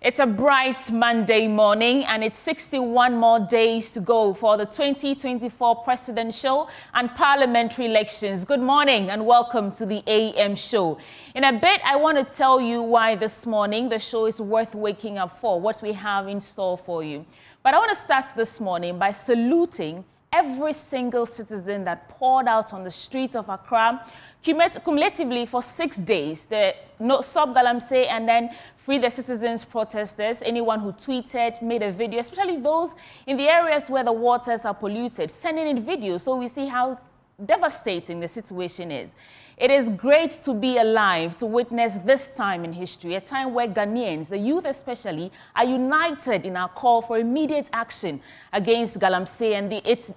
It's a bright Monday morning and it's 61 more days to go for the 2024 presidential and parliamentary elections. Good morning and welcome to the AM show. In a bit, I want to tell you why this morning the show is worth waking up for, what we have in store for you. But I want to start this morning by saluting every single citizen that poured out on the streets of Accra cumulatively for 6 days. The Stop Galamsey and then Free the Citizens protesters, anyone who tweeted, made a video, especially those in the areas where the waters are polluted, sending in videos so we see how devastating the situation is. It is great to be alive to witness this time in history, a time where Ghanaians, the youth especially, are united in our call for immediate action against Galamsey and its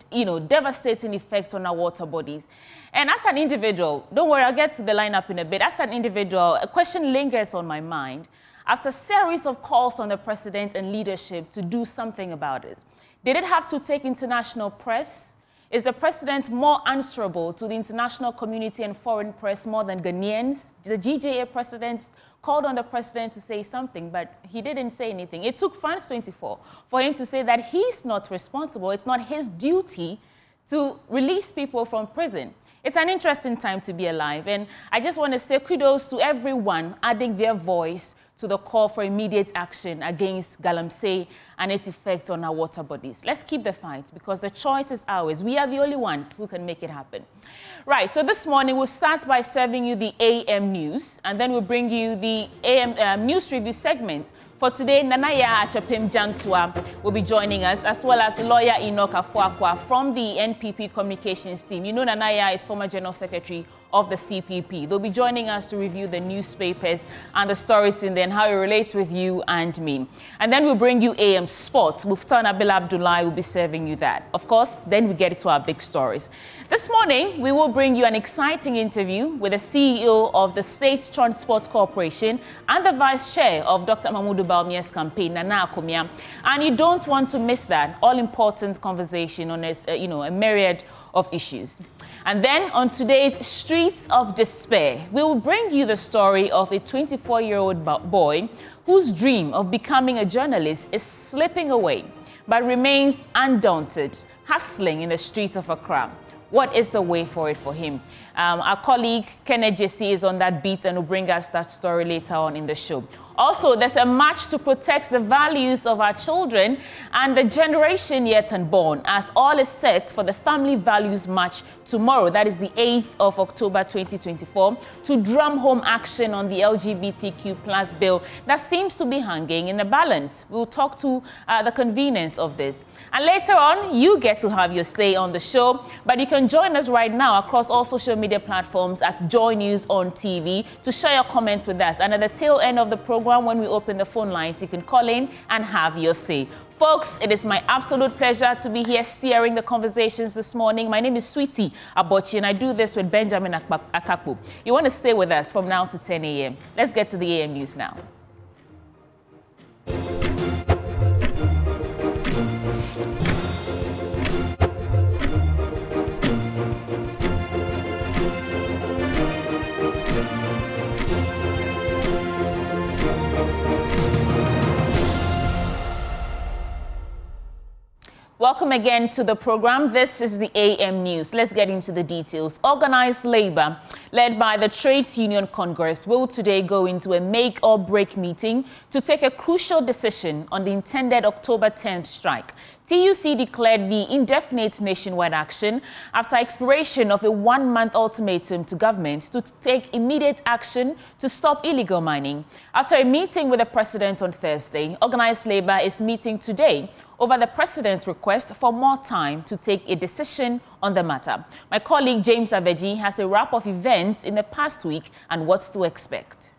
devastating effect on our water bodies. And as an individual, don't worry, I'll get to the lineup in a bit. As an individual, a question lingers on my mind. After a series of calls on the president and leadership to do something about it, did it have to take international press? Is the president more answerable to the international community and foreign press more than Ghanaians? The GJA president called on the president to say something, but he didn't say anything. It took France 24 for him to say that he's not responsible. It's not his duty to release people from prison. It's an interesting time to be alive, and I just want to say kudos to everyone adding their voice to the call for immediate action against Galamsey and its effect on our water bodies. Let's keep the fight because the choice is ours. We are the only ones who can make it happen. Right, so this morning we'll start by serving you the AM news and then we'll bring you the AM news review segment. For today, Nanaya Achapim Jantua will be joining us, as well as lawyer Enoch Afuakwa from the NPP communications team. You know Nanaya is former General Secretary of the CPP. They'll be joining us to review the newspapers and the stories in there and how it relates with you and me. And then we'll bring you AM Sports. Muftan Abil Abdullah will be serving you that. Of course, then we get to our big stories. This morning, we will bring you an exciting interview with the CEO of the State Transport Corporation and the Vice Chair of Dr. Mahmoud Bawumia's campaign, Nana Akomea. And you don't want to miss that all-important conversation on a myriad of issues. And then on today's Streets of Despair, we will bring you the story of a 24-year-old boy whose dream of becoming a journalist is slipping away, but remains undaunted, hustling in the streets of Accra. What is the way forward for him? Our colleague Kenneth Jesse is on that beat and will bring us that story later on in the show. Also, there's a march to protect the values of our children and the generation yet unborn, as all is set for the Family Values March tomorrow. That is the 8th of October 2024, to drum home action on the LGBTQ+ bill that seems to be hanging in the balance. We'll talk to the convenience of this. And later on, you get to have your say on the show, but you can join us right now across all social media platforms at Joy News on TV to share your comments with us. And at the tail end of the program, when we open the phone lines, you can call in and have your say. Folks, it is my absolute pleasure to be here steering the conversations this morning. My name is Sweetie Abochi, and I do this with Benjamin Akakpo. You want to stay with us from now to 10 a.m. Let's get to the AM news now. Welcome again to the program. This is the AM News. Let's get into the details. Organized labor, led by the Trades Union Congress, will today go into a make or break meeting to take a crucial decision on the intended October 10th strike. TUC declared the indefinite nationwide action after expiration of a 1-month ultimatum to government to take immediate action to stop illegal mining. After a meeting with the president on Thursday, organized labor is meeting today over the president's request for more time to take a decision on the matter. My colleague James Aveji has a wrap of events in the past week and what to expect.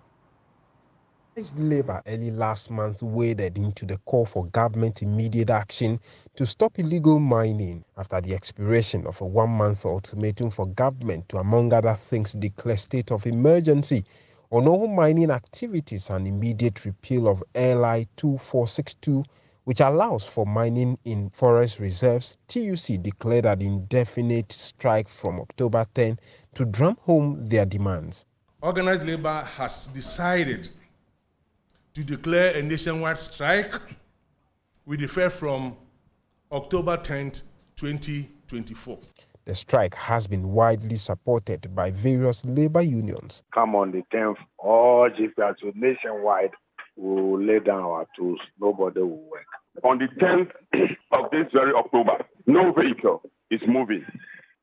Labour early last month waded into the call for government immediate action to stop illegal mining after the expiration of a 1-month ultimatum for government to, among other things, declare state of emergency on all mining activities and immediate repeal of LI 2462, which allows for mining in forest reserves. TUC declared an indefinite strike from October 10 to drum home their demands. Organized labor has decided to declare a nationwide strike with effect from October 10th, 2024. The strike has been widely supported by various labor unions. Come on the 10th, all GPRs nationwide will lay down our tools. Nobody will work. On the 10th of this very October, no vehicle is moving.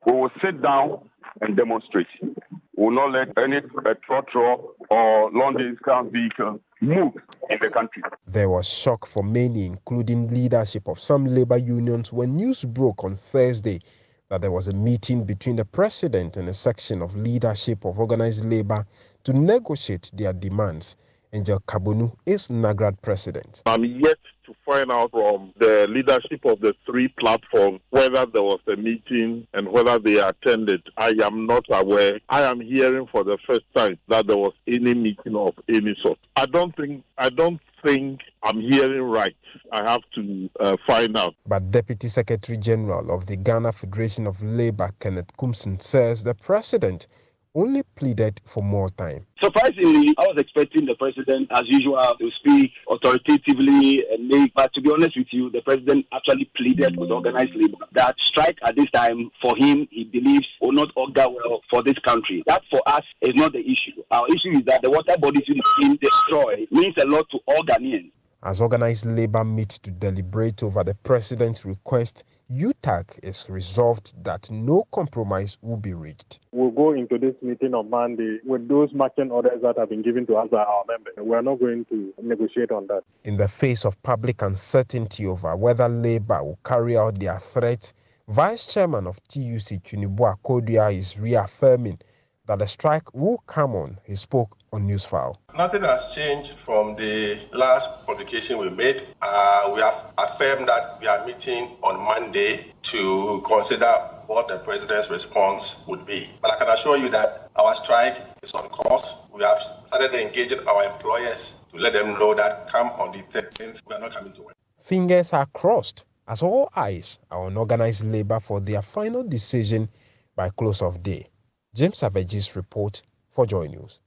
We will sit down and demonstrate. We will not let any trotro or long-distance vehicle move in the country. There was shock for many, including leadership of some labor unions, when news broke on Thursday that there was a meeting between the president and a section of leadership of organized labor to negotiate their demands. Angel Kabonu is NAGRAD president. I'm yet to find out from the leadership of the three platforms whether there was a meeting and whether they attended. I am not aware. I am hearing for the first time that there was any meeting of any sort. I don't think I'm hearing right. I have to find out. But Deputy Secretary General of the Ghana Federation of Labour, Kenneth Kumsin, says the president only pleaded for more time. Surprisingly, I was expecting the president, as usual, to speak authoritatively and but to be honest with you, the president actually pleaded with organized labor that strike at this time, for him, he believes will not augur well for this country. That for us is not the issue. Our issue is that the water bodies being destroyed means a lot to all Ghanaians. As organized labor meet to deliberate over the president's request, UTAG is resolved that no compromise will be reached. We'll go into this meeting on Monday with those marching orders that have been given to us by our members. We're not going to negotiate on that. In the face of public uncertainty over whether Labour will carry out their threat, Vice Chairman of TUC, Chunibu Akodia, is reaffirming that the strike will come on. He spoke on Newsfile. Nothing has changed from the last publication we made. We have affirmed that we are meeting on Monday to consider what the president's response would be. But I can assure you that our strike is on course. We have started engaging our employers to let them know that come on the 13th, we are not coming to work. Fingers are crossed as all eyes are on organized labor for their final decision by close of day. James Savage's report for Joy News.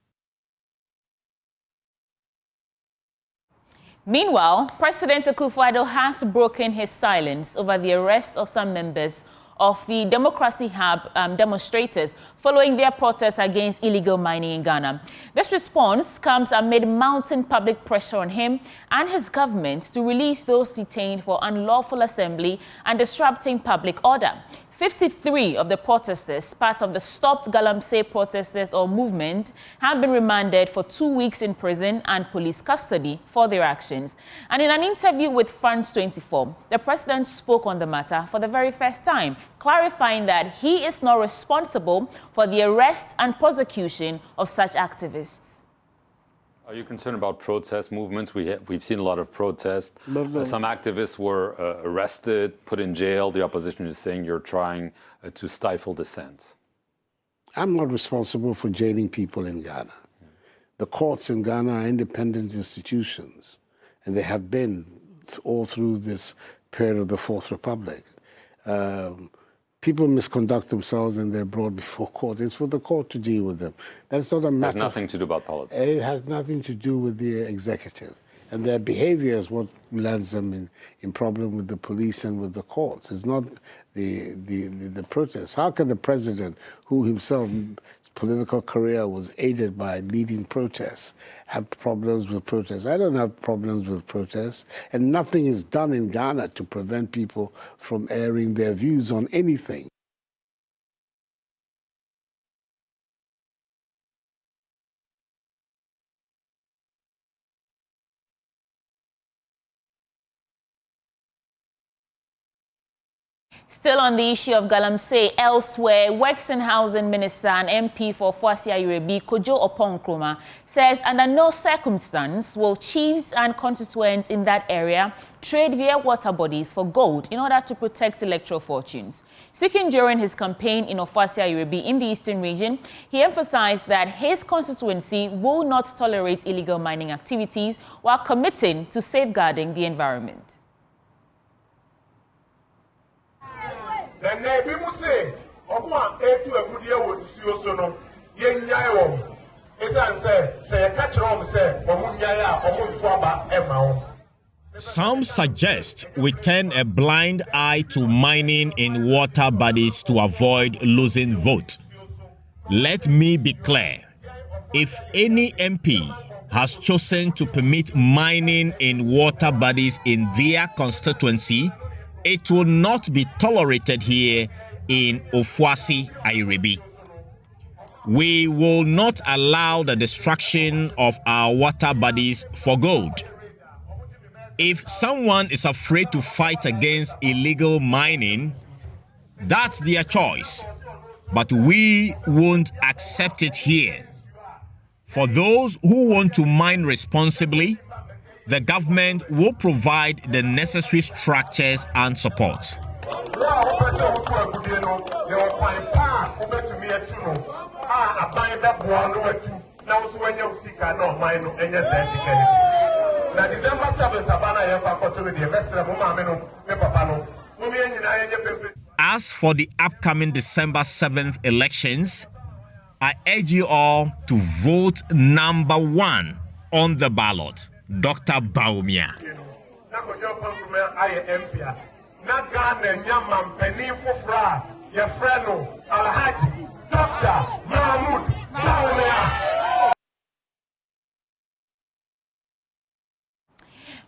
Meanwhile, President Akufo-Addo has broken his silence over the arrest of some members of the Democracy Hub demonstrators following their protests against illegal mining in Ghana. This response comes amid mounting public pressure on him and his government to release those detained for unlawful assembly and disrupting public order. 53 of the protesters, part of the Stop Galamsey protesters or movement, have been remanded for 2 weeks in prison and police custody for their actions. And in an interview with France 24, the president spoke on the matter for the very first time, clarifying that he is not responsible for the arrest and prosecution of such activists. Are you concerned about protest movements? We've seen a lot of protests. Some activists were arrested, put in jail. The opposition is saying you're trying to stifle dissent. I'm not responsible for jailing people in Ghana. The courts in Ghana are independent institutions, and they have been all through this period of the Fourth Republic. People misconduct themselves and they're brought before court. It's for the court to deal with them. That's not a matter. It has nothing to do about politics. It has nothing to do with the executive. And their behavior is what lands them in problem with the police and with the courts. It's not the protests. How can the president, who himself, his political career was aided by leading protests, have problems with protests? I don't have problems with protests. And nothing is done in Ghana to prevent people from airing their views on anything. Still on the issue of Galamsey, elsewhere, Works and Housing Minister and MP for Foasia Irebi, Kojo Oponkroma, says under no circumstance will chiefs and constituents in that area trade their water bodies for gold in order to protect electoral fortunes. Speaking during his campaign in Foasia Irebi in the Eastern region, he emphasized that his constituency will not tolerate illegal mining activities while committing to safeguarding the environment. Some suggest we turn a blind eye to mining in water bodies to avoid losing vote. Let me be clear. If any MP has chosen to permit mining in water bodies in their constituency, it will not be tolerated here in Ofuasi, Airebi. We will not allow the destruction of our water bodies for gold. If someone is afraid to fight against illegal mining, that's their choice. But we won't accept it here. For those who want to mine responsibly, the government will provide the necessary structures and support. As for the upcoming December 7th elections, I urge you all to vote number 1 on the ballot, Dr. Akomea.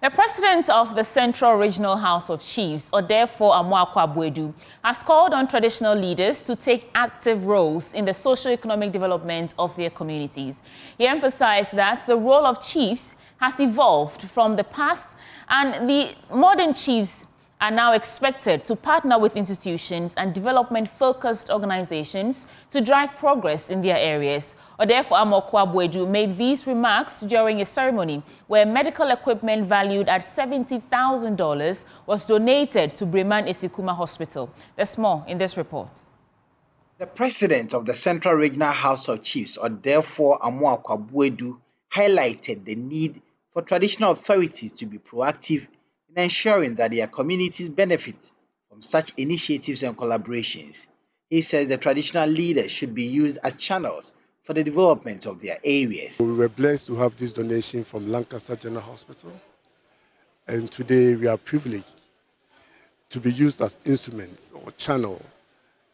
The president of the Central Regional House of Chiefs, Odefo Amoakwa-Boadu, has called on traditional leaders to take active roles in the socio-economic development of their communities. He emphasized that the role of chiefs has evolved from the past, and the modern chiefs are now expected to partner with institutions and development-focused organizations to drive progress in their areas. Odefo Amoakwa-Boadu made these remarks during a ceremony where medical equipment valued at $70,000 was donated to Breman Esikuma Hospital. There's more in this report. The president of the Central Regional House of Chiefs, Odefo Amoakwa-Boadu, highlighted the need for traditional authorities to be proactive in ensuring that their communities benefit from such initiatives and collaborations. He says the traditional leaders should be used as channels for the development of their areas. We were blessed to have this donation from Lancaster General Hospital, and today we are privileged to be used as instruments or channel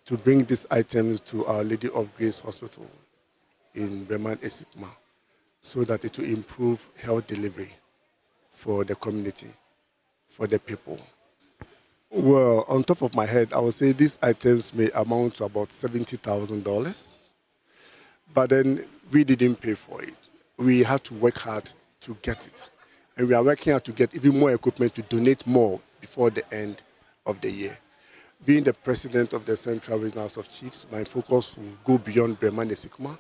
to bring these items to Our Lady of Grace Hospital in Breman Esikuma so that it will improve health delivery for the community, for the people. Well, on top of my head, I would say these items may amount to about $70,000, but then we didn't pay for it. We had to work hard to get it. And we are working hard to get even more equipment to donate more before the end of the year. Being the president of the Central Regional House of Chiefs, my focus will go beyond Breman Esikuma.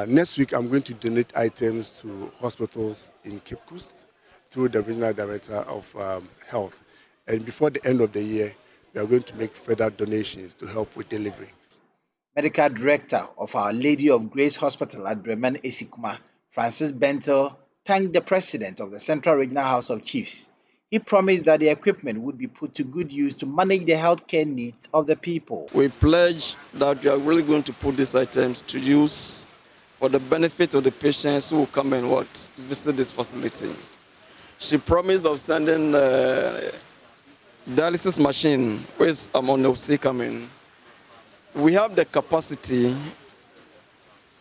Next week, I'm going to donate items to hospitals in Cape Coast through the Regional Director of Health. And before the end of the year, we are going to make further donations to help with delivery. Medical Director of Our Lady of Grace Hospital at Breman Esikuma, Francis Bentel, thanked the president of the Central Regional House of Chiefs. He promised that the equipment would be put to good use to manage the healthcare needs of the people. We pledge that we are really going to put these items to use for the benefit of the patients who will come and visit this facility. She promised of sending dialysis machine, which I'm on the sea coming. We have the capacity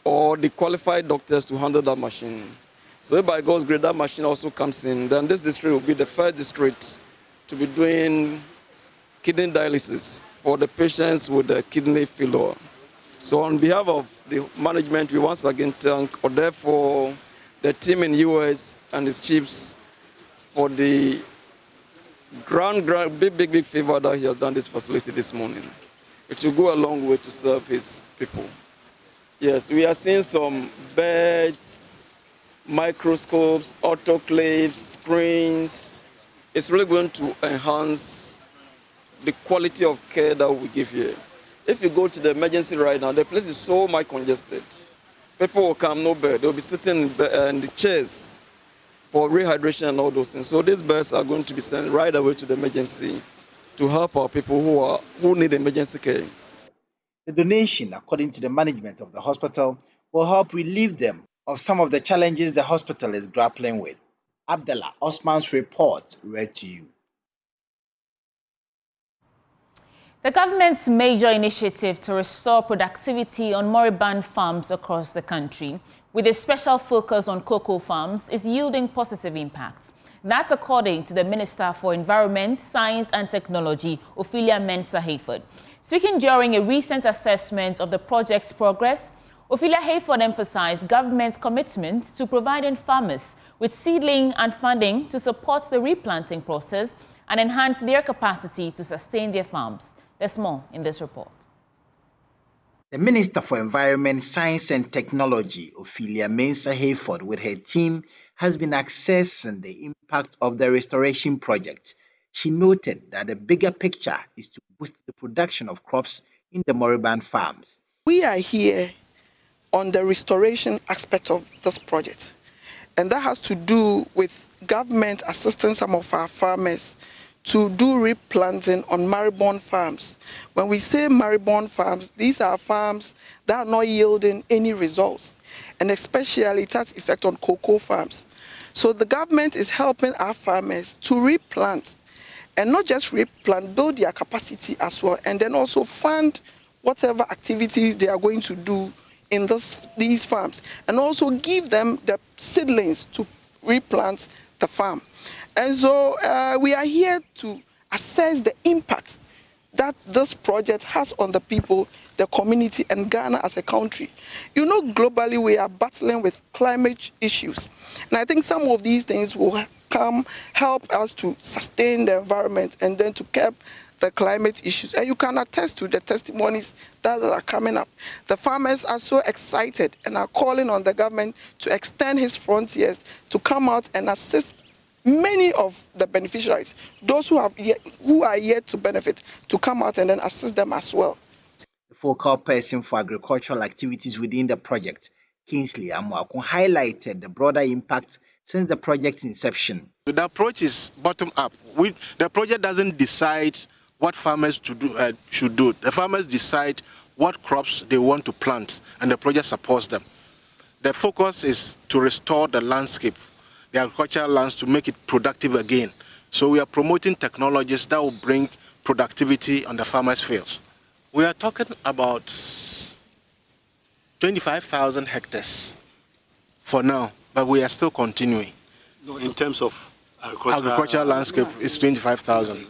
or the qualified doctors to handle that machine. So if by God's grace that machine also comes in, then this district will be the first district to be doing kidney dialysis for the patients with the kidney failure. So on behalf of the management, we once again thank Odefo, the team in US and his chiefs for the big favor that he has done this facility this morning. It will go a long way to serve his people. Yes, we are seeing some beds, microscopes, autoclaves, screens. It's really going to enhance the quality of care that we give here. If you go to the emergency right now, the place is so much congested. People will come, no bed. They'll be sitting in the chairs for rehydration and all those things. So these beds are going to be sent right away to the emergency to help our people who need emergency care. The donation, according to the management of the hospital, will help relieve them of some of the challenges the hospital is grappling with. Abdallah Osman's report read to you. The government's major initiative to restore productivity on moribund farms across the country, with a special focus on cocoa farms, is yielding positive impacts. That's according to the Minister for Environment, Science and Technology, Ophelia Mensah-Hayford. Speaking during a recent assessment of the project's progress, Ophelia Hayford emphasized government's commitment to providing farmers with seedling and funding to support the replanting process and enhance their capacity to sustain their farms. There's more in this report. The Minister for Environment, Science and Technology, Ophelia Mensah-Hayford, with her team, has been assessing the impact of the restoration project. She noted that the bigger picture is to boost the production of crops in the moribund farms. We are here on the restoration aspect of this project, and that has to do with government assisting some of our farmers to do replanting on moribund farms. When we say moribund farms, these are farms that are not yielding any results, and especially it has effect on cocoa farms. So the government is helping our farmers to replant, and not just replant, build their capacity as well, and then also fund whatever activities they are going to do in these farms, and also give them the seedlings to replant the farm. And so we are here to assess the impact that this project has on the people, the community, and Ghana as a country. You know, globally we are battling with climate issues, and I think some of these things will help us to sustain the environment and then to curb the climate issues. And you can attest to the testimonies that are coming up. The farmers are so excited and are calling on the government to extend his frontiers to come out and assist many of the beneficiaries, those who are yet to benefit, to come out and then assist them as well. The focal person for agricultural activities within the project, Kingsley Amuakun, highlighted the broader impact since the project's inception. The approach is bottom up. The project doesn't decide what farmers should do. The farmers decide what crops they want to plant, and the project supports them. The focus is to restore the landscape, the agricultural lands, to make it productive again. So we are promoting technologies that will bring productivity on the farmers' fields. We are talking about 25,000 hectares for now, but we are still continuing. No, in terms of agricultural landscape, it's 25,000.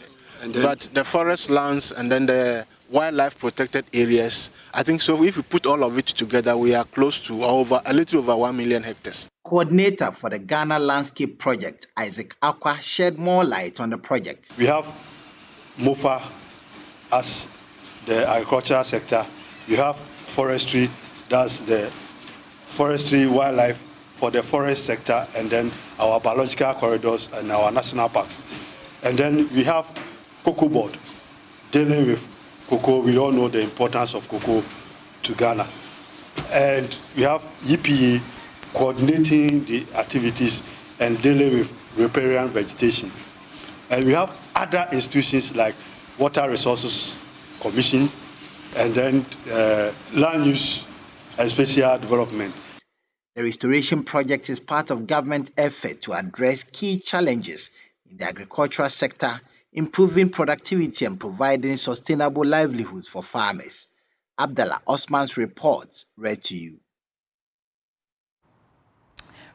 But the forest lands and then the wildlife protected areas, I think so if we put all of it together, we are close to a little over 1 million hectares. Coordinator for the Ghana Landscape Project, Isaac Aqua, shed more light on the project. We have MOFA as the agricultural sector. We have forestry, that's the forestry wildlife for the forest sector, and then our biological corridors and our national parks. And then we have Cocoa Board, dealing with cocoa. We all know the importance of cocoa to Ghana. And we have EPA, coordinating the activities and dealing with riparian vegetation. And we have other institutions like Water Resources Commission, and then Land Use and Spatial Development. The restoration project is part of government effort to address key challenges in the agricultural sector, improving productivity and providing sustainable livelihoods for farmers. Abdallah Osman's report read to you.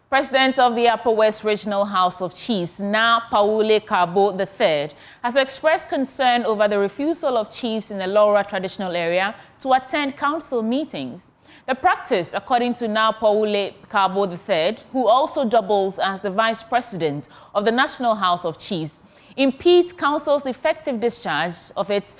President of the Upper West Regional House of Chiefs, Na Paule Kabo III, has expressed concern over the refusal of chiefs in the Laura traditional area to attend council meetings. The practice, according to Na Paule Kabo III, who also doubles as the Vice President of the National House of Chiefs, impedes council's effective discharge of its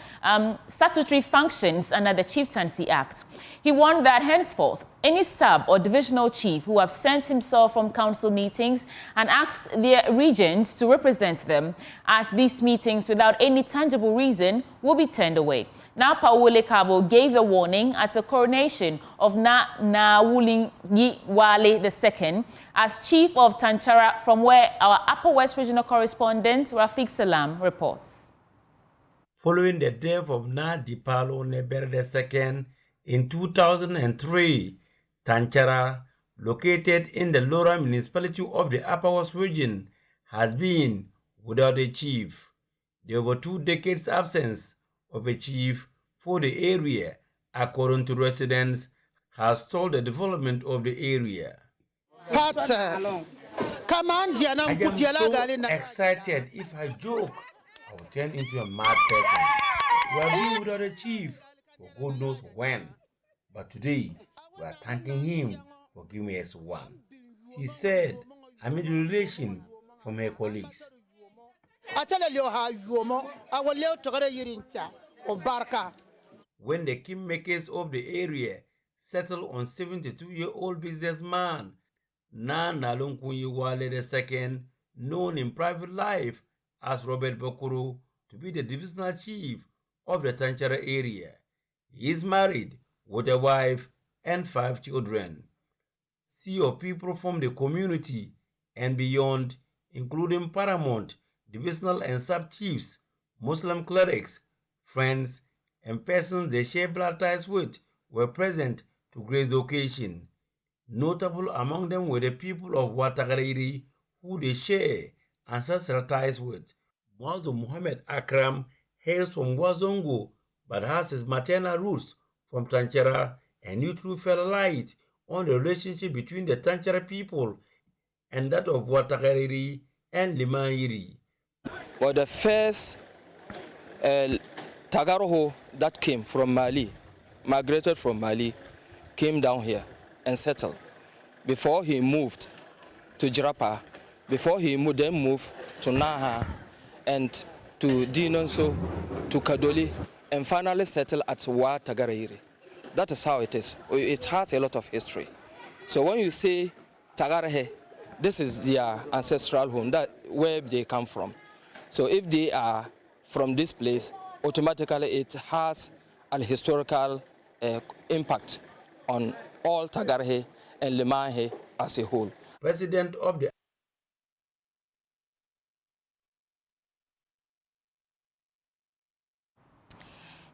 statutory functions under the Chieftaincy Act. He warned that henceforth, any sub or divisional chief who absents himself from council meetings and asks their regents to represent them at these meetings without any tangible reason will be turned away. Na Paule Kabo gave a warning at the coronation of Na Wuling Wale II as Chief of Tanchara, from where our Upper West Regional correspondent Rafiq Salam reports. Following the death of Na Dipalo Nebere II in 2003, Tanchara located in the Lora municipality of the Upper West region, has been without a chief. The over 2 decades absence of a chief for the area, according to residents, has stalled the development of the area. I am so excited. If I joke, I will turn into a mad person. We have been without a chief for God knows when. But today, we are thanking him for giving us one. She said, amid the relation from her colleagues. When the kingmakers of the area settled on 72-year-old businessman Nana Lunkunyiwale II, known in private life as Robert Bakuru, to be the divisional chief of the Tanchara area. He is married with a wife and 5 children. Sea of people from the community and beyond, including paramount, divisional and sub-chiefs, Muslim clerics, friends, and persons they share blood ties with, were present to grace the occasion. Notable among them were the people of Watagariri, who they share ancestral ties with. Mwazo Muhammad Akram hails from Wazongo, but has his maternal roots from Tanchara, and you too fell light on the relationship between the Tanchara people and that of Watagariri and Limayiri. Well, the first Tagaroho that came from Mali, migrated from Mali, came down here and settled. Before he moved to Jirapa, before he then moved to Naha and to Dinonso, to Kadoli, and finally settled at Watagariri. That is how it is. It has a lot of history. So when you say Tagarehe, this is their ancestral home, where they come from. So if they are from this place, automatically it has a historical impact on all Tagarehe and Limahe as a whole. President of the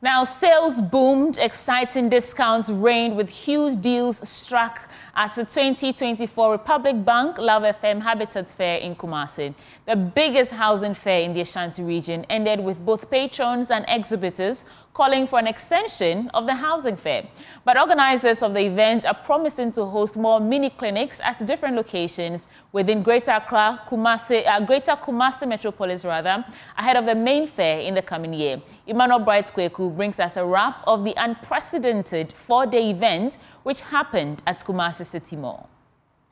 Now, sales boomed, exciting discounts reigned with huge deals struck at the 2024 Republic Bank Love FM Habitat Fair in Kumasi. The biggest housing fair in the Ashanti region ended with both patrons and exhibitors calling for an extension of the housing fair. But organizers of the event are promising to host more mini clinics at different locations within Greater Kumasi Metropolis ahead of the main fair in the coming year. Emmanuel Bright Kweku brings us a wrap of the unprecedented 4-day event which happened at Kumasi City Mall.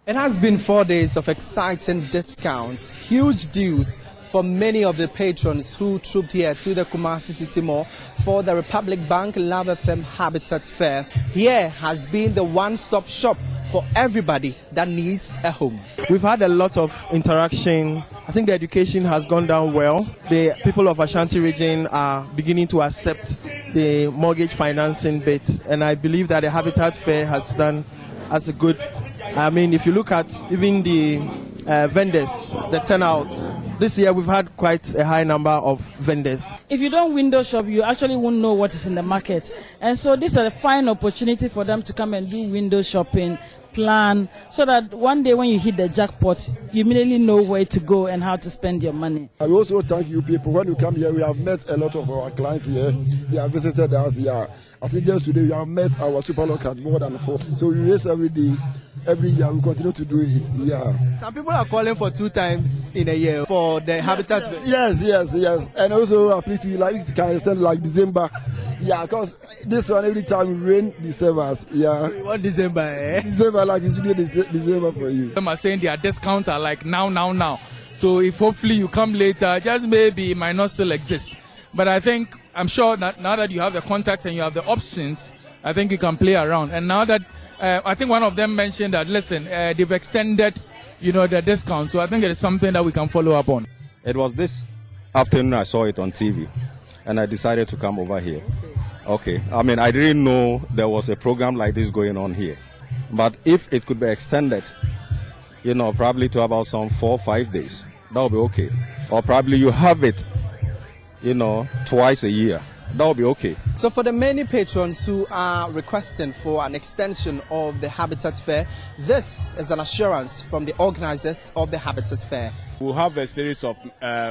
It has been 4 days of exciting discounts, huge deals for many of the patrons who trooped here to the Kumasi City Mall for the Republic Bank Love FM Habitat Fair. Here has been the one-stop shop for everybody that needs a home. We've had a lot of interaction. I think the education has gone down well. The people of Ashanti region are beginning to accept the mortgage financing bit, and I believe that the Habitat Fair has done as a good. I mean, if you look at even the vendors, the turnout, this year we've had quite a high number of vendors. If you don't window shop, you actually won't know what is in the market. And so this is a fine opportunity for them to come and do window shopping, plan, so that one day when you hit the jackpot, you immediately know where to go and how to spend your money. I also thank you people. When you come here, we have met a lot of our clients here. They have visited us here. I think just today we have met our super local more than 4. So we raise every day. Every year we continue to do it. Yeah. Some people are calling for 2 times in a year for the Habitat Fair. Yes. And also I please to you, like you can extend like December. Yeah, because this one every time we rain disturbance. Yeah. So you want December, eh? December, like it's really December for you. Them are saying their discounts are like now. So if hopefully you come later, just maybe it might not still exist. But I'm sure that now that you have the contacts and you have the options, I think you can play around. And now that I think one of them mentioned that, listen, they've extended, the discount. So I think it is something that we can follow up on. It was this afternoon I saw it on TV, and I decided to come over here. Okay. I mean, I didn't know there was a program like this going on here. But if it could be extended, probably to about some 4 or 5 days, that would be okay. Or probably you have it, twice a year. that will be okay. So for the many patrons who are requesting for an extension of the Habitat Fair, this is an assurance from the organizers of the Habitat Fair. We'll have a series of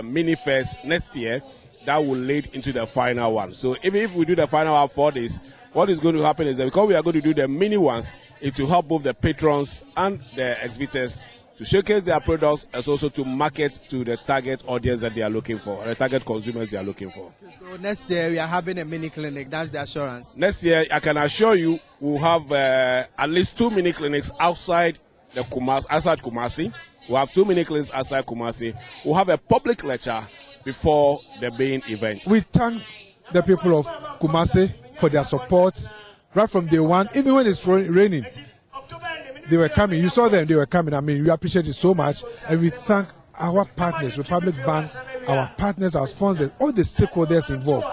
mini fairs next year that will lead into the final one. So even if we do the final one 4 days, what is going to happen is that because we are going to do the mini ones, it will help both the patrons and the exhibitors to showcase their products as also to market to the target audience that they are looking for, the target consumers they are looking for. So next year we are having a mini clinic, that's the assurance. Next year, I can assure you, we'll have at least 2 mini clinics outside Kumasi. We'll have 2 mini clinics outside Kumasi. We'll have a public lecture before the main event. We thank the people of Kumasi for their support right from day one, even when it's raining. They were coming. You saw them, they were coming. I mean, we appreciate it so much. And we thank our partners, Republic Bank, our partners, our sponsors, all the stakeholders involved.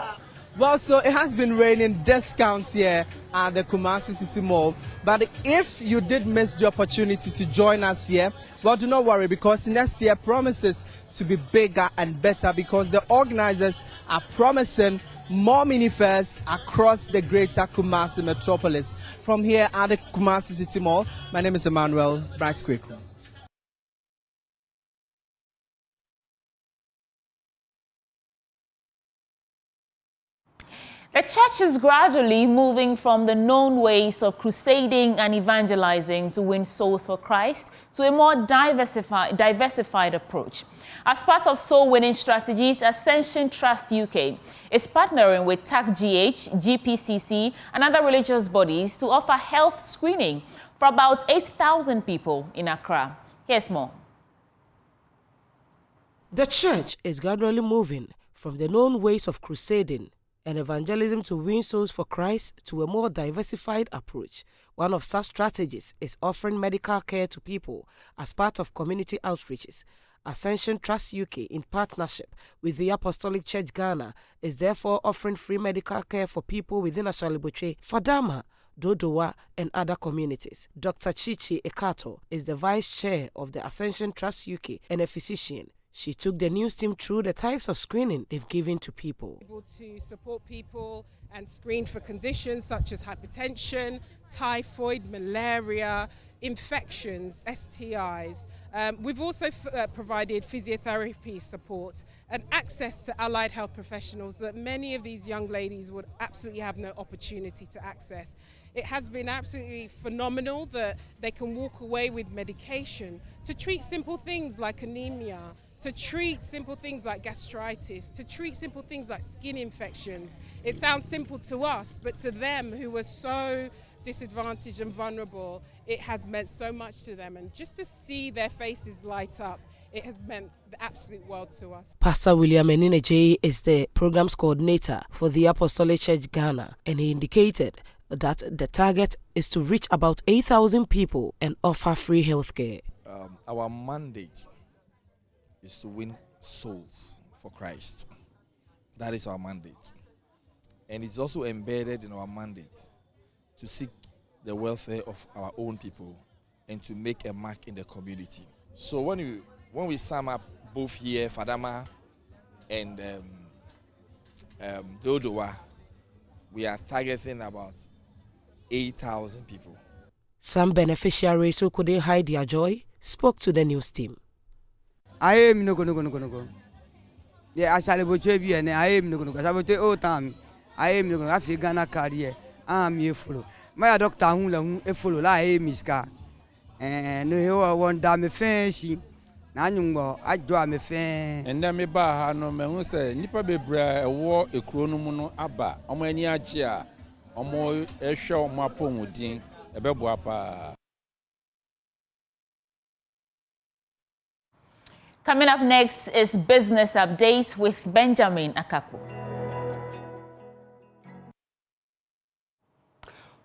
Well, so it has been raining discounts here at the Kumasi City Mall. But if you did miss the opportunity to join us here, well, do not worry, because next year promises to be bigger and better, because the organizers are promising more mini fairs across the greater Kumasi metropolis. From here at the Kumasi City Mall, my name is Emmanuel Brightsquick. The church is gradually moving from the known ways of crusading and evangelizing to win souls for Christ to a more diversified approach. As part of soul-winning strategies, Ascension Trust UK is partnering with TACGH, GPCC, and other religious bodies to offer health screening for about 8,000 people in Accra. Here's more. The church is gradually moving from the known ways of crusading and evangelism to win souls for Christ to a more diversified approach. One of such strategies is offering medical care to people as part of community outreaches. Ascension Trust UK, in partnership with the Apostolic Church Ghana, is therefore offering free medical care for people within Ashalibuche, Fadama, Dodowa, and other communities. Dr. Chichi Ekato is the Vice Chair of the Ascension Trust UK and a physician. She took the news team through the types of screening they've given to people. Able to support people and screen for conditions such as hypertension, typhoid, malaria, infections, STIs. We've also provided physiotherapy support and access to allied health professionals that many of these young ladies would absolutely have no opportunity to access. It has been absolutely phenomenal that they can walk away with medication to treat simple things like anemia, to treat simple things like gastritis, to treat simple things like skin infections. It sounds simple to us, but to them who were so disadvantaged and vulnerable, it has meant so much to them. And just to see their faces light up, it has meant the absolute world to us. Pastor William Enineje is the programs coordinator for the Apostolic Church Ghana, and he indicated that the target is to reach about 8,000 people and offer free health care. Our mandate is to win souls for Christ. That is our mandate. And it's also embedded in our mandate to seek the welfare of our own people and to make a mark in the community. So when we sum up both here, Fadama and Dodowa, we are targeting about 8,000 people. Some beneficiaries who couldn't hide their joy spoke to the news team. I am no go. Yeah, I shall be trivia and I am no go. I will take all time. I am no go. I feel Ghana career. I'm here full. My doctor who a full lie, Miska. And no one damn fancy. Nanungo, I draw me fan. And then me ba no me who say, Nipper be bra a war a chronomono abba. Omania chia. Omo a show my pong with din. A beboapa. Coming up next is Business Update with Benjamin Akaku.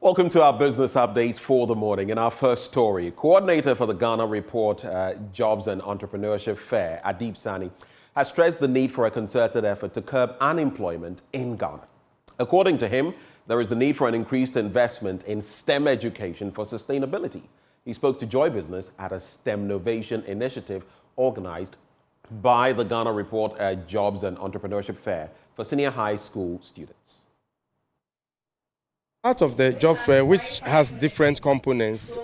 Welcome to our Business Update for the morning. In our first story, coordinator for the Ghana Report Jobs and Entrepreneurship Fair, Adib Sani, has stressed the need for a concerted effort to curb unemployment in Ghana. According to him, there is the need for an increased investment in STEM education for sustainability. He spoke to Joy Business at a STEM Novation initiative organized by the Ghana Report Jobs and Entrepreneurship Fair for senior high school students. Part of the job fair, which has different components,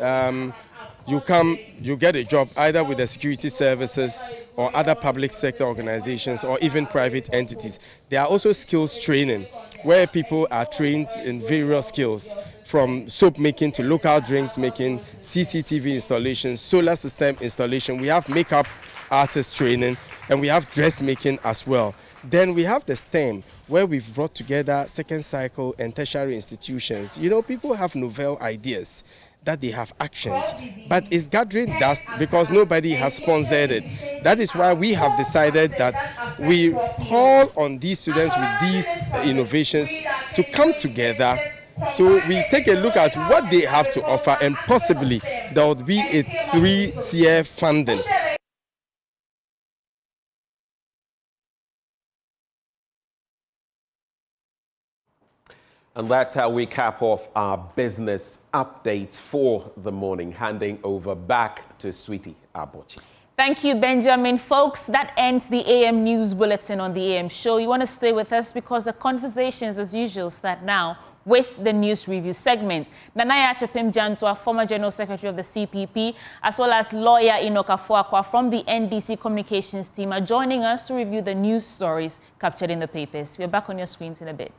you get a job either with the security services or other public sector organizations or even private entities. There are also skills training where people are trained in various skills, from soap making to local drinks making, CCTV installation, solar system installation. We have makeup artist training, and we have dressmaking as well. Then we have the STEM, where we've brought together second cycle and tertiary institutions. You know, people have novel ideas that they have actioned, but it's gathering dust because nobody has sponsored it. That is why we have decided that we call on these students with these innovations to come together. So we take a look at what they have to offer, and possibly there would be a 3-tier funding. And that's how we cap off our business updates for the morning. Handing over back to Sweetie Abochi. Thank you, Benjamin. Folks, that ends the AM News Bulletin on the AM Show. You want to stay with us because the conversations, as usual, start now with the News Review segment. Nanaya Achepim Jantua, former General Secretary of the CPP, as well as lawyer Inoka Fuakwa from the NDC Communications team are joining us to review the news stories captured in the papers. We're back on your screens in a bit.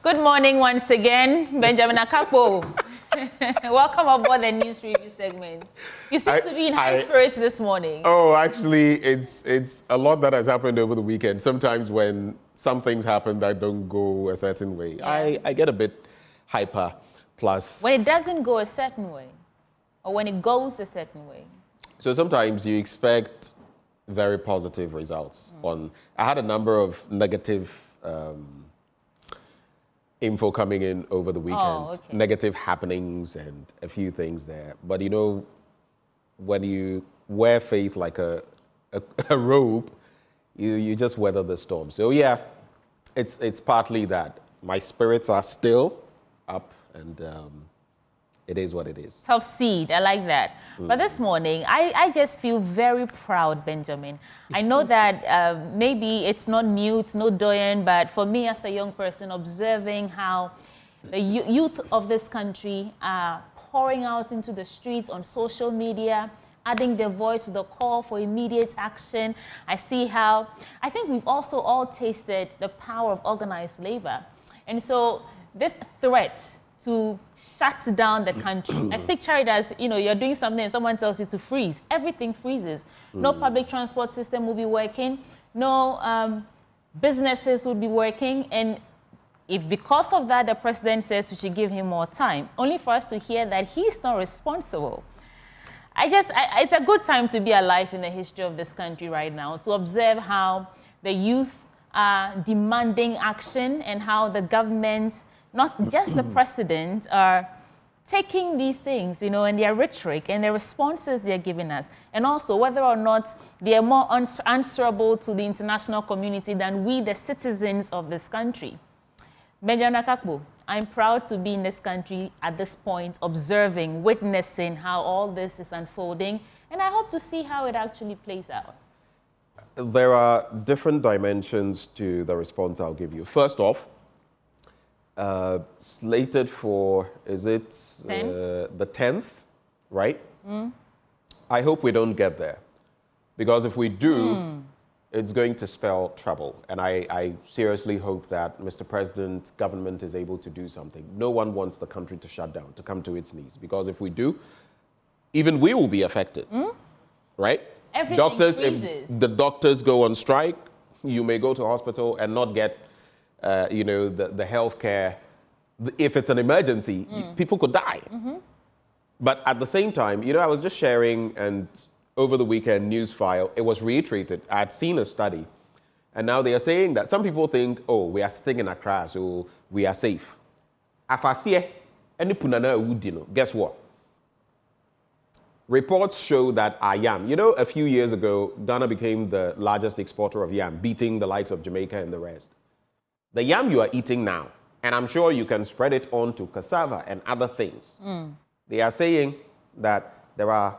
Good morning once again, Benjamin Akapo. Welcome aboard the News Review segment. You seem to be in high spirits this morning. Oh, actually, it's a lot that has happened over the weekend. Sometimes when some things happen that don't go a certain way, yeah. I get a bit hyper. Plus, when it doesn't go a certain way, or when it goes a certain way. So sometimes you expect very positive results. I had a number of negative info coming in over the weekend, negative happenings and a few things there. But you know, when you wear faith like a robe, you just weather the storm. So yeah, it's partly that. My spirits are still up, and it is what it is. Tough seed, I like that. But this morning, I just feel very proud, Benjamin. I know that maybe it's not new, it's not doyen, but for me as a young person, observing how the youth of this country are pouring out into the streets on social media, adding their voice to the call for immediate action. I see how, I think we've also all tasted the power of organized labor. And so this threat to shut down the country. I picture it as, you know, you're doing something and someone tells you to freeze. Everything freezes. No public transport system will be working. No businesses will be working. And if because of that, the president says we should give him more time, only for us to hear that he's not responsible. It's a good time to be alive in the history of this country right now, to observe how the youth are demanding action and how the government, not just the president, are taking these things, you know, and their rhetoric and the responses they're giving us. And also whether or not they are more answerable to the international community than we, the citizens of this country. Benjamin Akakbo, I'm proud to be in this country at this point, observing, witnessing how all this is unfolding. And I hope to see how it actually plays out. There are different dimensions to the response I'll give you. First off, slated for, is it the 10th, right? I hope we don't get there. Because if we do, it's going to spell trouble. And I seriously hope that Mr. President's government is able to do something. No one wants the country to shut down, to come to its knees. Because if we do, even we will be affected, right? Everything freezes. If the doctors go on strike, you may go to hospital and not get you know, the health care. If it's an emergency, people could die. But at the same time, you know, I was just sharing, and over the weekend, news file, it was reiterated. I had seen a study, and now they are saying that some people think, oh, we are sitting in Accra, so we are safe. Guess what? reports show that our yam, you know, a few years ago, Ghana became the largest exporter of yam, beating the likes of Jamaica and the rest. The yam you are eating now, and I'm sure you can spread it on to cassava and other things. They are saying that there are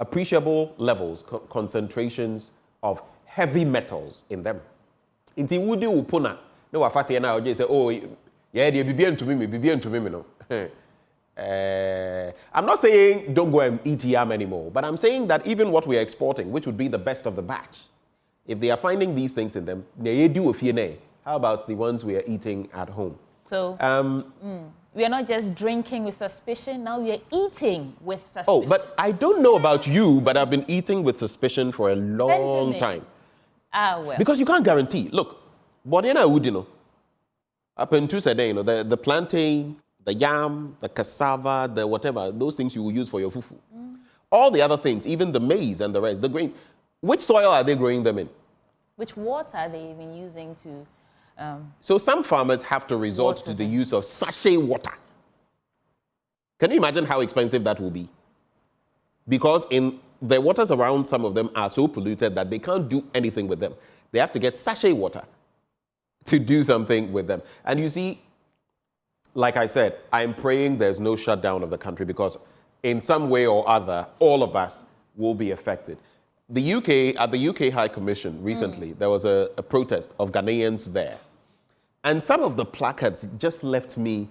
appreciable levels, concentrations of heavy metals in them. Inti wudi upuna, no wafasi na oje say, oh, yeah, they be to me, no. I'm not saying don't go and eat yam anymore, but I'm saying that even what we are exporting, which would be the best of the batch, if they are finding these things in them, how about the ones we are eating at home? So we are not just drinking with suspicion, now we are eating with suspicion. Oh, but I don't know about you, but I've been eating with suspicion for a long time. Ah, well. Because you can't guarantee. Look, Bodena would, you know, up into today, you know, the plantain, the yam, the cassava, the whatever, those things you will use for your fufu. All the other things, even the maize and the rest, the grain, which soil are they growing them in? Which water are they even using to... So some farmers have to resort to the use of sachet water. Can you imagine how expensive that will be? Because the waters around some of them are so polluted that they can't do anything with them. They have to get sachet water to do something with them. And you see, like I said, I'm praying there's no shutdown of the country because in some way or other, all of us will be affected. The UK, at the UK High Commission recently, there was a protest of Ghanaians there. And some of the placards just left me,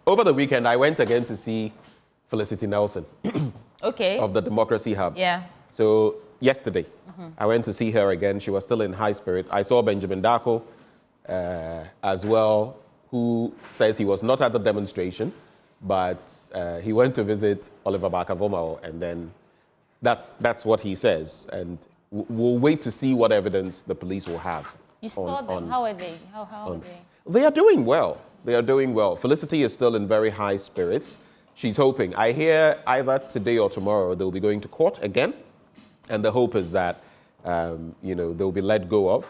Over the weekend, I went again to see Felicity Nelson of the Democracy Hub. Yeah. So yesterday, I went to see her again. She was still in high spirits. I saw Benjamin Darko as well, who says he was not at the demonstration, but he went to visit Oliver Barker-Vormawor, and then that's what he says. And we'll wait to see what evidence the police will have. You saw them. How are they? How are they? They are doing well. They are doing well. Felicity is still in very high spirits. She's hoping. I hear either today or tomorrow they'll be going to court again, and the hope is that they'll be let go of,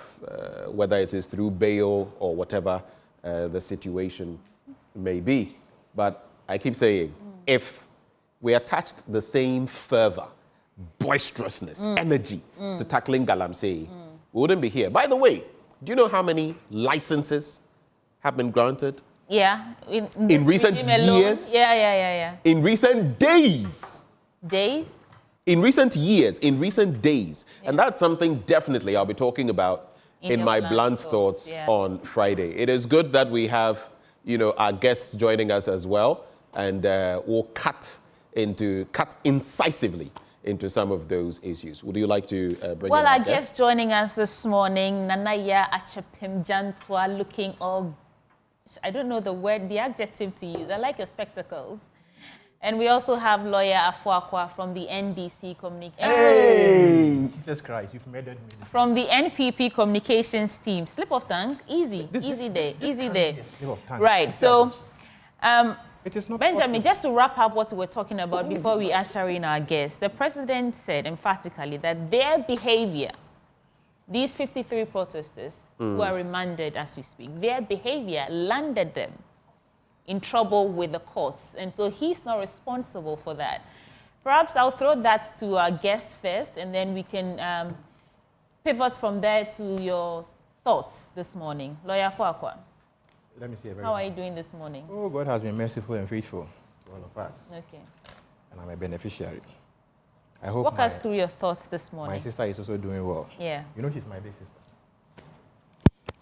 whether it is through bail or whatever the situation may be. But I keep saying, if we attached the same fervor, boisterousness, energy to tackling Galamsey, we wouldn't be here. By the way, do you know how many licenses have been granted? Yeah. In recent years? Yeah. In recent days? Days? In recent years, in recent days. Yeah. And that's something definitely I'll be talking about in my blunt thoughts on Friday. It is good that we have, our guests joining us as well, and we'll cut incisively into some of those issues. Would you like to bring in our guests? Guest joining us this morning, Nanaya Achepim Jantwa, looking all, I don't know the adjective to use. I like your spectacles. And we also have lawyer Afuakwa from the NDC Communications. Hey! Jesus Christ, you've murdered me. From the NPP Communications team. Slip of tongue, easy there. Slip of tongue. Right, so it is not Benjamin, possible. just to wrap up what we were talking about before we usher in our guests, the president said emphatically that their behavior, these 53 protesters who are remanded as we speak, their behavior landed them in trouble with the courts. And so he's not responsible for that. Perhaps I'll throw that to our guest first, and then we can pivot from there to your thoughts this morning. Lawyer Fuakwa. Let me say how are you doing this morning? Oh, God has been merciful and faithful to all of us. Okay. And I'm a beneficiary. I hope walk us through your thoughts this morning. My sister is also doing well. Yeah. You know she's my big sister.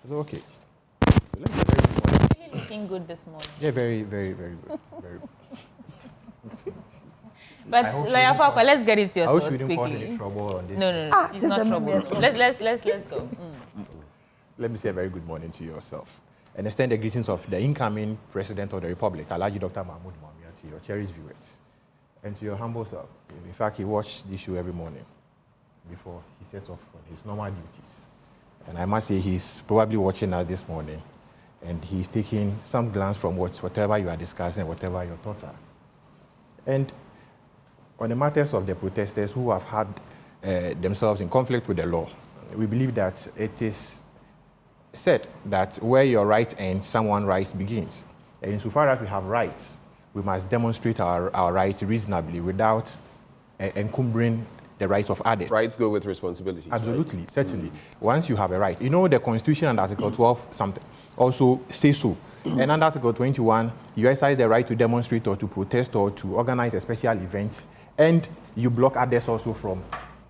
So okay. So let me say very good morning. Really looking good this morning. Yeah, very, very, very good. Very good. But Lawyer Fuakwa, let's get into your thoughts quickly. I hope you didn't cause any trouble on this. No. It's not trouble. Let's go. Let me say a very good morning to yourself. And extend the greetings of the incoming President of the Republic, Alhaji Dr. Mahmoud Bawumia, to your cherished viewers. And to your humble self. In fact, he watched this show every morning before he sets off on his normal duties. And I must say he's probably watching us this morning, and he's taking some glance from whatever you are discussing, whatever your thoughts are. And on the matters of the protesters who have had themselves in conflict with the law, we believe that it is said that where your right ends, someone's right begins. And insofar as we have rights, we must demonstrate our rights reasonably without encumbering the rights of others. Rights go with responsibilities. Absolutely, right? Certainly. Once you have a right, you know the Constitution and Article 12 something also says so. And under Article 21, you exercise the right to demonstrate or to protest or to organize a special event, and you block others also from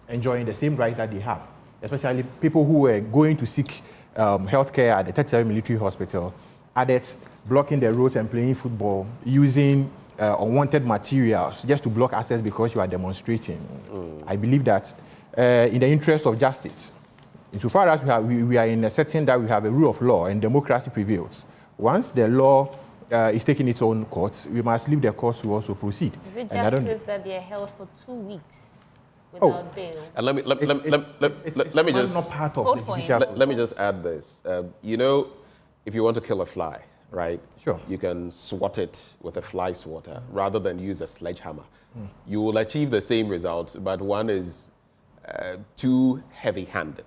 enjoying the same right that they have, especially people who were going to seek healthcare at the 37 Military Hospital, others blocking the roads and playing football, using unwanted materials just to block access because you are demonstrating. I believe that in the interest of justice, insofar as we are in a setting that we have a rule of law and democracy prevails, once the law is taking its own course, we must leave the courts to also proceed. Is it justice that they are held for 2 weeks without bail? And let me just not part of the let me just add this. You know, if you want to kill a fly, right? Sure. You can swat it with a fly swatter rather than use a sledgehammer. You will achieve the same result, but one is too heavy-handed.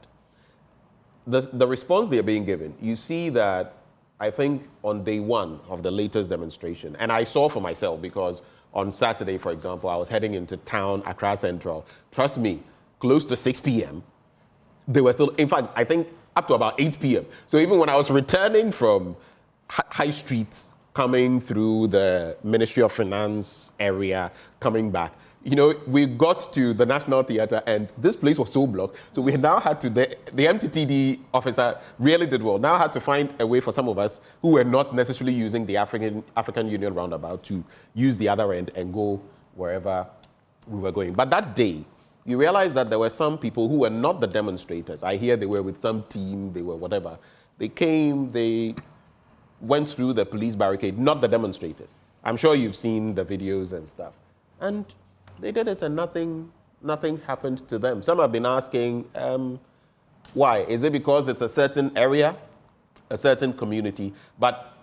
The response they are being given, you see that, I think, on day one of the latest demonstration, and I saw for myself because on Saturday, for example, I was heading into town, Accra Central. Trust me, close to 6 p.m., they were still, in fact, I think up to about 8 p.m. So even when I was returning from High Street, coming through the Ministry of Finance area, coming back, you know, we got to the National Theatre and this place was so blocked. So we now had to, the MTTD officer really did well, now had to find a way for some of us who were not necessarily using the African Union roundabout to use the other end and go wherever we were going. But that day, you realize that there were some people who were not the demonstrators. I hear they were with some team, they were whatever. They came, they went through the police barricade, not the demonstrators. I'm sure you've seen the videos and stuff. And they did it and nothing happened to them. Some have been asking, why? Is it because it's a certain area, a certain community? But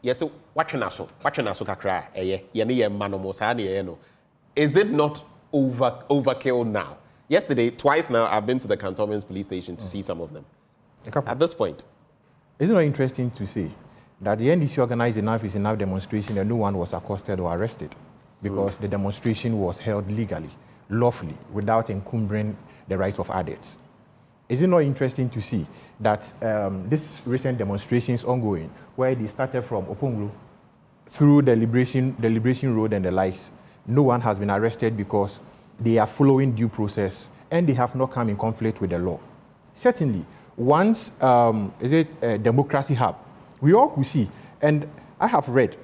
yes, is it not overkill now? Yesterday, twice now, I've been to the Cantonment's police station to see some of them. At this point. Isn't it interesting to see that the NDC organized enough demonstration and no one was accosted or arrested because the demonstration was held legally, lawfully, without encumbering the rights of others? Is it not interesting to see that this recent demonstrations ongoing, where they started from Oponglo through the Liberation Road and the likes, no one has been arrested because they are following due process and they have not come in conflict with the law? Certainly, once democracy hub, we all could see, and I have read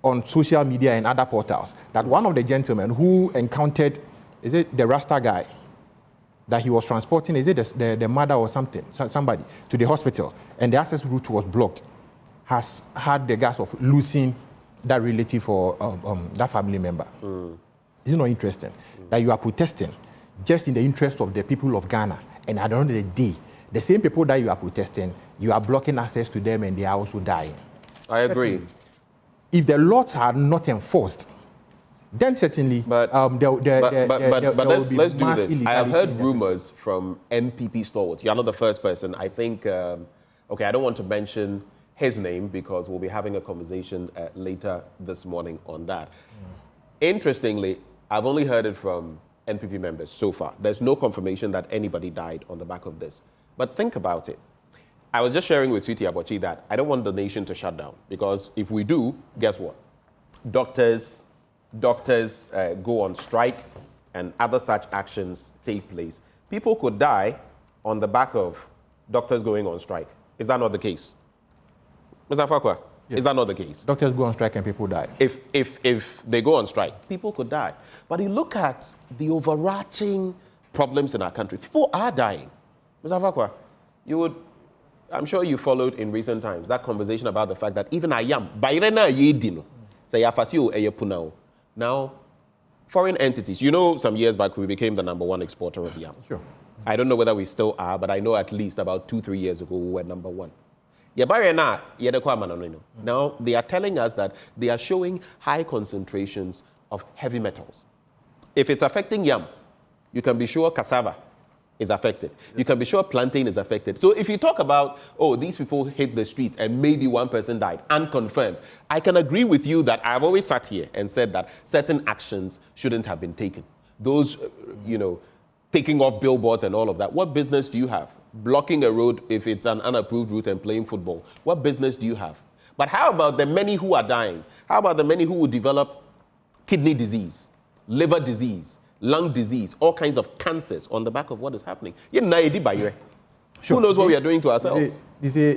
on social media and other portals that one of the gentlemen who encountered, the Rasta guy, that he was transporting, the mother or somebody to the hospital, and the access route was blocked, has had the guts of losing that relative or that family member. Is it not interesting that you are protesting just in the interest of the people of Ghana, and at the end of the day, the same people that you are protesting, you are blocking access to them and they are also dying? I agree. If the laws are not enforced, then certainly let's do this. I have heard rumors from NPP stalwarts. You're not the first person. I think, okay, I don't want to mention his name because we'll be having a conversation later this morning on that. Interestingly, I've only heard it from NPP members so far. There's no confirmation that anybody died on the back of this. But think about it. I was just sharing with Suti Abochi that I don't want the nation to shut down because if we do, guess what? Doctors go on strike and other such actions take place. People could die on the back of doctors going on strike. Is that not the case? Mr. Fakwa, yes. Is that not the case? Doctors go on strike and people die. If they go on strike, people could die. But you look at the overarching problems in our country. People are dying. Mr. Fakwa, I'm sure you followed in recent times that conversation about the fact that even now, foreign entities, you know, some years back we became the #1 exporter of yam. Sure. I don't know whether we still are, but I know at least about 2-3 years ago we were #1. Now they are telling us that they are showing high concentrations of heavy metals. If it's affecting yam, you can be sure cassava is affected. You can be sure plantain is affected. So if you talk about, oh, these people hit the streets and maybe one person died, unconfirmed, I can agree with you that I've always sat here and said that certain actions shouldn't have been taken. Those, taking off billboards and all of that. What business do you have? Blocking a road if it's an unapproved route and playing football. What business do you have? But how about the many who are dying? How about the many who will develop kidney disease, liver disease, lung disease, all kinds of cancers on the back of what is happening? Who knows what we are doing to ourselves? You see,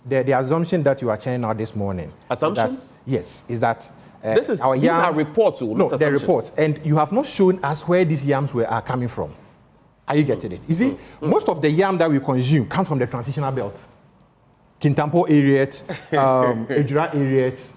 the assumption that you are sharing out this morning. Assumptions? That, yes, is that these are reports. No, they're reports. And you have not shown us where these yams are coming from. Are you getting it? You see, most of the yam that we consume comes from the transitional belt. Kintampo areas, Ejura areas,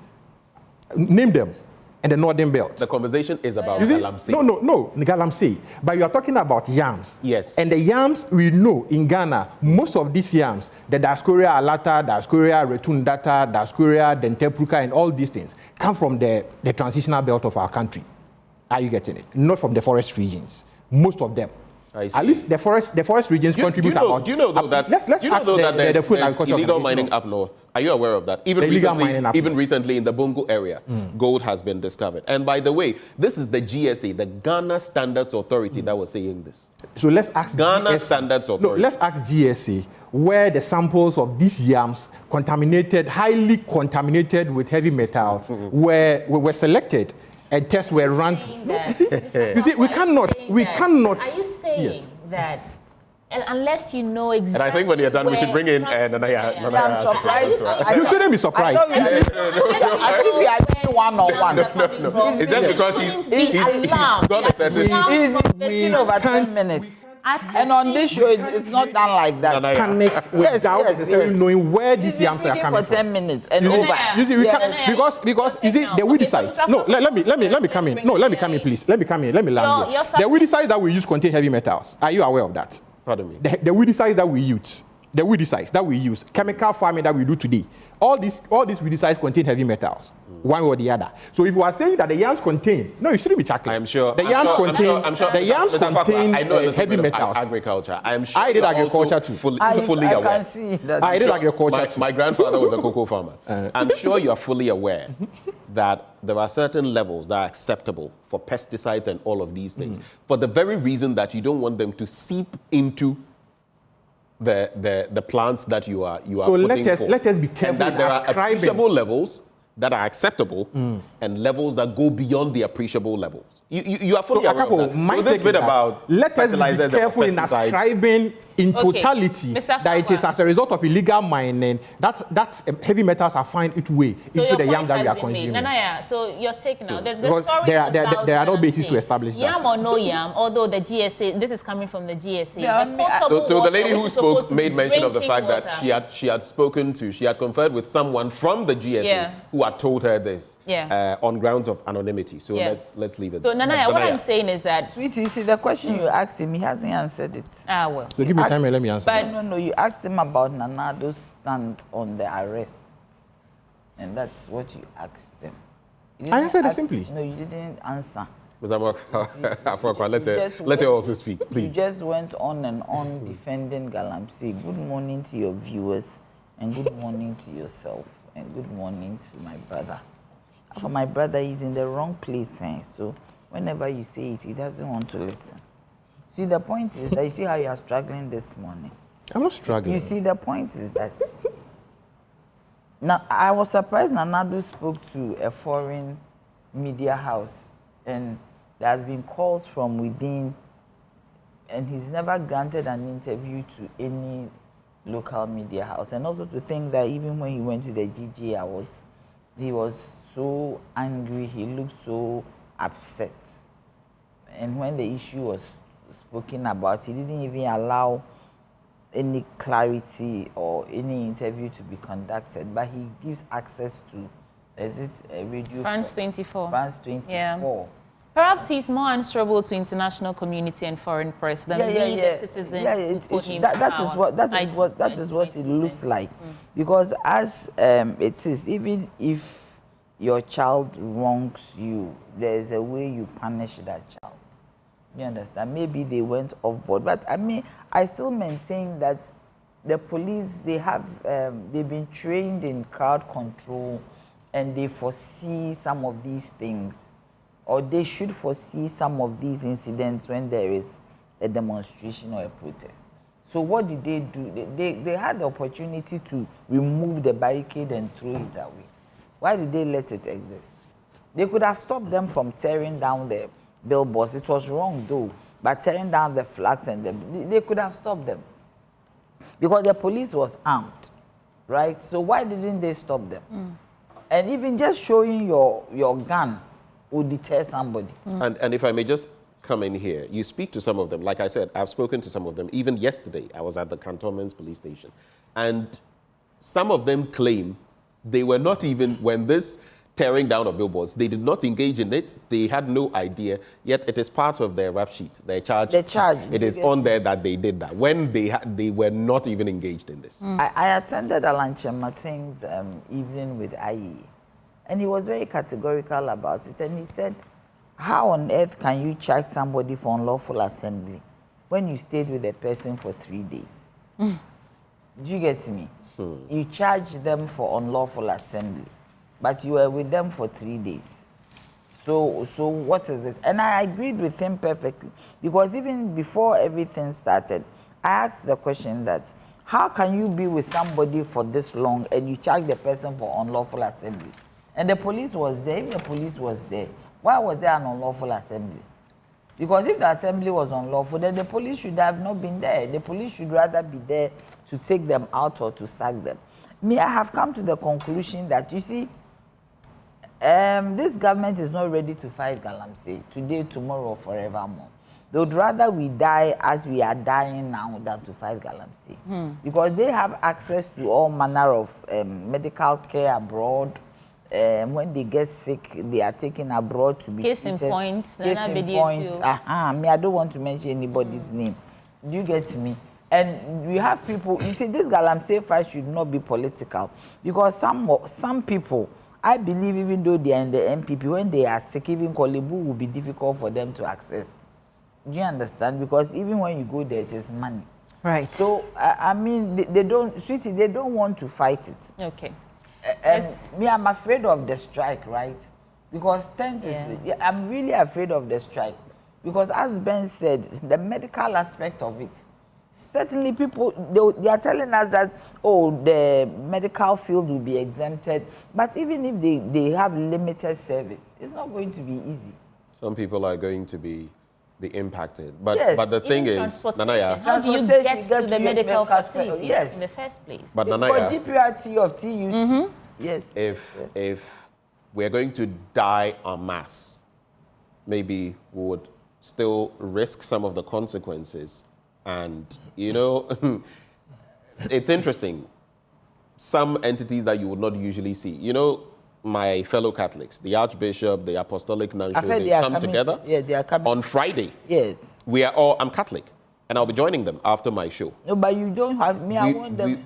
name them. And the northern belt. The conversation is about galamsey. No, galamsey. But you are talking about yams. Yes. And the yams we know in Ghana, most of these yams, the Dioscorea alata, Dioscorea retundata, Dioscorea dentepruca, and all these things come from the transitional belt of our country. Are you getting it? Not from the forest regions. Most of them. At least the forest regions contribute about. Do you know though that there's illegal mining up north? Are you aware of that? Even recently in the Bongo area, gold has been discovered. And by the way, this is the GSA, the Ghana Standards Authority, that was saying this. So let's ask Ghana GSA. Standards Authority. No, let's ask GSA where the samples of these yams, highly contaminated with heavy metals, were selected. And tests were run. You see, we cannot. Are you saying that? And unless you know exactly. And I think when you're done, we should bring in Nanaya. I'm surprised. You shouldn't be surprised. I think we are doing one-on-one. No. It's just because he's got a certain. He's taking over 10 minutes. And on this show, it's not done like that. Panic without necessarily knowing where these yams are coming for 10 minutes and over. You see, we can't, because you see, the weedicides. No, let me come in. No, let me come in, please. Let me come in. Let me land here. The weedicides that we use contain heavy metals. Are you aware of that? Pardon me. The weedicides that we use, chemical farming that we do today, all these weedicides contain heavy metals, one or the other. So if you are saying that the yams contain, no, you shouldn't be chuckling. I am sure. The yams contain heavy metals. Agriculture. I am sure. I did agriculture too. Fully aware. Can see that. I did agriculture too. My grandfather was a cocoa farmer. I'm sure you are fully aware that there are certain levels that are acceptable for pesticides and all of these things, for the very reason that you don't want them to seep into the plants that you are putting forth. So let us be careful. And that there are appreciable levels that are acceptable and levels that go beyond the appreciable levels. You are fully aware of that. So this bit about let us be careful in ascribing in totality that it is as a result of illegal mining that heavy metals are finding its way into the yam that we are consuming. Nanaya, so you're taking out the story there are no basis to establish that. Yam or no yam, although the GSA, this is coming from the GSA. So the lady who spoke made mention of the fact that she had conferred with someone from the GSA who had told her this on grounds of anonymity. So let's leave it. So Nanaya, what I'm saying is that, Sweetie, you see the question you asked him, he hasn't answered it. Well. So give me time and let me answer. But no, you asked him about Nanado's stand on the arrest, and that's what you asked him. I answered it simply. No, you didn't answer. Let her also speak, please. You just went on and on defending Galamsey. Good morning to your viewers, and good morning to yourself, and good morning to my brother. For my brother, he's in the wrong place, so whenever you say it, he doesn't want to listen. See, the point is that you see how you are struggling this morning. I'm not struggling. You see, the point is that now I was surprised Nanado spoke to a foreign media house, and there has been calls from within, and he's never granted an interview to any local media house. And also to think that even when he went to the GG Awards, he was so angry, he looked so upset. And when the issue was spoken about, he didn't even allow any clarity or any interview to be conducted, but he gives access to, is it a radio? France 24. France 24. Yeah. Perhaps he's more answerable to international community and foreign press than the citizens who put him that is what it looks like. Because as it is, even if your child wrongs you, there is a way you punish that child. You understand? Maybe they went off board. But I mean, I still maintain that the police, they've been trained in crowd control and they foresee some of these things, or they should foresee some of these incidents when there is a demonstration or a protest. So what did they do? They had the opportunity to remove the barricade and throw it away. Why did they let it exist? They could have stopped them from tearing down the billboards. It was wrong though, but tearing down the flags and they could have stopped them. Because the police was armed, right? So why didn't they stop them? And even just showing your gun would deter somebody. And if I may just come in here, you speak to some of them. Like I said, I've spoken to some of them. Even yesterday, I was at the Cantonment's police station. And some of them claim they were not even, when this tearing down of billboards, they did not engage in it. They had no idea. Yet it is part of their rap sheet, their charge. The charge. It is on there that they did that when they were not even engaged in this. I attended Alan Chemating's evening with IE, and he was very categorical about it. And he said, how on earth can you charge somebody for unlawful assembly when you stayed with a person for 3 days? Do you get me? You charge them for unlawful assembly, but you were with them for 3 days. So what is it? And I agreed with him perfectly, because even before everything started, I asked the question that, how can you be with somebody for this long and you charge the person for unlawful assembly? And the police was there. If the police was there, why was there an unlawful assembly? Because if the assembly was unlawful, then the police should have not been there. The police should rather be there to take them out or to sack them. Me, I have come to the conclusion that, you see, this government is not ready to fight Galamsey today, tomorrow, or forevermore. They would rather we die as we are dying now than to fight Galamsey. Because they have access to all manner of medical care abroad. When they get sick, they are taken abroad to be Case in treated. point. Case in point. Me, I don't want to mention anybody's name. Do you get me? And we have people, you see, this Galamsey fight should not be political. Because some people, I believe even though they are in the NPP, when they are sick, even Kolebu will be difficult for them to access. Do you understand? Because even when you go there, it is money. Right. So, I mean, they don't, sweetie, they don't want to fight it. Okay. Me, I'm afraid of the strike, right? Because I'm really afraid of the strike. Because as Ben said, the medical aspect of it, certainly people, they are telling us that, oh, the medical field will be exempted. But even if they have limited service, it's not going to be easy. Some people are going to be impacted. But, yes. but the thing is, Nanaya, how do you get to the medical facility in the first place? But Nanaya, GPRT of TUC, yes. If we're going to die en masse, maybe we would still risk some of the consequences. And, you know, it's interesting. Some entities that you would not usually see. You know, my fellow Catholics, the Archbishop, the Apostolic Nuncio, they come together they are coming on Friday. Yes. We are all, I'm Catholic, and I'll be joining them after my show. No, but you don't have me. I want them.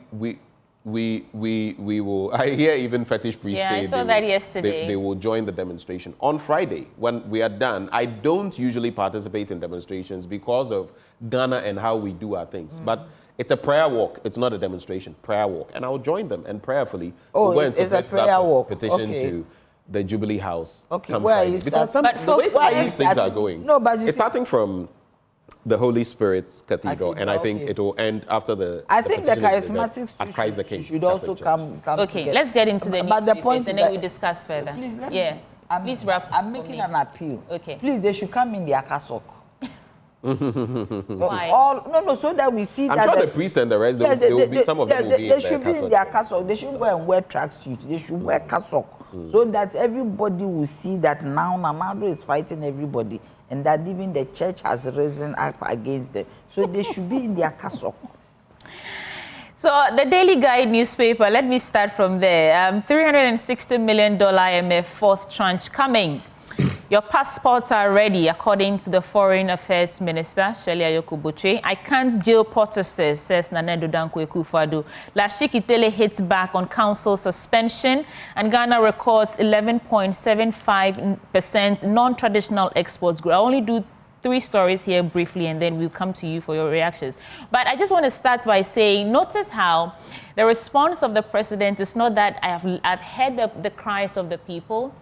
We will. I hear even fetish priests say I saw that yesterday. They will join the demonstration on Friday when we are done. I don't usually participate in demonstrations because of Ghana and how we do our things, but it's a prayer walk. It's not a demonstration. Prayer walk, and I'll join them and prayerfully we'll go and submit that petition to the Jubilee House. Okay, come where Friday. are you Because some, the way some of these things are going, no, but it's starting from the Holy Spirit's Cathedral, and I think it will end after the. I think the charismatics at Christ the King should also come. Okay, let's get into the but the newspapers point and then we discuss further. Please, please wrap. I'm making an appeal. Okay. Please, they should come in their cassock. Why? No, so that we see I'm that. sure the priests and the rest, there will be some of them will be they should be in their cassock. They should go and wear tracksuits. They should wear cassock so that everybody will see that now Namado is fighting everybody and that even the church has risen up against them. So they should be in their cassock. So the Daily Guide newspaper, let me start from there. $360 million IMF fourth tranche coming. Your passports are ready, according to the Foreign Affairs Minister, Shelia Yokubuche. I can't jail protesters, says Nanedo Danko Ekufado. Lashikitele hits back on council suspension, and Ghana records 11.75% non-traditional exports growth. I only do three stories here briefly, and then we'll come to you for your reactions. But I just want to start by saying, notice how the response of the president is not that I've heard the cries of the people,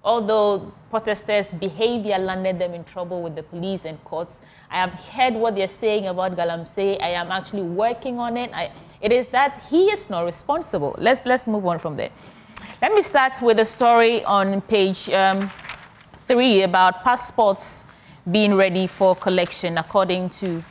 although protesters' behavior landed them in trouble with the police and courts. I have heard what they're saying about Galamsey. I am actually working on it. It is that he is not responsible. Let's move on from there. Let me start with a story on page 3 about passports being ready for collection, according to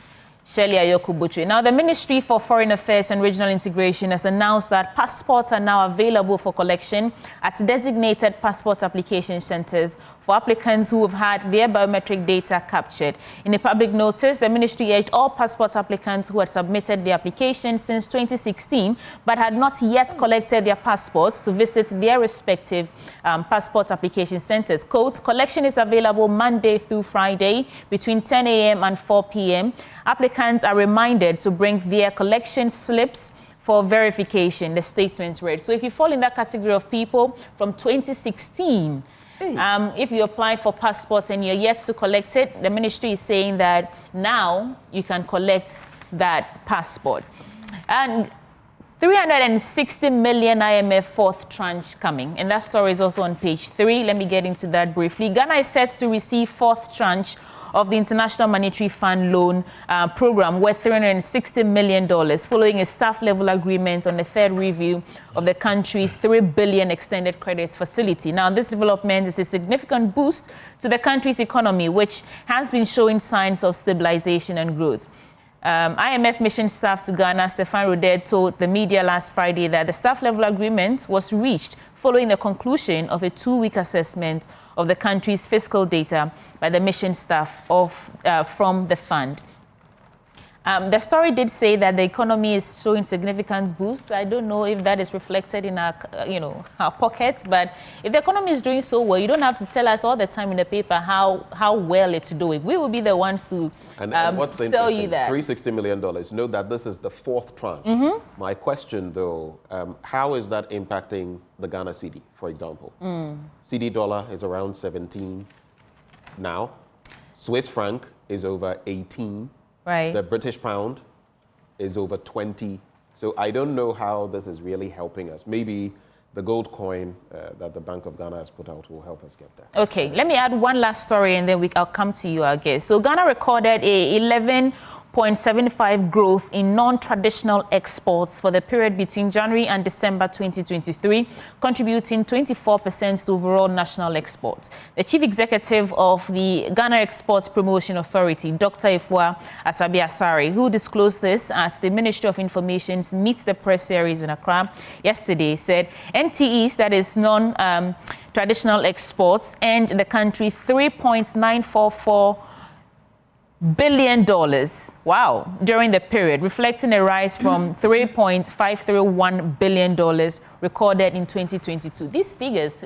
Shirley Ayoku-Butchie. Now, the Ministry for Foreign Affairs and Regional Integration has announced that passports are now available for collection at designated passport application centers for applicants who have had their biometric data captured. In a public notice, the ministry urged all passport applicants who had submitted their application since 2016 but had not yet collected their passports to visit their respective passport application centers. Quote, collection is available Monday through Friday between 10 a.m. and 4 p.m. Applicants are reminded to bring their collection slips for verification, the statement read. So if you fall in that category of people from 2016, if you applied for passport and you're yet to collect it, the ministry is saying that now you can collect that passport. And 360 million IMF fourth tranche coming. And that story is also on page 3. Let me get into that briefly. Ghana is set to receive fourth tranche of the International Monetary Fund loan program worth $360 million following a staff-level agreement on the third review of the country's $3 billion extended credit facility. Now, this development is a significant boost to the country's economy, which has been showing signs of stabilization and growth. IMF mission staff to Ghana, Stefan Rodet, told the media last Friday that the staff-level agreement was reached following the conclusion of a 2-week assessment of the country's fiscal data by the mission staff from the fund. The story did say that the economy is showing significant boosts. I don't know if that is reflected in our, our pockets, but if the economy is doing so well, you don't have to tell us all the time in the paper how well it's doing. We will be the ones to what's tell you that. $360 million. Note that this is the fourth tranche. My question, though, how is that impacting the Ghana cedi, for example? Cedi dollar is around 17 now. Swiss franc is over 18. Right. The British pound is over 20. So I don't know how this is really helping us. Maybe the gold coin that the Bank of Ghana has put out will help us get there. Okay, let me add one last story and then I'll come to you, I guess. So Ghana recorded a 11.75 growth in non-traditional exports for the period between January and December 2023, contributing 24% to overall national exports. The chief executive of the Ghana Exports Promotion Authority, Dr. Ifua Asabi-Asare, who disclosed this as the Ministry of Information's Meet the Press series in Accra yesterday, said NTEs, that is non-traditional exports, earned the country $3.944 billion, wow, during the period, reflecting a rise from $3.531 billion recorded in 2022. These figures,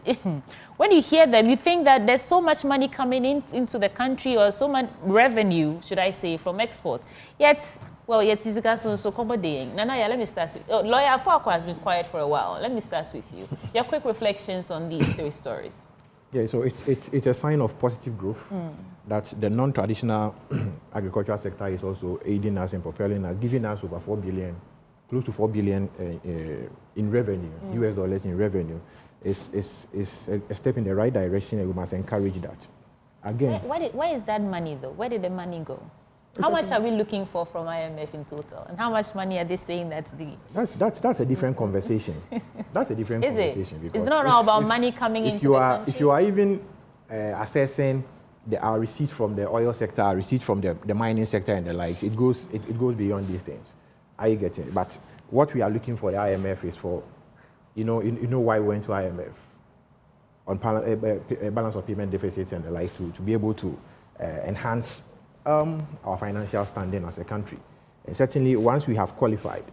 when you hear them, you think that there's so much money coming into the country, or so much revenue, should I say, from exports. Yet, well, yet it's so accommodating. Nana, let me start with Lawyer Afwako has been quiet for a while. Let me start with you. Your quick reflections on these three stories. Yeah, so it's a sign of positive growth that the non-traditional agricultural sector is also aiding us and propelling us, giving us over 4 billion, close to 4 billion in revenue, US dollars in revenue. Is a step in the right direction, and we must encourage that. Again, where is that money though? Where did the money go? How much are we looking for from IMF in total? And how much money are they saying that's the... That's a different conversation. That's a different conversation. Because it's not all about money coming into the country. If you are even assessing our receipt from the oil sector, our receipt from the mining sector and the likes, it goes beyond these things. Are you getting it? But what we are looking for the IMF is for, you know why we went to IMF? On balance of payment deficits and the like, to be able to enhance our financial standing as a country. And certainly, once we have qualified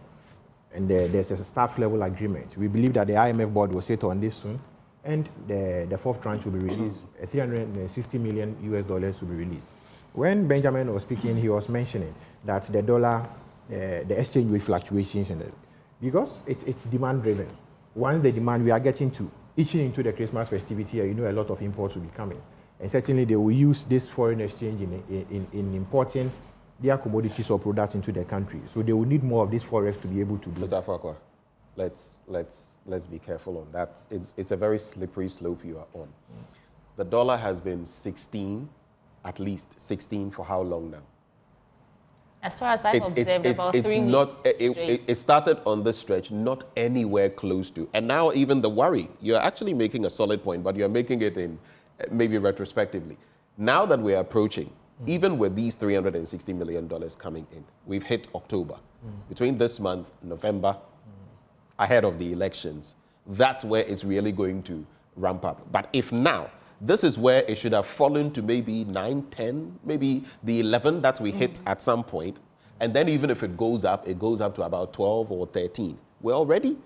and there's a staff level agreement, we believe that the IMF board will sit on this soon, and the fourth tranche will be released. $360 million US dollars will be released. When Benjamin was speaking, he was mentioning that the dollar, the exchange rate fluctuations, because it's demand driven. Once the demand, we are getting to itching into the Christmas festivity, a lot of imports will be coming. And certainly they will use this foreign exchange in importing their commodities or products into the country. So they will need more of this forex to be able to do. Mr. Afakwa, let's be careful on that. It's a very slippery slope you are on. The dollar has been 16, at least 16 for how long now? As far as I've observed, about 3 weeks it started on this stretch, not anywhere close to. And now even the worry, you're actually making a solid point, but you're making it in maybe retrospectively. Now that we're approaching, even with these $360 million coming in, we've hit October. Between this month, November, ahead of the elections, that's where it's really going to ramp up. But if now, this is where it should have fallen to maybe 9, 10, maybe the 11 that we hit at some point. And then even if it goes up to about 12 or 13. We're already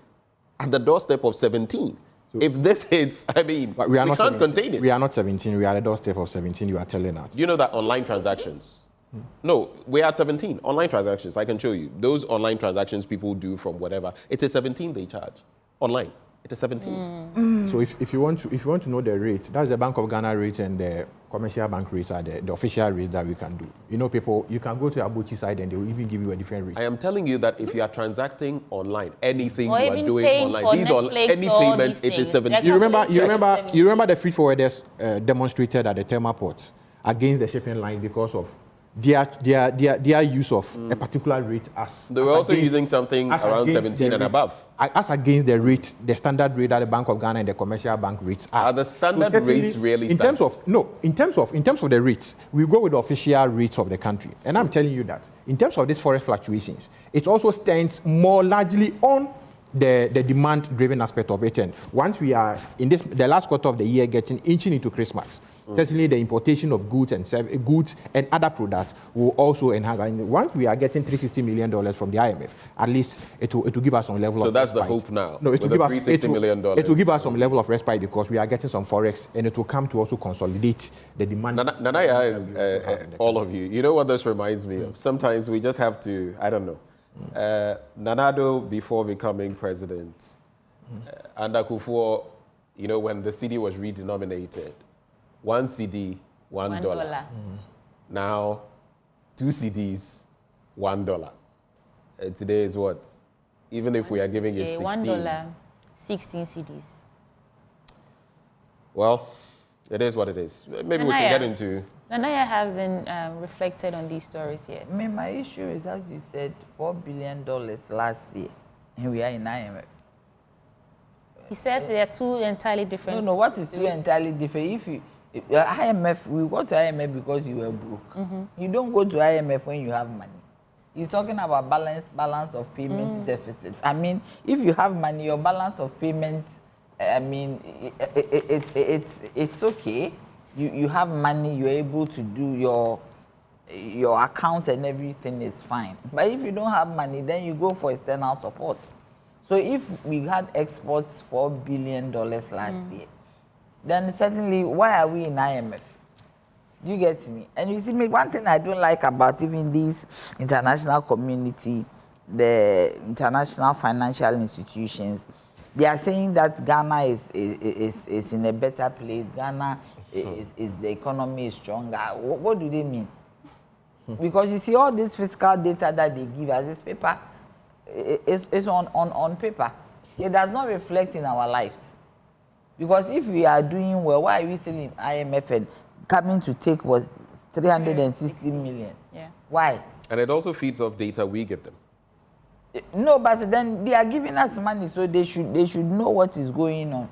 at the doorstep of 17. So if this hits, I mean, we can't contain it. We are not 17. We are at the doorstep of 17, you are telling us. You know that online transactions? No, we're at 17. Online transactions, I can show you. Those online transactions people do from whatever, it's a 17 they charge. Online. It is 17. So if you want to know the rate, that's the Bank of Ghana rate and the commercial bank rates are the official rates that we can do. You know, people, you can go to Abuchi side and they will even give you a different rate. I am telling you that if you are transacting online, anything or you are doing online, these are any payment, it is 17. You remember the free forwarders demonstrated at the Tema port against the shipping line because of their use of a particular rate as they were also using something around 17 and above. As against the rate, the standard rate that the Bank of Ghana and the commercial bank rates are. Are the standard rates really in terms of the rates, we go with the official rates of the country. And I'm telling you that in terms of these forex fluctuations, it also stands more largely on the demand-driven aspect of it. And once we are in the last quarter of the year inching into Christmas, certainly the importation of goods and other products will also enhance. And once we are getting $360 million from the IMF, at least it will give us some level of respite. So that's the hope now. No, it will give us $360 million. It will give us some level of respite because we are getting some forex, and it will come to also consolidate the demand. Nanaya, all of you, you know what this reminds me of? Sometimes we just have to, I don't know. Nanado, before becoming president, under Kufuor, you know, when the cedi was redenominated, 1 cedi, $1. Now, 2 cedis, $1. Today is what? Even if we are giving it 16. $1, 16 cedis. Well, it is what it is. Maybe we can get into... Nanaya hasn't reflected on these stories yet. I mean, my issue is, as you said, $4 billion last year, and we are in IMF. He says they are two entirely different. No, what is two entirely different? If IMF, we go to IMF because you were broke. You don't go to IMF when you have money. He's talking about balance of payment deficit. I mean, if you have money, your balance of payments, I mean, it's okay. You have money, you're able to do your account and everything is fine. But if you don't have money, then you go for external support. So if we had exports $4 billion last year, then certainly why are we in IMF? Do you get me? And you see, one thing I don't like about even this international community, the international financial institutions, they are saying that Ghana is in a better place. Ghana is the economy is stronger. What do they mean? Because you see all this fiscal data that they give us, this paper is on paper. It does not reflect in our lives. Because if we are doing well, why are we still in IMF and coming to take was 360 million? Yeah. Why? And it also feeds off data we give them. No, but then they are giving us money, so they should know what is going on.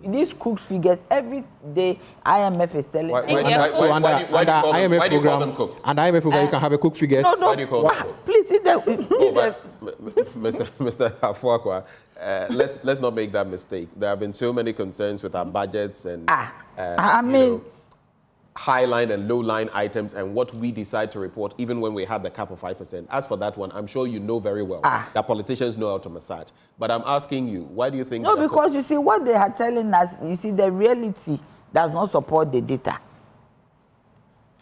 These cooked figures every day, IMF is telling. Why do you call them cooked? And IMF program, you can have a cooked figure. No, why do you call them cooked? Please sit there. Mr. Afuakwa, let's not make that mistake. There have been so many concerns with our budgets and high line and low line items and what we decide to report, even when we had the cap of 5%. As for that one, I'm sure you know very well that politicians know how to massage. But I'm asking you, why do you think? No, because you see what they are telling us. You see, the reality does not support the data.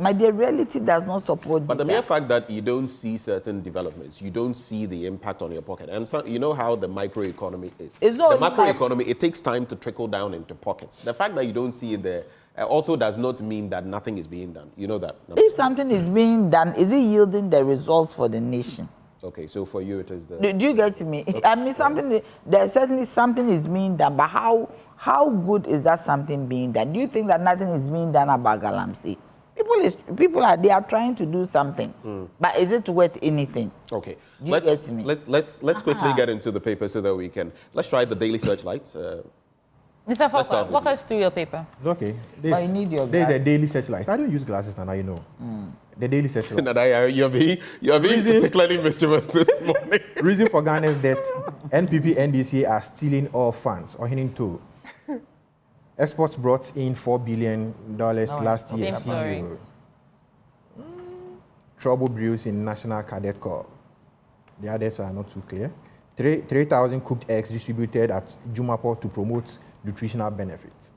My dear, relative does not support. But the mere fact that you don't see certain developments, you don't see the impact on your pocket. And so, you know how the microeconomy is. The macroeconomy, it takes time to trickle down into pockets. The fact that you don't see it there also does not mean that nothing is being done. You know that? If something is being done, is it yielding the results for the nation? Okay, so for you it is the... Do you get me? Okay. I mean, there's certainly something is being done, but how good is that something being done? Do you think that nothing is being done about Galamsey? People are trying to do something, but is it worth anything? Okay, let's quickly get into the paper so that we can... Let's try the Daily Searchlight. Mr. Fofa, walk us through your paper. Okay. I need your There's a Daily Searchlight. I don't use glasses now, you know. The Daily Searchlight. Nana, you're being particularly mischievous this morning. Reason for Ghana's debt, NPP, NDC are stealing all funds, or hitting to. Exports brought in $4 billion last year. Same story. Trouble brews in National Cadet Corps. The others are not too clear. 3,000 cooked eggs distributed at Jumapo to promote nutritional benefits.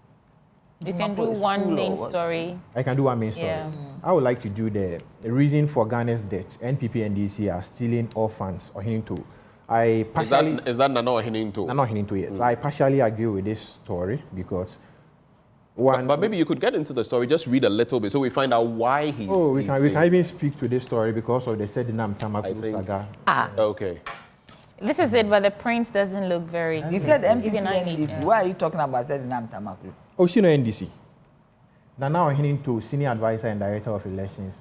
You can do one main story. I can do one main story. Yeah. I would like to do the reason for Ghana's debt. NPP and DC are stealing all funds or hitting to. Is that Nana Ohininto? Nana Ohininto, yes. I partially agree with this story because but maybe you could get into the story, just read a little bit so we find out why he's... Oh, we can even speak to this story because of the Sedinam Tamakulu saga. Okay. This is it, but the print doesn't look very... You said NPP and NDC. Why are you talking about Sedinam Tamakulu? Oh, she no NDC. Nana Ohininto, Senior Advisor and Director of Elections.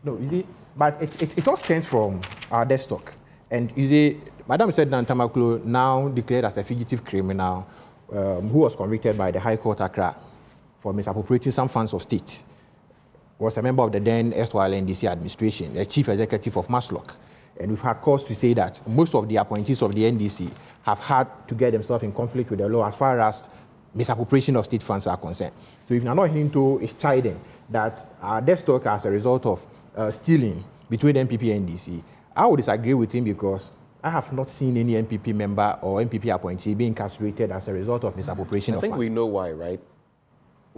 No, you see, but it all stems from our desk. And you see, Madam Sedinam Tamakulu, now declared as a fugitive criminal, who was convicted by the High Court Accra for misappropriating some funds of state, was a member of the then erstwhile NDC administration, the chief executive of Maslock. And we've had cause to say that most of the appointees of the NDC have had to get themselves in conflict with the law as far as misappropriation of state funds are concerned. So if Nana Ohininto is chiding that our debt stock as a result of stealing between NPP and NDC, I would disagree with him because I have not seen any NPP member or NPP appointee being incarcerated as a result of misappropriation of funds. I think we know why, right?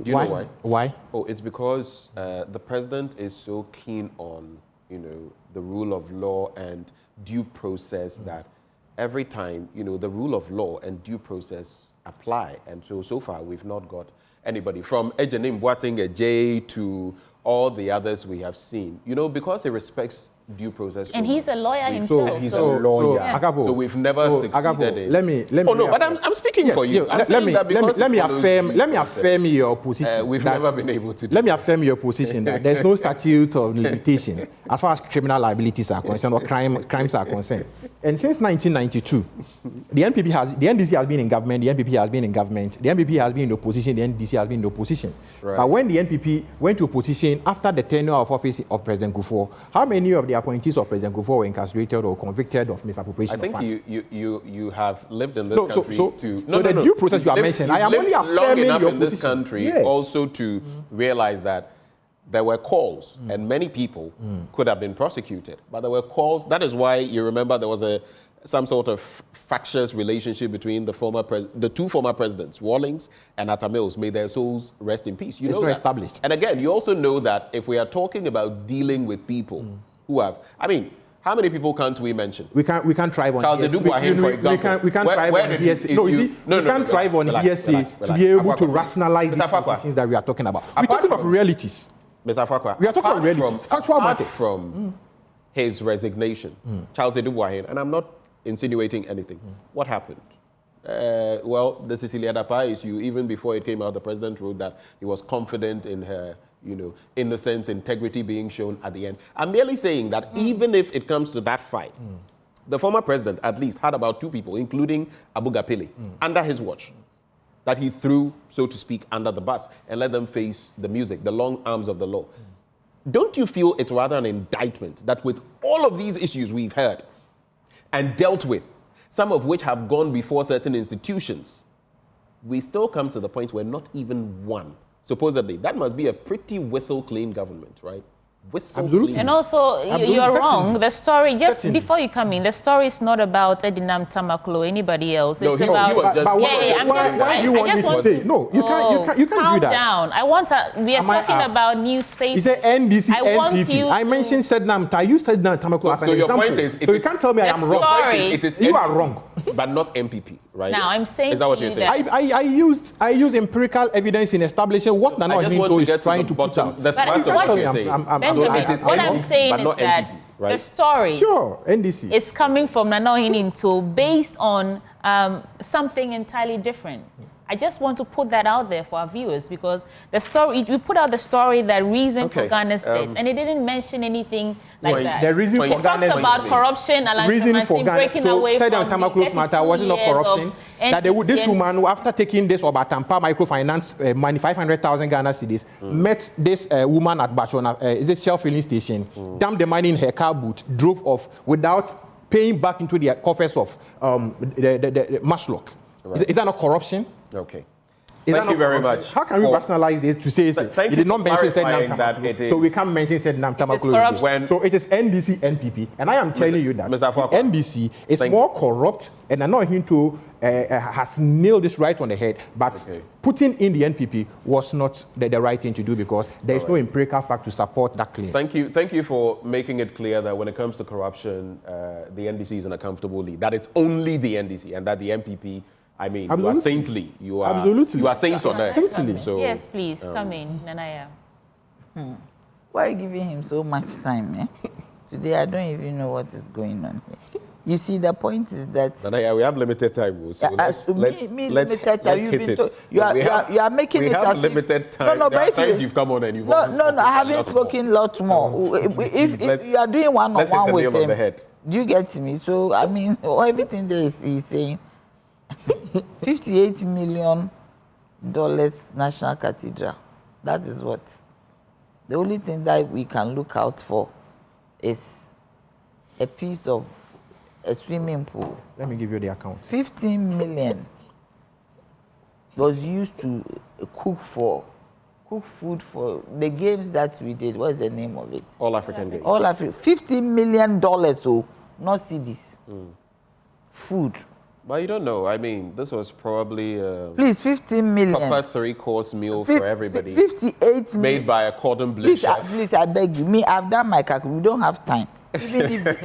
Do you know why? Why? Oh, it's because the president is so keen on, the rule of law and due process that every time, the rule of law and due process apply. And so far, we've not got anybody from Ejenim Boateng Ejay to all the others we have seen, because he respects due process. And he's a lawyer himself. He's a lawyer. Agabo, so we've never succeeded in... Let me. Oh, no, but I'm speaking for you. Let me affirm your position. We've never been able to do Let me affirm your position that there's no statute of limitation as far as criminal liabilities are concerned or crimes are concerned. And since 1992, the NDC has been in government, the NPP has been in government, the NPP has been in opposition, the NDC has been in opposition. Right. But when the NPP went to opposition after the tenure of office of President Kufuor, how many of the appointees of President Kufuor were incarcerated or convicted of misappropriation of funds? I think you have lived in this country the due process you are mentioning, I am only affirming your position. In this country also to realize that there were calls and many people could have been prosecuted, but there were calls. That is why you remember there was some sort of factious relationship between the two former presidents, Rawlings and Atta Mills. May their souls rest in peace. It's not established. And again, you also know that if we are talking about dealing with people who have, how many people can't we mention? We can't thrive on Charles Edouard, for example. We can't thrive on hearsay. No, you see, we can't thrive on hearsay to be able to rationalize these positions that we are talking about. We're talking of realities. Mr. Fakwa, we are talking about realities, factual matters. From his resignation, Charles Edouard, and I'm not insinuating anything. What happened? Well, the Cecilia Dapa issue, even before it came out, the president wrote that he was confident in her, innocence, integrity being shown at the end. I'm merely saying that even if it comes to that fight, the former president at least had about 2 people, including Abu Gapile, under his watch, that he threw, so to speak, under the bus and let them face the music, the long arms of the law. Don't you feel it's rather an indictment that with all of these issues we've heard and dealt with, some of which have gone before certain institutions, we still come to the point where not even one, supposedly, that must be a pretty whistle-clean government, right? Absolutely. And also, you're wrong. The story, just before you come in, the story is not about Edinam Tamaklo or anybody else. No, it's he about. was just. Why do you want me to say? No, you can't do calm that. Down. We are talking about newspapers. He said NDC, NPP. I mentioned Sednam. You said Tamaklo as an example. Your point is, so you can't tell me I am wrong. You are wrong. But not NPP, right? Now I'm saying. Is that what you're saying? I use empirical evidence in establishing what Nana Ohinto is trying to put out. That's what you're saying. What I'm saying is that NPP, right? the story NDC is coming from Nana Ohinto based on something entirely different. I just want to put that out there for our viewers because the story, we put out the story that reason for Ghana State, and it didn't mention anything like that. The reason for it talks about corruption, reason for Ghana. breaking away said from Tamaklo's matter wasn't not corruption. That this woman, after taking this Obatampa microfinance money, 500,000 Ghana cedis, met this woman at Bachona, is it Shell filling station, dumped the money in her car boot, drove off without paying back into the coffers of the Mashlock. Right. Is that not corruption? Okay. Thank you very much. How can we rationalize this to say you did not mention said Nam so we can't mention said Nam Tamaklo? So it is NDC, NPP, and I am telling you that NDC is more corrupt, and I'm not going to has nailed this right on the head. But putting in the NPP was not the right thing to do because there is no empirical fact to support that claim. Thank you for making it clear that when it comes to corruption, the NDC is in a comfortable lead. That it's only the NDC and that the NPP. I mean, you are saintly. You are saints on earth. So, yes, please, come in, Nanaya. Why are you giving him so much time? Today, I don't even know what is going on here. You see, the point is that... Nanaya, we have limited time. So let's hit it. You are making it... We have limited time. No, there are times you've come on and you've also spoken I haven't spoken a lot more. If you are doing one-on-one with him, do you get me? So, I mean, everything there is saying... $58 million National Cathedral. That is what. The only thing that we can look out for is a piece of a swimming pool. Let me give you the account. 15 million was used to cook food for the games that we did. What is the name of it? All African Games. All African. $15 million, so not CDs. Food. But you don't know. I mean, this was probably please 15 million. Proper 3-course meal for everybody. 58 made by a cordon bleu chef. Please, I beg you. Me, I've done my calculation. We don't have time. Even if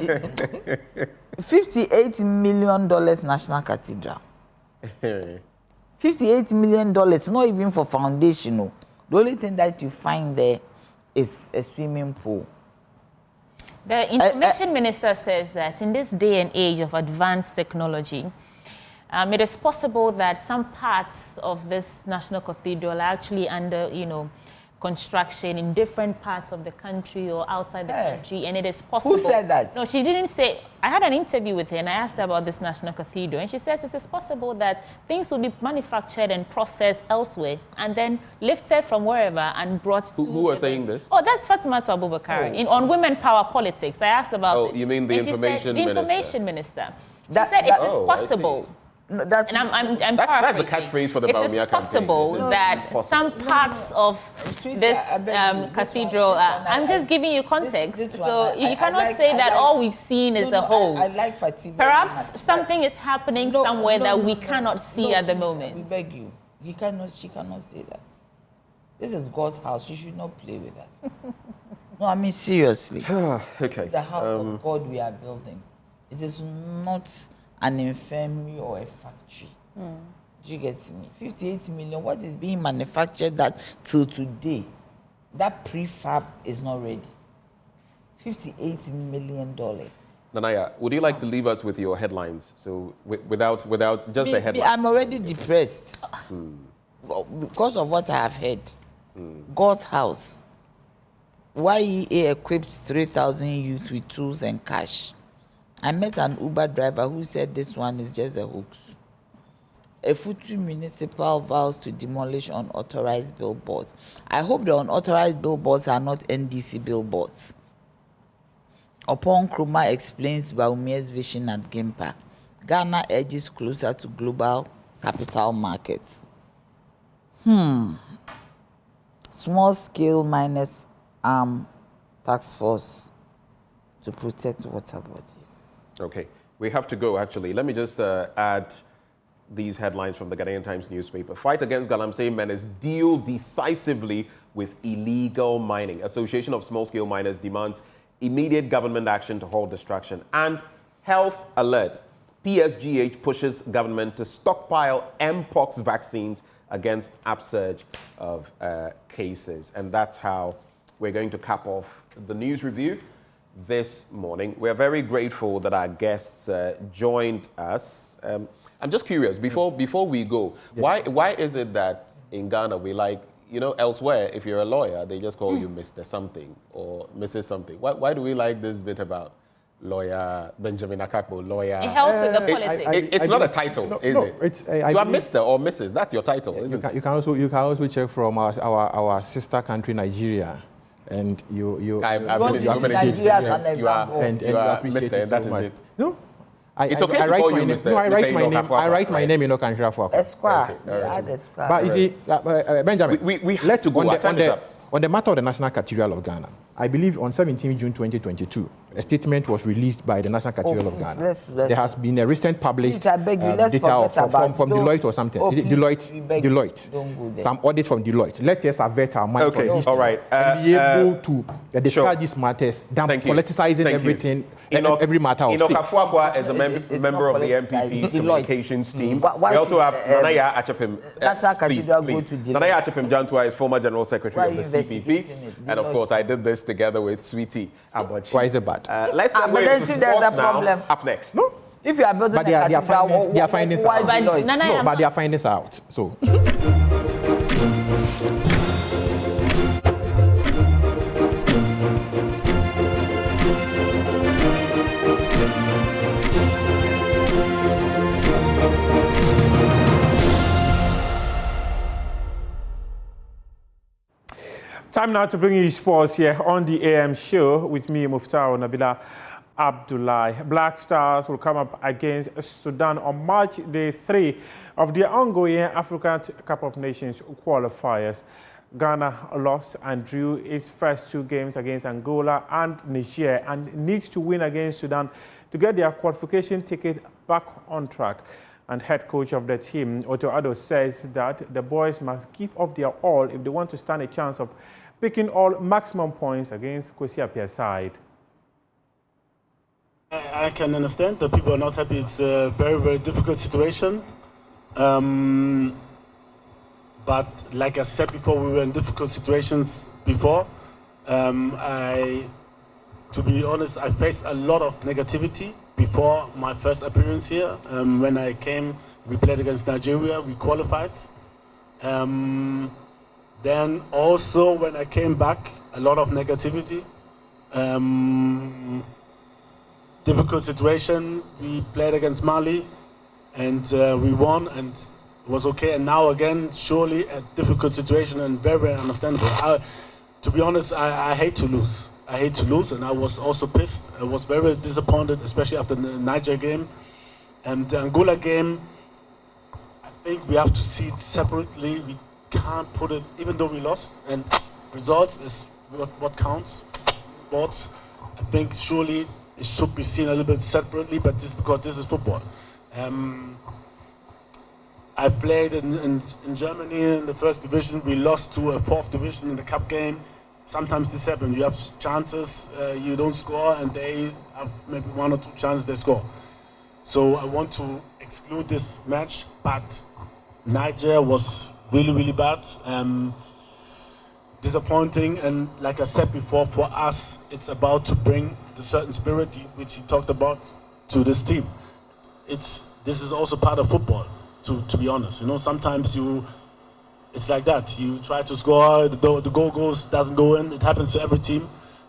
$58 million National Cathedral. $58 million, not even for foundation. No. The only thing that you find there is a swimming pool. The information minister says that in this day and age of advanced technology, it is possible that some parts of this national cathedral are actually under, construction in different parts of the country or outside the country, and it is possible. Who said that? No, she didn't say. I had an interview with her, and I asked her about this national cathedral, and she says it is possible that things will be manufactured and processed elsewhere, and then lifted from wherever and brought to. Who are saying this? Oh, that's Fatima Abubakar on women power politics. I asked about it. Oh, you mean the information minister? The information minister. She said it is possible. No, and I'm that's the catchphrase for the Bawumia campaign. It is some parts of this cathedral. I'm just giving you context. So you cannot say that all we've seen is a whole. I like Fatima. Perhaps something is happening somewhere that we cannot see at the moment. We beg you. She cannot say that. This is God's house. You should not play with that. No, I mean seriously. Okay. The house of God we are building. It is not an infirmary or a factory. Do you get me? 58 million, what is being manufactured that till today? That prefab is not ready. $58 million. Nanaya, would you like to leave us with your headlines? So without just the headlines. I'm already depressed because of what I have heard. God's house. YEA equipped 3,000 youth with tools and cash. I met an Uber driver who said this one is just a hoax. A Futu municipal vows to demolish unauthorized billboards. I hope the unauthorized billboards are not NDC billboards. Upon Nkrumah explains Bawumia's vision at Gimpa, Ghana edges closer to global capital markets. Small-scale miners arm task force to protect water bodies. Okay, we have to go actually. Let me just add these headlines from the Ghanaian Times newspaper. Fight against Galamsey menace, deal decisively with illegal mining. Association of Small-Scale Miners demands immediate government action to halt destruction. And health alert. PSGH pushes government to stockpile Mpox vaccines against upsurge of cases. And that's how we're going to cap off the news review this morning. We're very grateful that our guests joined us. I'm just curious, before we go, why is it that in Ghana we like, you know, elsewhere, if you're a lawyer, they just call you Mr. Something or Mrs. Something. Why do we like this bit about lawyer Benjamin Akakpo, lawyer? It helps with the politics. It's not a title, is it? It's, you are Mr. or Mrs. That's your title, isn't it? You can also check from our sister country, Nigeria. And I've been in so many cases. You are Mr. and that is it. No. It's okay to call you Mr. No, I write my name in Okanhira for Esquire. But you see, Benjamin, we have to go. On the matter of the National Cathedral of Ghana, I believe on 17 June 2022, a statement was released by the National Cathedral of Ghana. There has been a recent published data from Deloitte or something. Deloitte. Some audit from Deloitte. Let us avert our mind on this. All right. And be able to discuss these matters than politicizing everything, every matter of state. Inoka is a member of the NPP's communications team. We also have Nanaya Achapim. Please. Nanaya Achapim Jantua is former General Secretary of the CPP. And of course, I did this together with Sweetie Abachi. Why is it bad? Let's segue into sports now. Up next. No? If you are building their findings are out. But their findings are out. So. Time now to bring you sports here on the AM show with me, Muftau Nabila Abdullahi. Black Stars will come up against Sudan on March Day 3 of the ongoing African Cup of Nations qualifiers. Ghana lost and drew its first two games against Angola and Niger and needs to win against Sudan to get their qualification ticket back on track. And head coach of the team, Otto Addo, says that the boys must give off their all if they want to stand a chance of picking all maximum points against Kwesi Appiah's side. I can understand that people are not happy. It's a very, very difficult situation. But like I said before, we were in difficult situations before. To be honest, I faced a lot of negativity before my first appearance here. When I came, we played against Nigeria, we qualified. Then also when I came back, a lot of negativity. Difficult situation, we played against Mali and we won and it was okay. And now again, surely a difficult situation and very, very understandable. To be honest, I hate to lose. I hate to lose, and I was also pissed. I was very disappointed, especially after the Niger game. And the Angola game, I think we have to see it separately. We can't put it, even though we lost, and results is what counts. Sports, I think surely it should be seen a little bit separately, but just because this is football. I played in Germany in the first division. We lost to a fourth division in the cup game. Sometimes this happens. You have chances, you don't score, and they have maybe one or two chances they score. So I want to exclude this match, but Niger was really, really bad. Disappointing, and like I said before, for us, it's about to bring the certain spirit which you talked about to this team. This is also part of football, to be honest. You know, sometimes it's like that. You try to score, the goal doesn't go in. It happens to every team.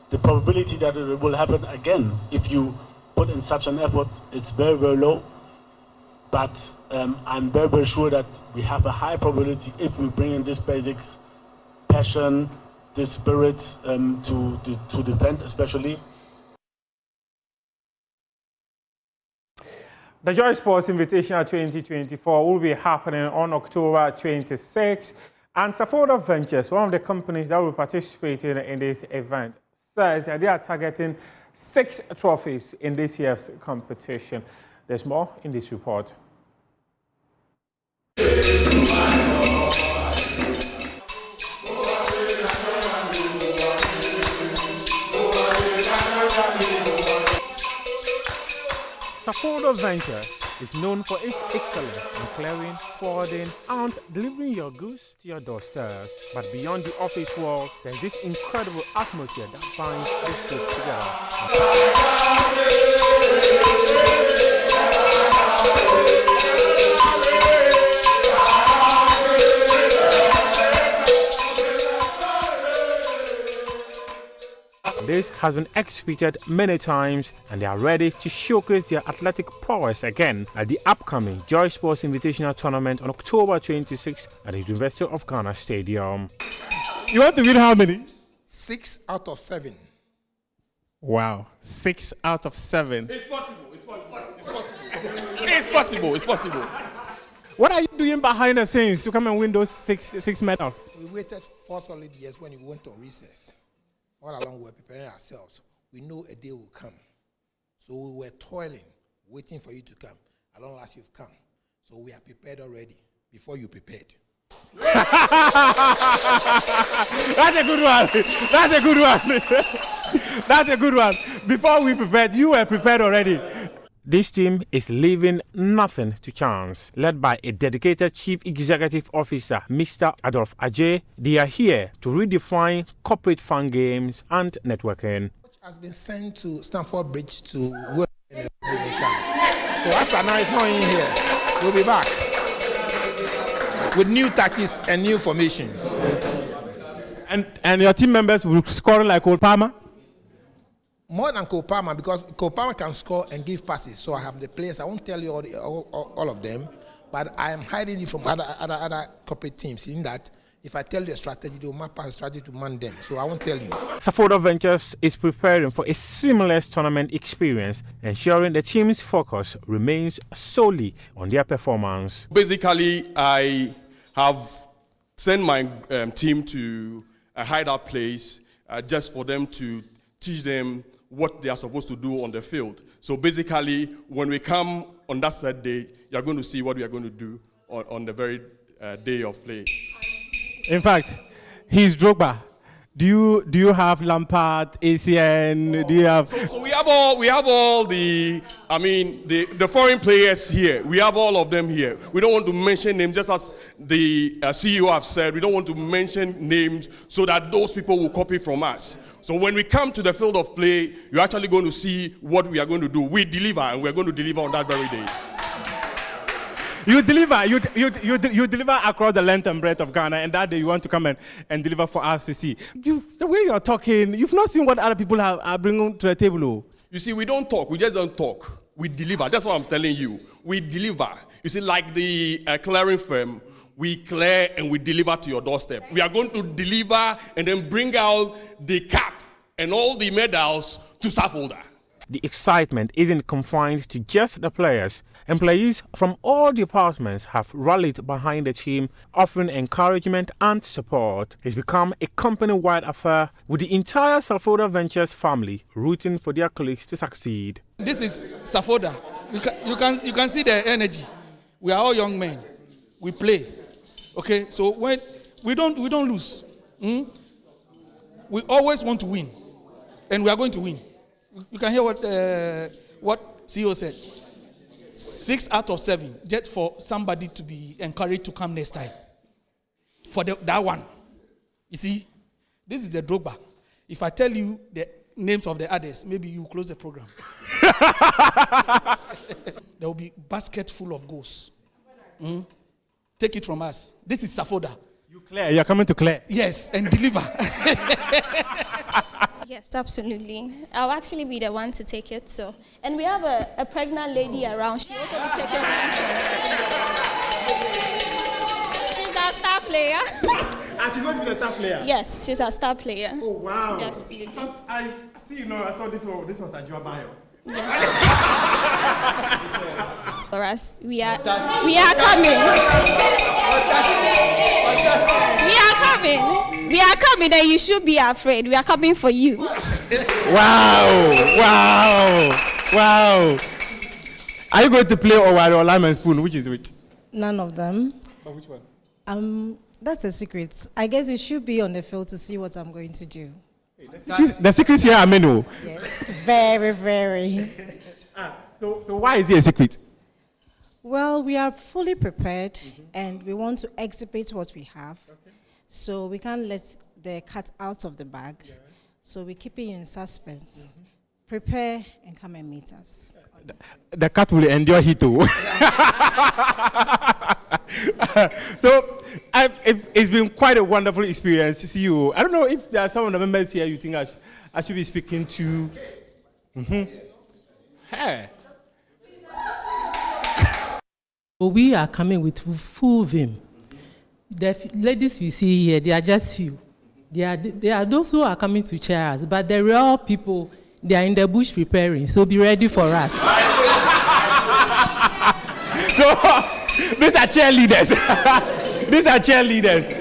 The probability that it will happen again, if you put in such an effort, it's very, very low. But I'm very, very sure that we have a high probability if we bring in these basics, passion, this spirit to defend, especially. The Joy Sports Invitational 2024 will be happening on October 26, and Safoda Ventures, one of the companies that will participate in this event, Thursday, they are targeting 6 trophies in this year's competition. There's more in this report. Safodo Venture is known for its excellence in clearing, forwarding, and delivering your goods to your doorstep. But beyond the office world, there's this incredible atmosphere that binds this group together. This has been executed many times, and they are ready to showcase their athletic prowess again at the upcoming Joy Sports Invitational Tournament on October 26th at the University of Ghana Stadium. You want to win how many? 6 out of 7. Wow, 6 out of 7. It's possible. It's possible. It's possible. It's possible. It's possible. What are you doing behind the scenes to come and win those six medals? We waited 4 solid years when we went on recess. All along, we were preparing ourselves. We know a day will come. So we were toiling, waiting for you to come. At long last, you've come. So we are prepared already, before you prepared. That's a good one. That's a good one. That's a good one. Before we prepared, you were prepared already. This team is leaving nothing to chance. Led by a dedicated Chief Executive Officer, Mr. Adolf Ajay, they are here to redefine corporate fun games and networking. Has been sent to Stamford Bridge to work in the camp. So Asana is not in here. We'll be back with new tactics and new formations. And your team members will score like Old Palmer? More than Kopama, because Kopama can score and give passes. So I have the players. I won't tell you all of them, but I am hiding it from other corporate teams. In that, if I tell you a strategy, they will map a strategy to man them. So I won't tell you. Safodo Ventures is preparing for a seamless tournament experience, ensuring the team's focus remains solely on their performance. Basically, I have sent my team to a hideout place just for them to teach them what they are supposed to do on the field. So basically, when we come on that set day, you're going to see what we are going to do on the very day of play. In fact, he's Drogba. Do you have Lampard, ACN? Do you have? So we have all the foreign players here. We have all of them here. We don't want to mention names, just as the CEO have said. We don't want to mention names so that those people will copy from us. So when we come to the field of play, you're actually going to see what we are going to do. We deliver, and we're going to deliver on that very day. You deliver across the length and breadth of Ghana, and that day you want to come and deliver for us to see. The way you're talking, you've not seen what other people are bringing to the table. You see, we don't talk. We just don't talk. We deliver. That's what I'm telling you. We deliver. You see, like the clearing firm, we clear and we deliver to your doorstep. We are going to deliver and then bring out the cap and all the medals to Safoda. The excitement isn't confined to just the players. Employees from all departments have rallied behind the team, offering encouragement and support. It's become a company-wide affair, with the entire Safoda Ventures family rooting for their colleagues to succeed. This is Safoda. You can see the energy. We are all young men. We play. Okay, so when we don't lose. We always want to win, and we are going to win. You can hear what CEO said. 6 out of 7, just for somebody to be encouraged to come next time. For that one. You see, this is the Drogba. If I tell you the names of the others, maybe you close the program. There will be a basket full of goals. Take it from us. This is Safoda. You're coming to clear. Yes, and deliver. Yes, absolutely. I'll actually be the one to take it. So, and we have a pregnant lady around. She also will take it. She's our star player. And she's going to be the star player? Yes, she's our star player. Oh, wow. Yeah, absolutely. I see, I saw this was Tajua Bayo. Yeah. For us, we are coming. We are coming, and you should be afraid. We are coming for you. Wow. Are you going to play Owari or Lime and Spoon? Which is which? None of them. But which one? That's a secret. I guess you should be on the field to see what I'm going to do. The secrets here are many. Yes, very, very. So why is it a secret? Well, we are fully prepared and we want to exhibit what we have. Okay. So we can't let the cat out of the bag. Yeah. So we keep it in suspense. Prepare and come and meet us. The cat will endure heat too. So it's been quite a wonderful experience to see you. I don't know if there are some of the members here you think I should be speaking to. Hey. We are coming with full vim. The ladies we see here, they are just few. They are those who are coming to cheer us, but the real people, they are in the bush preparing, so be ready for us. So, these are cheerleaders. These are cheerleaders.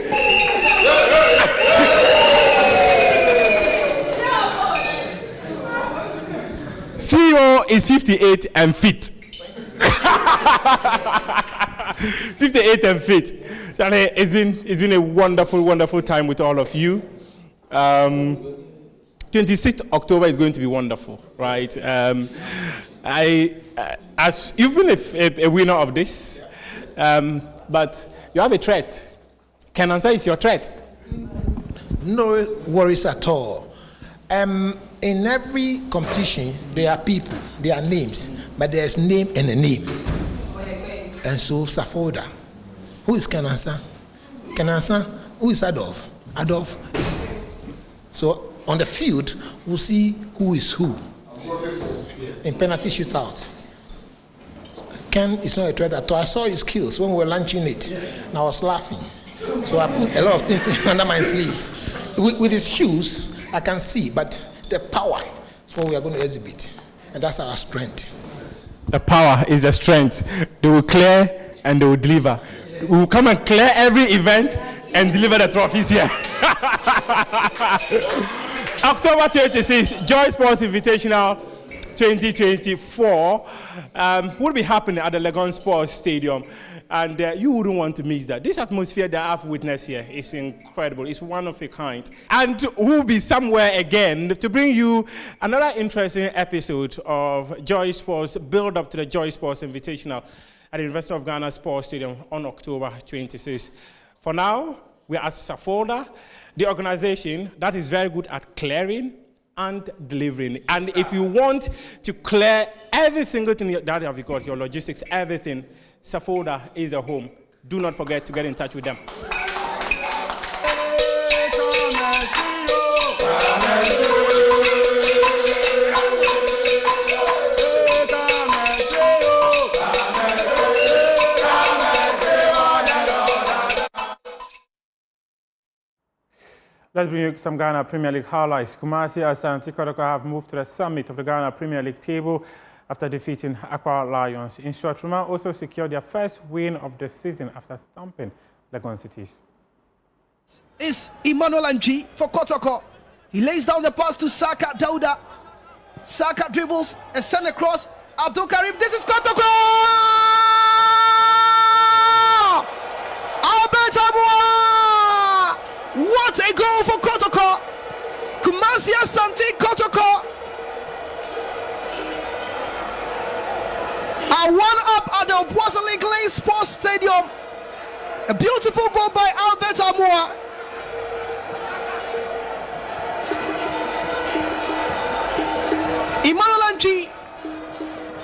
CEO is 58 and fit. 58 and fit. Charlie, it's been a wonderful time with all of you. 26th October is going to be wonderful, right? As you've been a winner of this, but you have a threat. Kenansa is your threat. No worries at all. In every competition, there are people, there are names, but there's name and a name. And so Safoda, who is Kenansa? Kenansa, who is Adolf? Adolf is. So on the field, we'll see who is who. In penalty shootout. Ken is not a threat at all. I saw his skills when we were launching it, and I was laughing. So I put a lot of things under my sleeves. With his shoes, I can see, but the power is what we are going to exhibit, and that's our strength. The power is the strength. They will clear and they will deliver. We will come and clear every event and deliver the trophies here. October 26, Joy Sports Invitational 2024 will be happening at the Legon Sports Stadium. And you wouldn't want to miss that. This atmosphere that I've witnessed here is incredible. It's one of a kind. And we'll be somewhere again to bring you another interesting episode of Joy Sports, build up to the Joy Sports Invitational at the University of Ghana Sports Stadium on October 26. For now, we are at Safoda, the organization that is very good at clearing and delivering. And if you want to clear every single thing that you have got, your logistics, everything, Safoda is a home. Do not forget to get in touch with them. Let's bring you some Ghana Premier League highlights. Kumasi Asante Kotoko have moved to the summit of the Ghana Premier League table after defeating Aqua Lions. In short, Roma also secured their first win of the season after thumping Legon Cities. It's Emmanuel Anji for Kotoko. He lays down the pass to Saka Dauda. Saka dribbles and sends across. Abdul Karim, this is Kotoko! Albert Amoa! What a goal for Kotoko! Kumasi Asante Kotoko are one up at the Obuasale Glaze Sports Stadium. A beautiful goal by Albert Amoa. Emmanuel Anji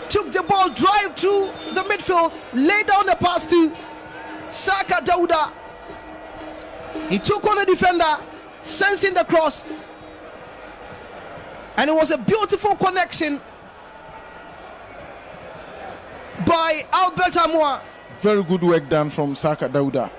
took the ball, drive through the midfield, laid down the pass to Saka Dauda. He took on the defender, sensing the cross, and it was a beautiful connection by Albert Amoa. Very good work done from Saka Dauda.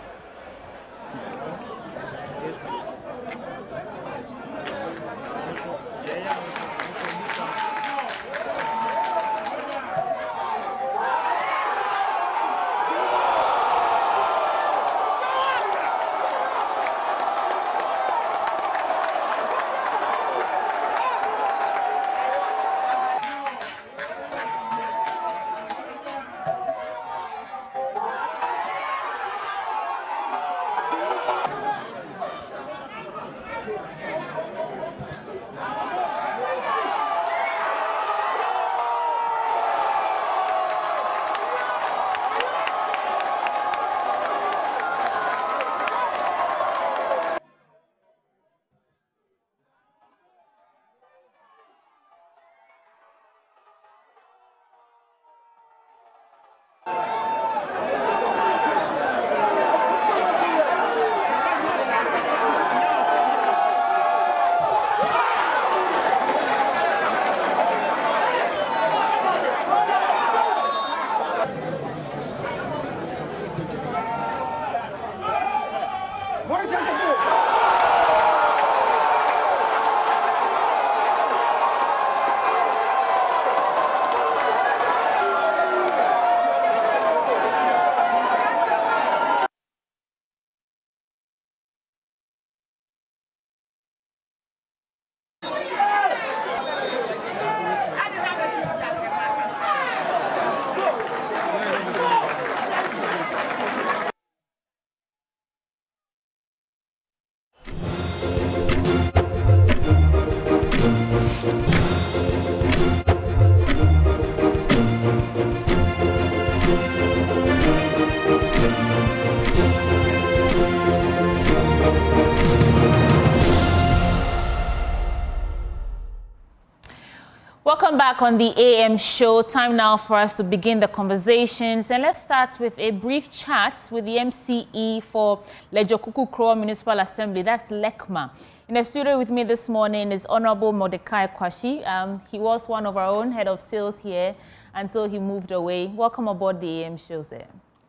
Welcome back on the AM show. Time now for us to begin the conversations. And let's start with a brief chat with the MCE for Lejokuku Krowa Municipal Assembly. That's LECMA. In the studio with me this morning is Honorable Mordecai Kwashi. He was one of our own head of sales here until he moved away. Welcome aboard the AM show, sir.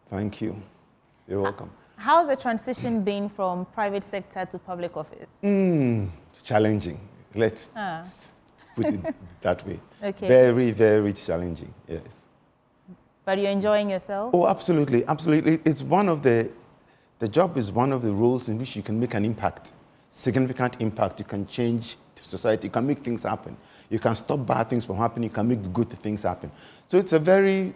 Thank you. You're welcome. How's the transition been from private sector to public office? Challenging. Let's put it that way. Okay. Very, very challenging, yes. But you're enjoying yourself? Oh, absolutely, absolutely. It's one of the job is one of the roles in which you can make an impact, significant impact. You can change society, you can make things happen. You can stop bad things from happening, you can make good things happen. So it's a very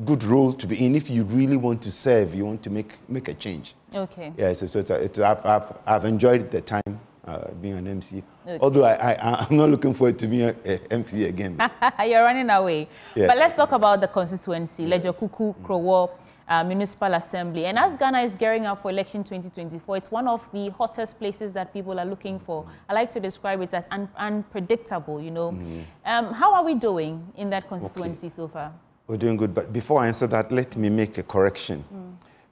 good role to be in if you really want to serve, you want to make a change. Okay. Yes, I've enjoyed the time being an MC. Okay. Although I'm not looking forward to being an MC again. You're running away. Yeah. But let's talk about the constituency, Lejokuku Krowa Municipal Assembly. And as Ghana is gearing up for election 2024, it's one of the hottest places that people are looking for. I like to describe it as unpredictable, you know. How are we doing in that constituency so far? We're doing good. But before I answer that, let me make a correction.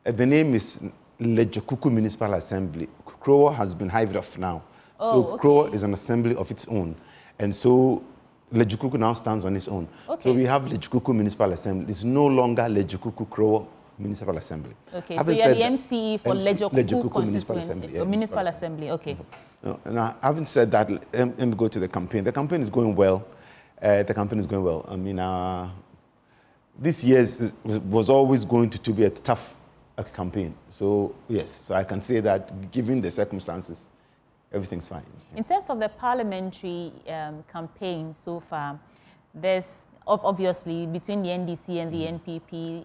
The name is Lejokuku Municipal Assembly. Krowa has been hived off now. So Krowa is an assembly of its own. And so Lejokuku now stands on its own. So we have Lejokuku Municipal Assembly. It's no longer Lejokuku Krowa Municipal Assembly. Okay, so you're the MCE for Lejokuku Municipal Assembly. Municipal Assembly, okay. Now, having said that, let me go to the campaign. The campaign is going well. I mean, this year was always going to be a tough campaign. So, yes, so I can say that given the circumstances, everything's fine. In terms of the parliamentary campaign so far, there's obviously between the NDC and the NPP,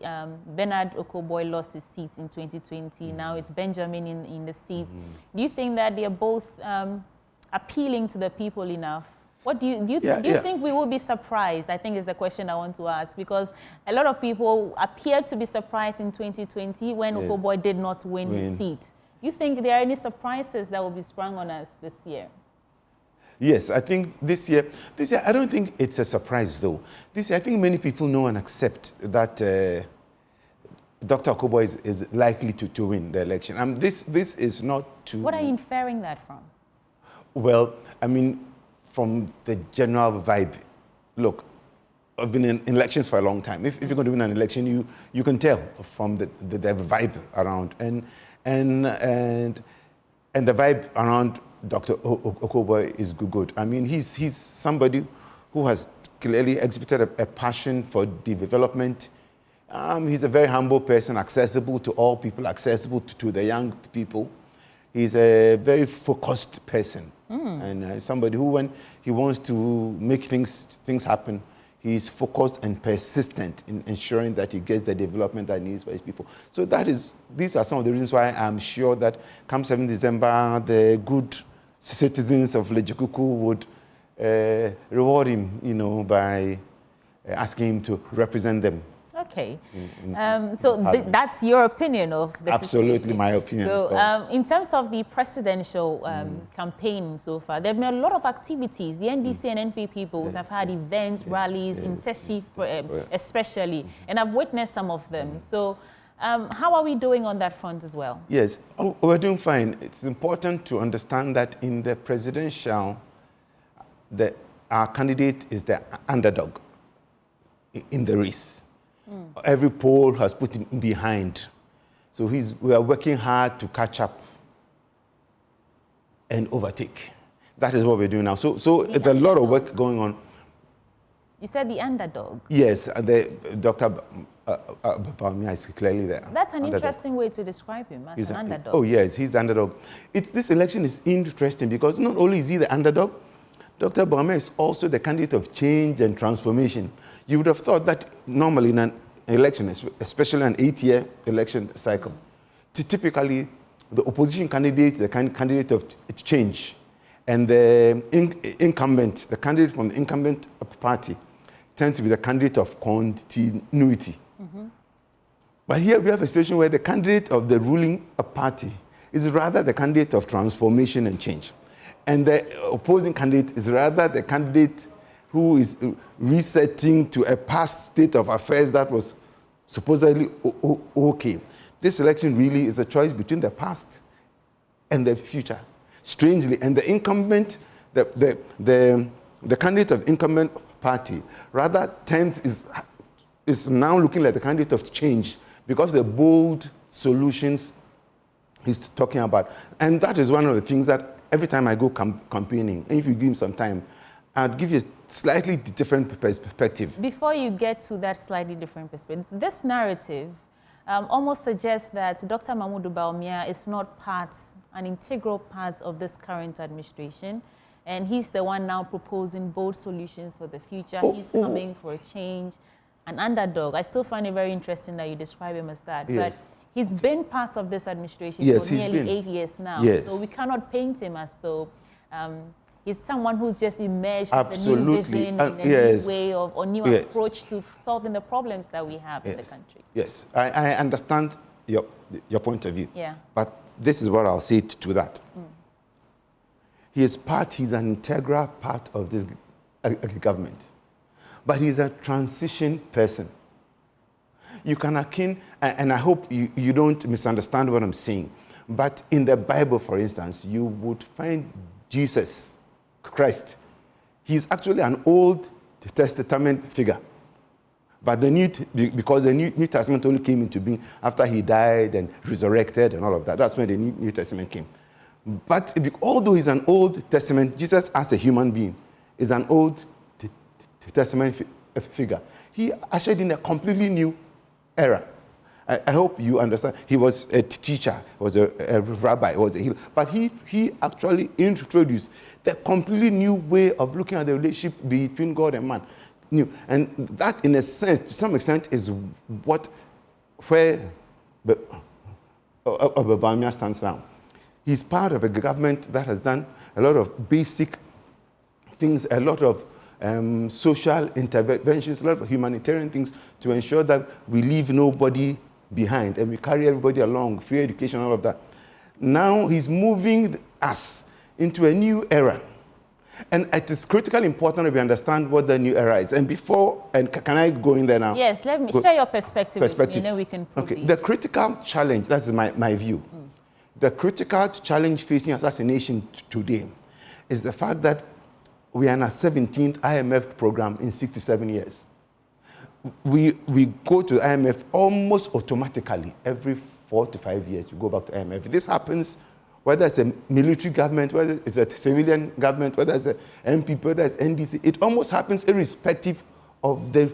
Bernard Okoboy lost his seat in 2020. Now it's Benjamin in the seat. Do you think that they're both appealing to the people enough? What do you think we will be surprised? I think is the question I want to ask, because a lot of people appeared to be surprised in 2020 when Okoboy did not win his seat. Do you think there are any surprises that will be sprung on us this year? Yes, I think this year, I don't think it's a surprise though. This year, I think many people know and accept that Dr. Okoboy is likely to win the election. This is not to... What are you inferring that from? Well, I mean, from the general vibe. Look, I've been in elections for a long time. If you're going to win an election, you can tell from the vibe around. And the vibe around Dr. Okoboy is good. I mean, he's somebody who has clearly exhibited a passion for development. He's a very humble person, accessible to all people, accessible to the young people. He's a very focused person. And somebody who, when he wants to make things happen, he's focused and persistent in ensuring that he gets the development that he needs for his people. So these are some of the reasons why I'm sure that come 7 December, the good citizens of Lejikuku would reward him, by asking him to represent them. Okay. So that's your opinion of the Absolutely situation. my opinion. So in terms of the presidential campaign so far, there have been a lot of activities. The NDC and NPP both have had events, rallies, in Teshi especially, and I've witnessed some of them. So how are we doing on that front as well? Yes, we're doing fine. It's important to understand that in the presidential, our candidate is the underdog in the race. Every poll has put him behind. So we are working hard to catch up and overtake. That is what we're doing now. So it's a lot of work going on. You said the underdog. Yes, Dr. Akomea is clearly there. That's an interesting way to describe him, as an underdog. Oh, yes, he's the underdog. This election is interesting because not only is he the underdog, Dr. Akomea is also the candidate of change and transformation. You would have thought that normally in an election, especially an 8-year election cycle, typically the opposition candidate is the candidate of change. And the incumbent, the candidate from the incumbent party, tends to be the candidate of continuity. But here we have a situation where the candidate of the ruling party is rather the candidate of transformation and change. And the opposing candidate is rather the candidate who is resetting to a past state of affairs that was supposedly okay. This election really is a choice between the past and the future. Strangely, and the incumbent, the candidate of incumbent party rather is now looking like the candidate of change because the bold solutions he's talking about. And that is one of the things that every time I go campaigning, and if you give me some time, I'd give you a slightly different perspective. Before you get to that slightly different perspective, this narrative almost suggests that Dr. Mahmoud Bawumia is not an integral part of this current administration, and he's the one now proposing bold solutions for the future. He's coming for a change, an underdog. I still find it very interesting that you describe him as that. Yes. But he's been part of this administration for nearly 8 years now. Yes. So we cannot paint him as though he's someone who's just emerged Absolutely. with a new vision and a new way of, or new approach to solving the problems that we have in the country. Yes, I understand your point of view. Yeah. But this is what I'll say to that. He's an integral part of this government. But he's a transition person. You can akin, and I hope you don't misunderstand what I'm saying, but in the Bible, for instance, you would find Jesus Christ. He's actually an Old Testament figure. But because the New Testament only came into being after he died and resurrected and all of that. That's when the New Testament came. But although he's an Old Testament, Jesus as a human being is an Old Testament figure. He ushered in a completely new era. I hope you understand. He was a teacher, was a rabbi, was a healer. But he actually introduced the completely new way of looking at the relationship between God and man. New. And that, in a sense, to some extent, is where Bawumia stands now. He's part of a government that has done a lot of basic things, a lot of social interventions, a lot of humanitarian things to ensure that we leave nobody behind and we carry everybody along, free education, all of that. Now he's moving us into a new era. And it is critically important that we understand what the new era is. And can I go in there now? Yes, let me share your perspective with me, and then we can proceed. Okay, the critical challenge, that's my view. The critical challenge facing us as a nation today is the fact that we are in our 17th IMF program in 67 years. We go to the IMF almost automatically. Every 4 to 5 years, we go back to IMF. This happens whether it's a military government, whether it's a civilian government, whether it's an NPP, whether it's NDC. It almost happens irrespective of the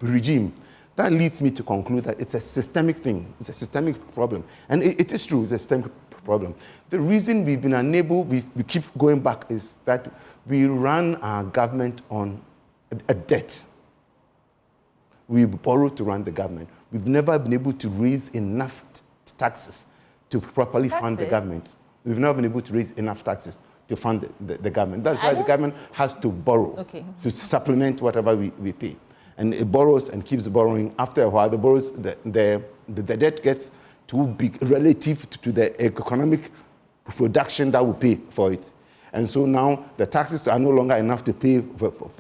regime. That leads me to conclude that it's a systemic thing. It's a systemic problem. And it is true, it's a systemic problem. The reason we've been unable, we keep going back, is that we run our government on a debt. We borrow to run the government. We've never been able to raise enough taxes to properly fund the government. we've never been able to raise enough taxes to fund the government. That's why the government has to borrow to supplement whatever we pay. And it borrows and keeps borrowing. After a while, the debt gets too big relative to the economic production that we pay for it. And so now the taxes are no longer enough to pay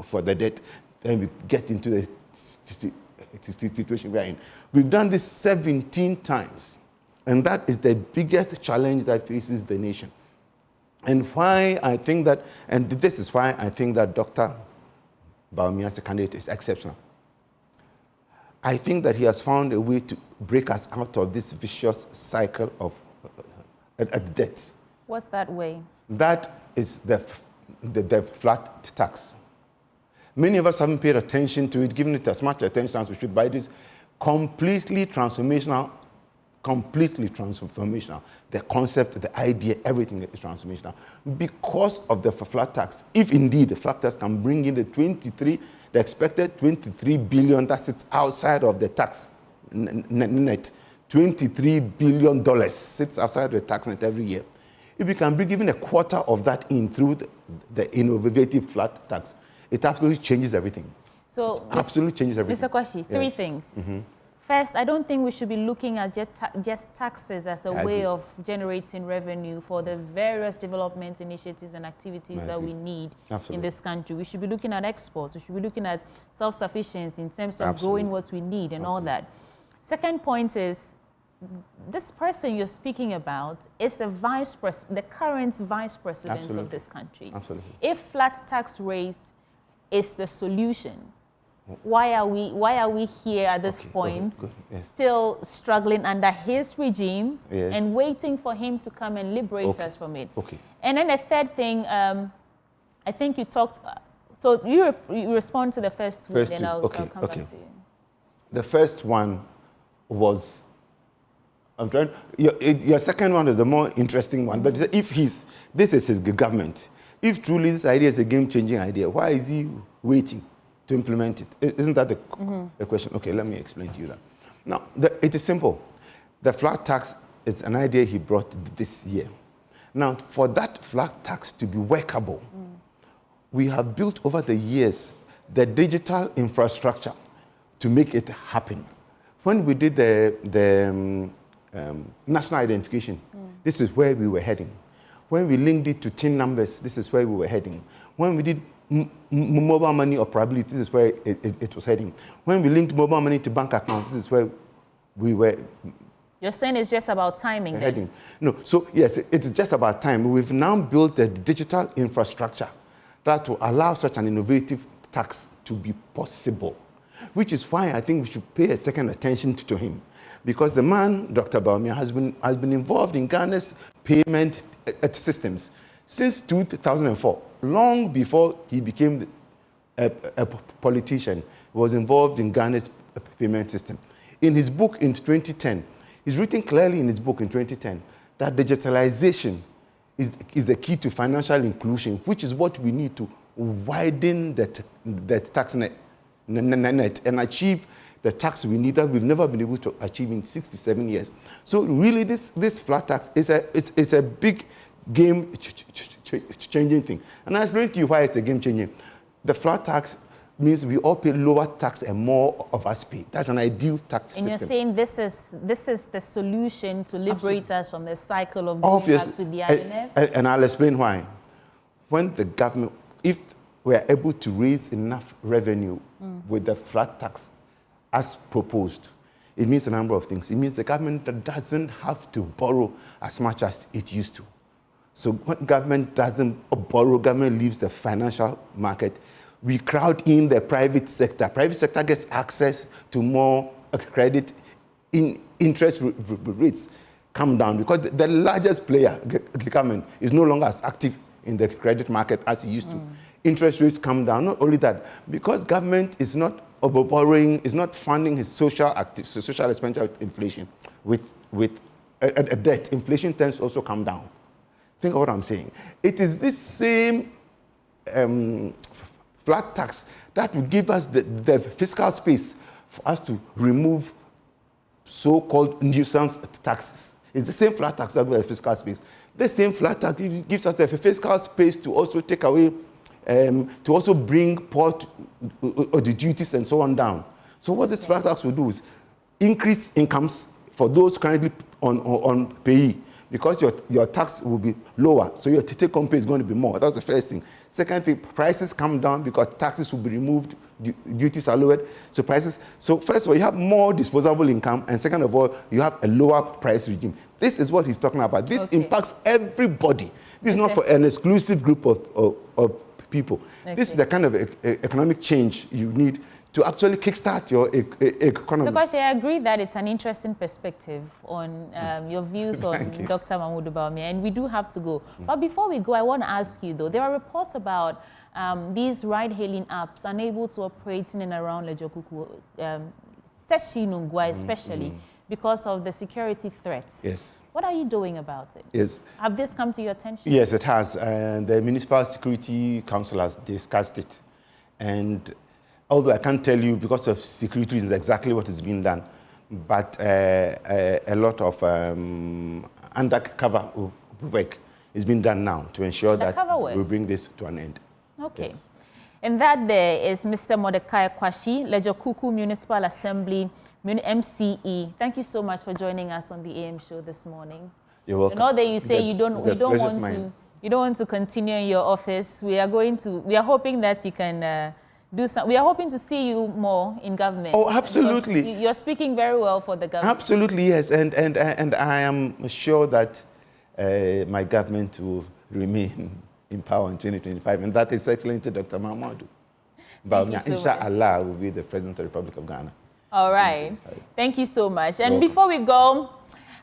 for the debt. Then we get into the situation we're in. We've done this 17 times. And that is the biggest challenge that faces the nation. And why I think that, and this is why I think that Dr. Bawumia's candidate is exceptional. I think that he has found a way to break us out of this vicious cycle of debt. What's that way? That is the flat tax. Many of us haven't paid attention to it, given it as much attention as we should, but it is completely transformational. The concept, the idea, everything is transformational. Because of the flat tax, if indeed the flat tax can bring in the expected 23 billion that sits outside of the tax net, $23 billion sits outside the tax net every year. If we can bring even a quarter of that in through the innovative flat tax, it absolutely changes everything. So, absolutely changes everything. Mr. Kwashi, three things. Mm-hmm. First, I don't think we should be looking at just taxes as a way of generating revenue for the various development initiatives and activities that we need in this country. We should be looking at exports. We should be looking at self-sufficiency in terms of growing what we need and all that. Second point is, this person you're speaking about is the current vice president of this country. Absolutely. If flat tax rate is the solution, why are we here at this point, still struggling under his regime and waiting for him to come and liberate us from it? And then the third thing, I think you talked. So you respond to the first two, and then I'll come back to you. The first one was, your second one is the more interesting one. But if this is his government, if truly this idea is a game-changing idea, why is he waiting to implement it? Isn't that the question? Okay, let me explain to you that. Now, it is simple. The flat tax is an idea he brought this year. Now, for that flat tax to be workable, we have built over the years the digital infrastructure to make it happen. When we did the national identification, this is where we were heading. When we linked it to TIN numbers, this is where we were heading. When we did mobile money operability, this is where it was heading. When we linked mobile money to bank accounts, this is where we were. You're saying it's just about timing heading. No, so yes, it's just about time. We've now built the digital infrastructure that will allow such an innovative tax to be possible, which is why I think we should pay a second attention to him. Because the man, Dr. Bawumia, has been involved in Ghana's payment systems since 2004, long before he became a politician. He was involved in Ghana's payment system. In his book in 2010, he's written clearly in his book in 2010 that digitalization is the key to financial inclusion, which is what we need to widen the tax net and achieve the tax we need that we've never been able to achieve in 67 years. So really, this flat tax is a big game-changing thing. And I'll explain to you why it's a game-changing. The flat tax means we all pay lower tax and more of us pay. That's an ideal tax system. And you're saying this is the solution to liberate us from the cycle of going back to the IMF? And I'll explain why. When the government, if we are able to raise enough revenue with the flat tax as proposed, it means a number of things. It means the government doesn't have to borrow as much as it used to. So when government doesn't borrow, government leaves the financial market. We crowd in the private sector. Private sector gets access to more credit. Interest rates come down because the largest player, government, is no longer as active in the credit market as it used to. Interest rates come down. Not only that, because government is not borrowing, is not funding his social expenditure with inflation. With a debt, inflation tends to also come down. Think of what I'm saying. It is this same flat tax that will give us the fiscal space for us to remove so-called nuisance taxes. It's the same flat tax that will have fiscal space. The same flat tax gives us the fiscal space to also take away, to also bring port or the duties and so on down. So what this flat tax will do is increase incomes for those currently on payee, because your tax will be lower, so your take-home pay is going to be more. That's the first thing. Second thing, prices come down because taxes will be removed, duties are lowered, so prices. So first of all, you have more disposable income, and second of all, you have a lower price regime. This is what he's talking about. This impacts everybody. This is not for an exclusive group of people. This is the kind of economic change you need to actually kickstart your economy. So, Kwasi, I agree that it's an interesting perspective on your views on Dr. Mahmoud Bawumia, and we do have to go. But before we go, I want to ask you, though, there are reports about these ride-hailing apps unable to operate in and around Lejokuku, Teshinungwa especially, because of the security threats. Yes. What are you doing about it? Yes. Have this come to your attention? Yes, it has. And the Municipal Security Council has discussed it. And although I can't tell you because of security reasons exactly what is being done, but a lot of undercover work is being done now to ensure that we bring this to an end. Okay. Yes. And that there is Mr. Mordecai Kwashi, Lejokuku Municipal Assembly MCE. Thank you so much for joining us on the AM show this morning. You're welcome. I know that you say you don't want to continue in your office. We are hoping that you can do some. We are hoping to see you more in government. Oh, absolutely. You're speaking very well for the government. Absolutely, yes. And I am sure that my government will remain in power in 2025. And that is Excellency Dr. Mahmoud Bawumia. Inshallah, will be the President of the Republic of Ghana. All right. Thank you so much. And before we go,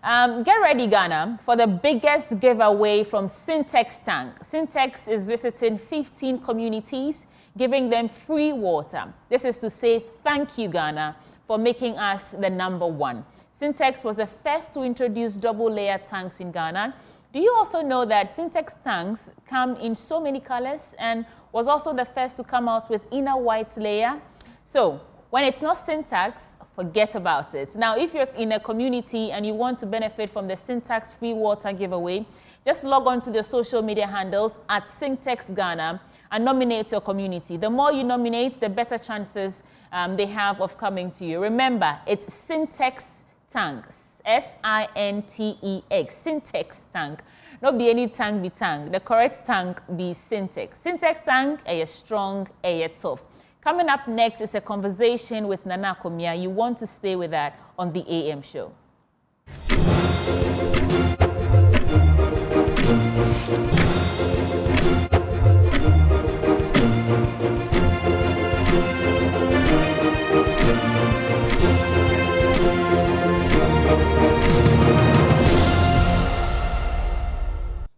get ready, Ghana, for the biggest giveaway from Syntex Tank. Syntex is visiting 15 communities, giving them free water. This is to say thank you, Ghana, for making us the #1. Syntex was the first to introduce double-layer tanks in Ghana. Do you also know that Syntex tanks come in so many colors and was also the first to come out with inner white layer? So when it's not Syntex, forget about it. Now, if you're in a community and you want to benefit from the Syntex free water giveaway, just log on to the social media handles at Syntex Ghana and nominate your community. The more you nominate, the better chances they have of coming to you. Remember, it's Syntex Tanks, S-I-N-T-E-X, Syntex Tank. Not be any tank be tank. The correct tank be Syntex. Syntex Tank, a strong, a tough. Coming up next is a conversation with Nana Akomea. You want to stay with that on the AM show.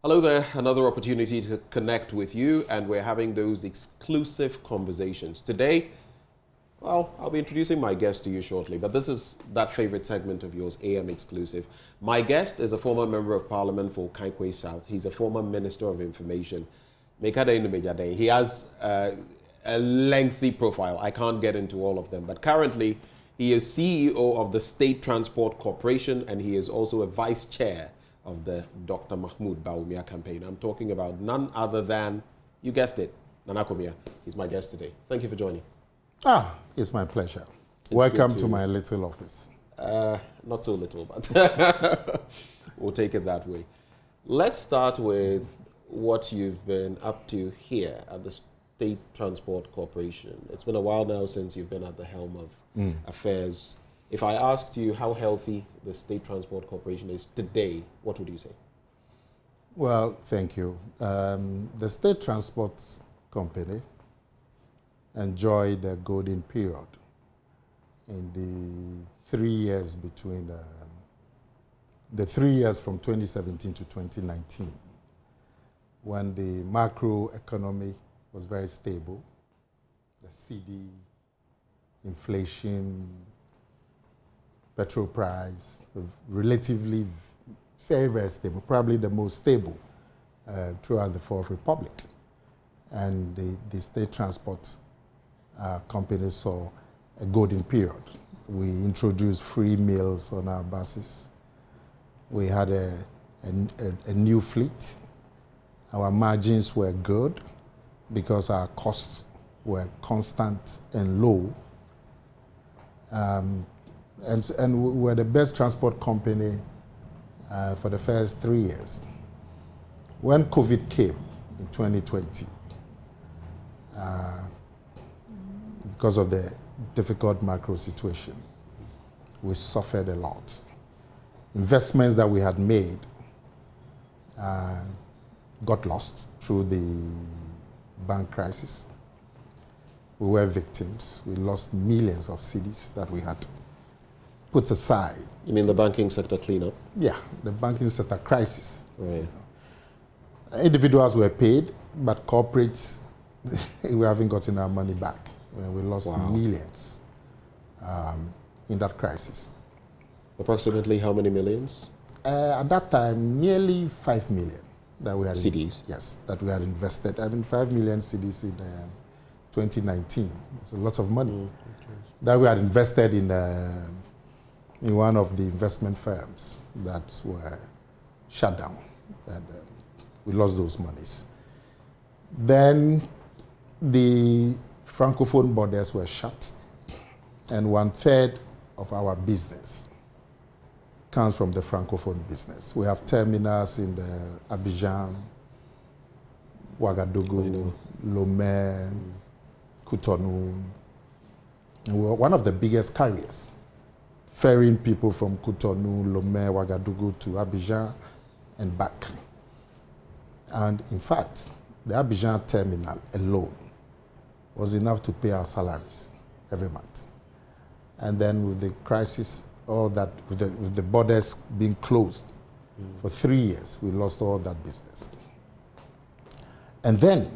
Hello there, another opportunity to connect with you, and we're having those exclusive conversations. Today, well, I'll be introducing my guest to you shortly, but this is that favorite segment of yours, AM Exclusive. My guest is a former member of parliament for Kaikwe South. He's a former Minister of Information. He has a lengthy profile. I can't get into all of them, but currently he is CEO of the State Transport Corporation, and he is also a vice chair of the Dr. Mahmoud Bawumia campaign. I'm talking about none other than, you guessed it, Nana Akomea. He's my guest today. Thank you for joining. It's my pleasure. Welcome to my little office. Not so little, but we'll take it that way. Let's start with what you've been up to here at the State Transport Corporation. It's been a while now since you've been at the helm of affairs. If I asked you how healthy the State Transport Corporation is today, what would you say? Well, thank you. The State Transport Company enjoyed a golden period in the 3 years between the 3 years from 2017 to 2019, when the macro economy was very stable, the CD, inflation, petrol price, relatively very, very stable, probably the most stable throughout the Fourth Republic. And the State Transport Company saw a golden period. We introduced free meals on our buses. We had a a new fleet. Our margins were good because our costs were constant and low. And we were the best transport company for the first 3 years. When COVID came in 2020, because of the difficult macro situation, we suffered a lot. Investments that we had made got lost through the bank crisis. We were victims. We lost millions of cedis that we had put aside. You mean the banking sector cleanup? Yeah, the banking sector crisis. Right. Individuals were paid, but corporates, we haven't gotten our money back. We lost millions in that crisis. Approximately how many millions? At that time, nearly 5 million that we had. CDs? Yes, that we had invested. 5 million CDs in 2019. It's a lot of money that we had invested in one of the investment firms that were shut down. And we lost those monies. Then the Francophone borders were shut, and 1/3 of our business comes from the Francophone business. We have terminals in the Abidjan, Ouagadougou, Lomé, Cotonou. And we're one of the biggest carriers, ferrying people from Cotonou, Lomé, Ouagadougou to Abidjan and back. And in fact, the Abidjan terminal alone was enough to pay our salaries every month. And then with the crisis, all that, with the borders being closed for 3 years, we lost all that business. And then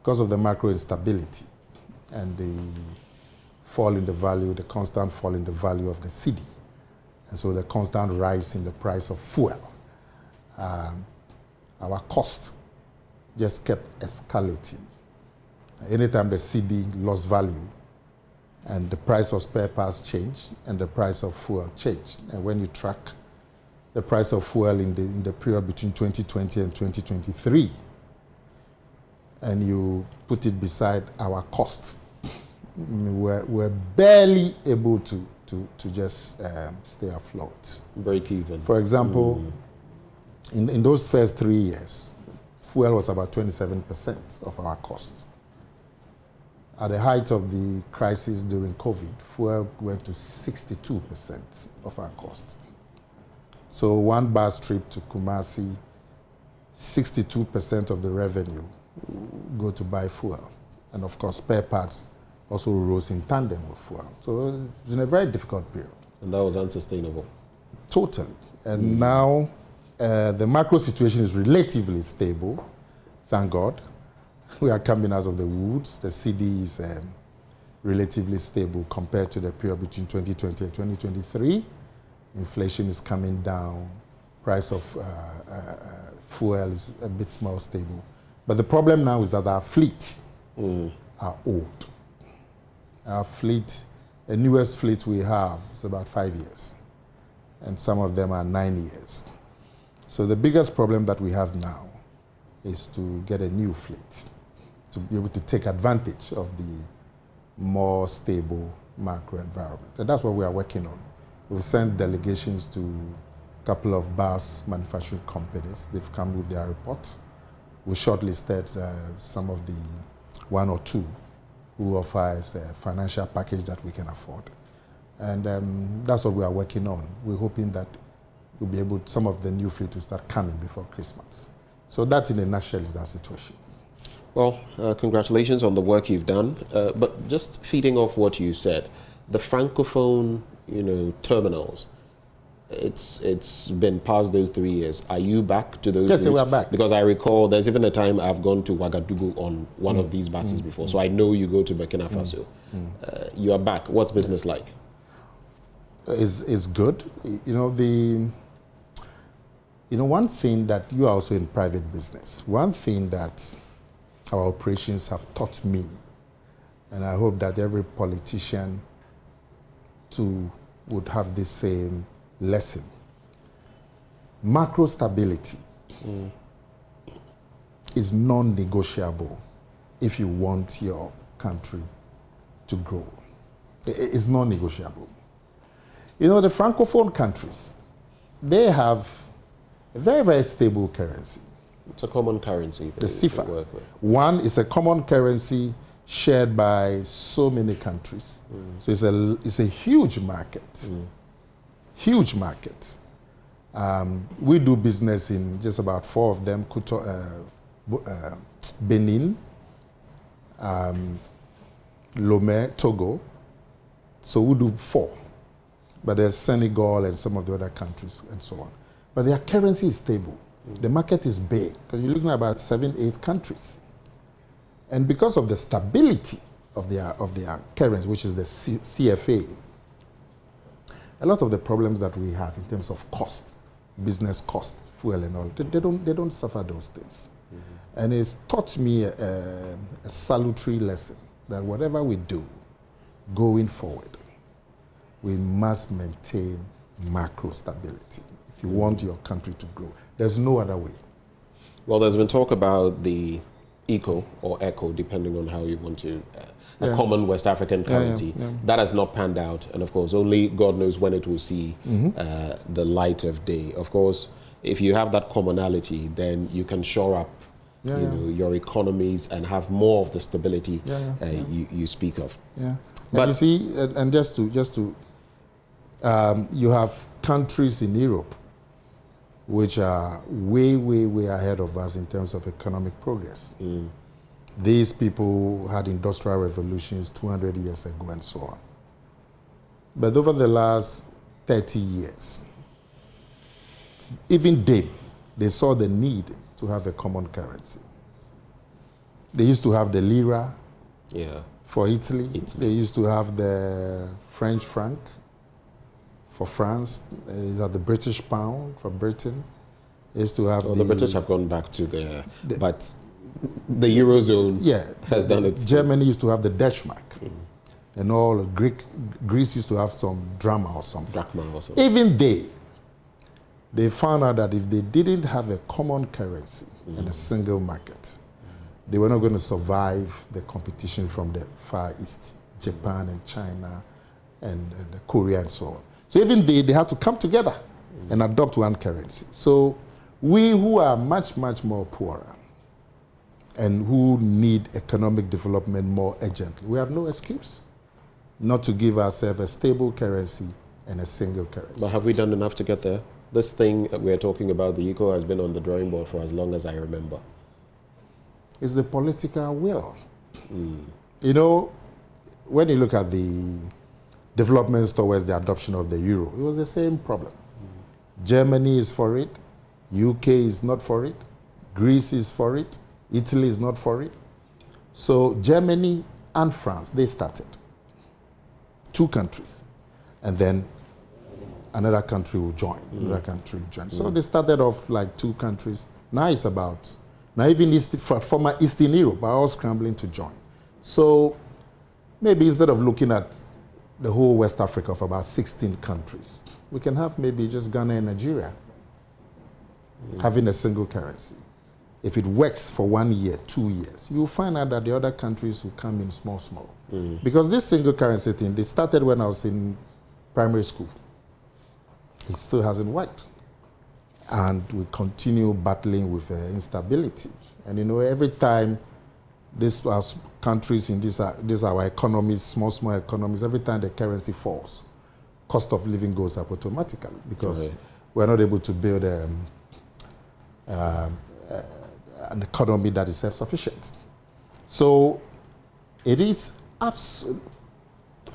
because of the macro instability and the fall in the value, the constant fall in the value of the cedi, and so the constant rise in the price of fuel, our cost just kept escalating. Anytime the cedi lost value, and the price of spare parts changed, and the price of fuel changed. And when you track the price of fuel in the period between 2020 and 2023, and you put it beside our costs, we're barely able to just stay afloat. Break even. For example, in those first 3 years, fuel was about 27% of our costs. At the height of the crisis during COVID, fuel went to 62% of our costs. So one bus trip to Kumasi, 62% of the revenue go to buy fuel. And of course, spare parts also rose in tandem with fuel. So it was in a very difficult period. And that was unsustainable. Totally. And now the macro situation is relatively stable, thank God. We are coming out of the woods. The cedi is relatively stable compared to the period between 2020 and 2023. Inflation is coming down. Price of fuel is a bit more stable. But the problem now is that our fleets are old. Our fleet, the newest fleet we have is about 5 years. And some of them are 9 years. So the biggest problem that we have now is to get a new fleet, to be able to take advantage of the more stable macro environment. And that's what we are working on. We've sent delegations to a couple of bus manufacturing companies. They've come with their reports. We shortlisted some of the 1 or 2 who offer us a financial package that we can afford. And that's what we are working on. We're hoping that we'll be able, some of the new fleet to start coming before Christmas. So that in a nutshell is our situation. Well, congratulations on the work you've done. But just feeding off what you said, the Francophone, terminals, it's been past those 3 years. Are you back to those Yes, routes? we are back. Because I recall there's even a time I've gone to Ouagadougou on one of these buses before. So I know you go to Burkina Faso. You are back. What's business like? Is good. One thing that you are also in private business, one thing that our operations have taught me, and I hope that every politician too would have the same lesson, macro stability is non-negotiable if you want your country to grow. It's non-negotiable. You know, the Francophone countries, they have a very, very stable currency. It's a common currency. The CFA. One is a common currency shared by so many countries. So it's a huge market. Huge market. We do business in just about 4 of them: Benin, Lomé, Togo. So we do 4. But there's Senegal and some of the other countries and so on. But their currency is stable. The market is big, because you're looking at about 7, 8 countries. And because of the stability of their currency, which is the CFA, a lot of the problems that we have in terms of cost, business cost, fuel and all, they don't suffer those things. And it's taught me a salutary lesson that whatever we do going forward, we must maintain macro stability if you want your country to grow. There's no other way. Well, there's been talk about the ECO or ECO, depending on how you want to, a common West African currency. That has not panned out. And of course, only God knows when it will see the light of day. Of course, if you have that commonality, then you can shore up you know, your economies and have more of the stability you speak of. But you see, and just to you have countries in Europe which are way, way, way ahead of us in terms of economic progress. These people had industrial revolutions 200 years ago and so on. But over the last 30 years, even they saw the need to have a common currency. They used to have the lira for Italy. They used to have the French franc for France. They had the British pound for Britain. They used to have the British have gone back to but the Eurozone has done it. Germany used to have the Dutch mark. And all Greece used to have some drama or something. Drachma or something. Even they found out that if they didn't have a common currency and a single market, they were not going to survive the competition from the Far East, Japan and China and Korea and so on. So even they had to come together and adopt one currency. So we who are much, much more poorer and who need economic development more urgently, we have no excuse not to give ourselves a stable currency and a single currency. But have we done enough to get there? This thing that we're talking about, the ECO, has been on the drawing board for as long as I remember. It's the political will. You know, when you look at the developments towards the adoption of the euro, it was the same problem. Germany is for it, UK is not for it, Greece is for it, Italy is not for it. So Germany and France, they started. 2 countries. And then another country will join, So they started off like 2 countries. Now it's about, now even former Eastern Europe are all scrambling to join. So maybe instead of looking at the whole West Africa of about 16 countries, we can have maybe just Ghana and Nigeria having a single currency. If it works for 1 year, 2 years, you'll find out that the other countries will come in small. Because this single currency thing, they started when I was in primary school. It still hasn't worked. And we continue battling with instability. And you know, every time these countries in these our economies, small economies, every time the currency falls, cost of living goes up automatically because we're not able to build an economy that is self-sufficient. So it is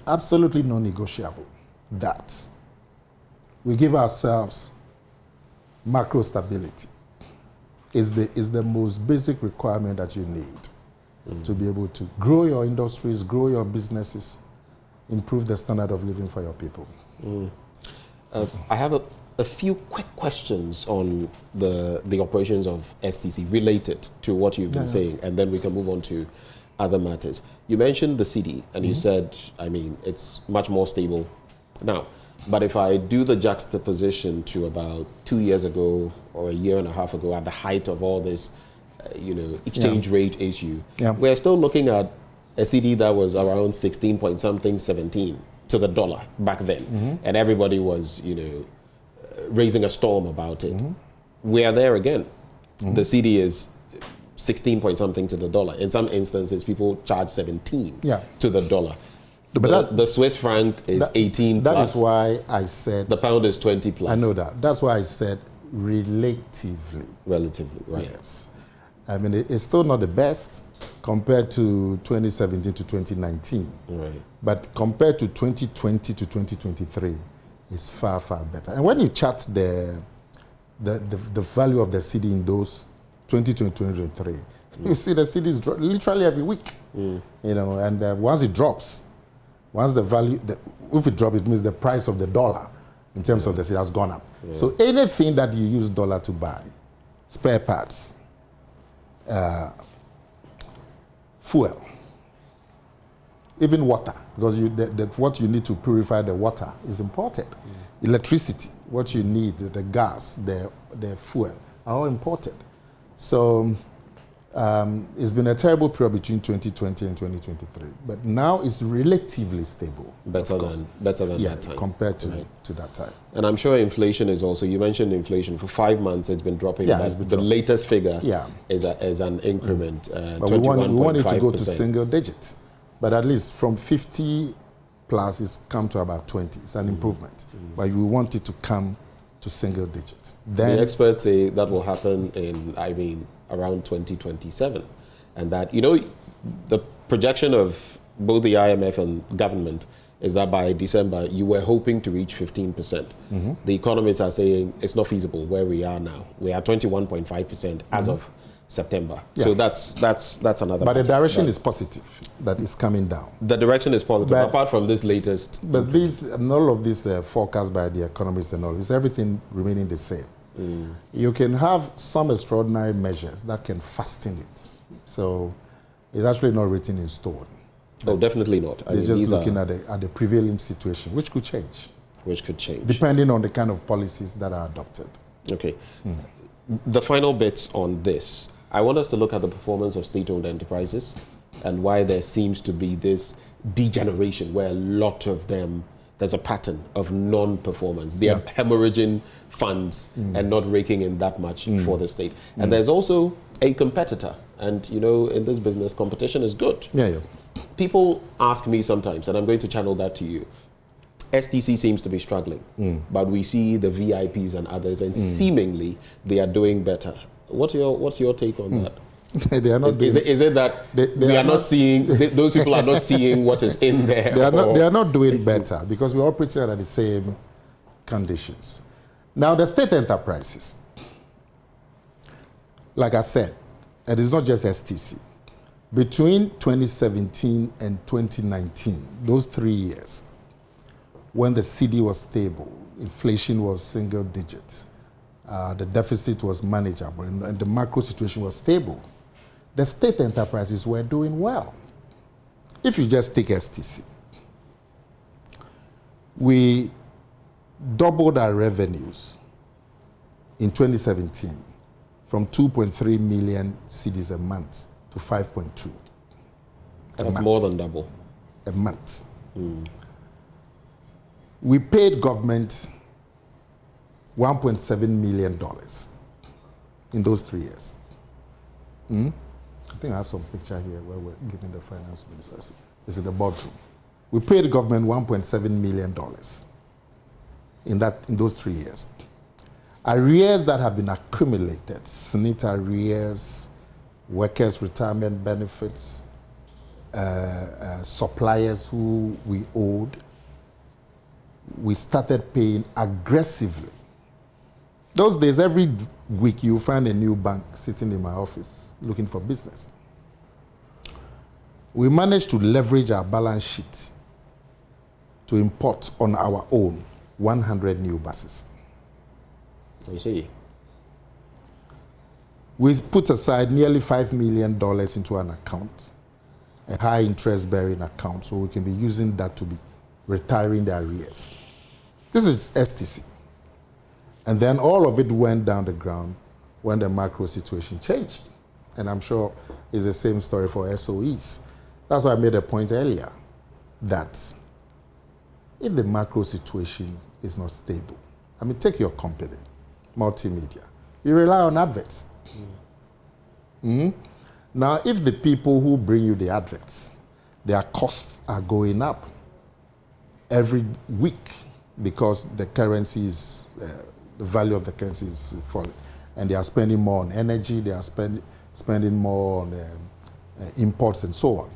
absolutely non-negotiable that we give ourselves macro stability. Is the most basic requirement that you need to be able to grow your industries, grow your businesses, improve the standard of living for your people. I have a few quick questions on the operations of STC related to what you've been saying, and then we can move on to other matters. You mentioned the cedi, and you said, I mean, it's much more stable. Now, But if I do the juxtaposition to about 2 years ago or a year and a half ago, at the height of all this, exchange rate issue, we're still looking at a CD that was around 16 point something, 17 to the dollar back then. And everybody was, raising a storm about it. We are there again. The CD is 16 point something to the dollar. In some instances, people charge 17 to the dollar. But the Swiss franc is 18 plus. That is why I said... The pound is 20 plus. I know that. That's why I said relatively. Relatively, right. Yes. I mean, it's still not the best compared to 2017 to 2019. Right. But compared to 2020 to 2023, it's far, far better. And when you chart the value of the CD in those 2020 to 2023, you see the CD is literally every week. And once it drops, once the value, if it drops, it means the price of the dollar in terms of the CD has gone up. So anything that you use dollar to buy, spare parts, fuel, even water, because what you need to purify the water is imported. Electricity, what you need, the gas, the fuel, are all imported. So it's been a terrible period between 2020 and 2023, but now it's relatively stable. Better than that time. Compared to that time. And I'm sure inflation is also, you mentioned inflation, for 5 months it's been dropping. Yeah, it's been the latest figure is an increment, but we want it to go to single digits. But at least from 50 plus, it's come to about 20. It's an improvement. But we want it to come to single digit. Then the experts say that will happen in, around 2027. And that, the projection of both the IMF and government is that by December, you were hoping to reach 15%. The economists are saying it's not feasible where we are now. We are 21.5% as of September. So that's another. But the direction is positive, that is coming down. The direction is positive, apart from this latest. But all of these forecasts by the economists and all, is everything remaining the same. You can have some extraordinary measures that can fasten it. So it's actually not written in stone. Oh, definitely not. They're just looking at the prevailing situation, which could change. Which could change. Depending on the kind of policies that are adopted. Okay. The final bits on this. I want us to look at the performance of state-owned enterprises and why there seems to be this degeneration where a lot of them, there's a pattern of non-performance. They are hemorrhaging funds and not raking in that much for the state. And there's also a competitor. And, in this business, competition is good. People ask me sometimes, and I'm going to channel that to you, STC seems to be struggling, but we see the VIPs and others, and seemingly they are doing better. What's your take on that? They are not. Is it that we are not seeing? Those people are not seeing what is in there. They are not doing better because we're operating under the same conditions. Now the state enterprises, like I said, it is not just STC. Between 2017 and 2019, those 3 years, when the CD was stable, inflation was single digits, the deficit was manageable, and the macro situation was stable, the state enterprises were doing well. If you just take STC, we doubled our revenues in 2017 from 2.3 million CDs a month to 5.2. That's more than double. A month. We paid government $1.7 million in those 3 years. I think I have some picture here where we're giving the finance minister. This is the boardroom. We paid the government $1.7 million in those 3 years. Arrears that have been accumulated, SNIT arrears, workers' retirement benefits, suppliers who we owed, we started paying aggressively. Those days, every week you find a new bank sitting in my office looking for business. We managed to leverage our balance sheet to import on our own 100 new buses. I see. We put aside nearly $5 million into an account, a high interest bearing account, so we can be using that to be retiring the arrears. This is STC. And then all of it went down the ground when the macro situation changed. And I'm sure it's the same story for SOEs. That's why I made a point earlier that if the macro situation is not stable, I mean, take your company, multimedia. You rely on adverts. Now, if the people who bring you the adverts, their costs are going up every week because the currency is, the value of the currency is falling, and they are spending more on energy, they are spending more on imports and so on,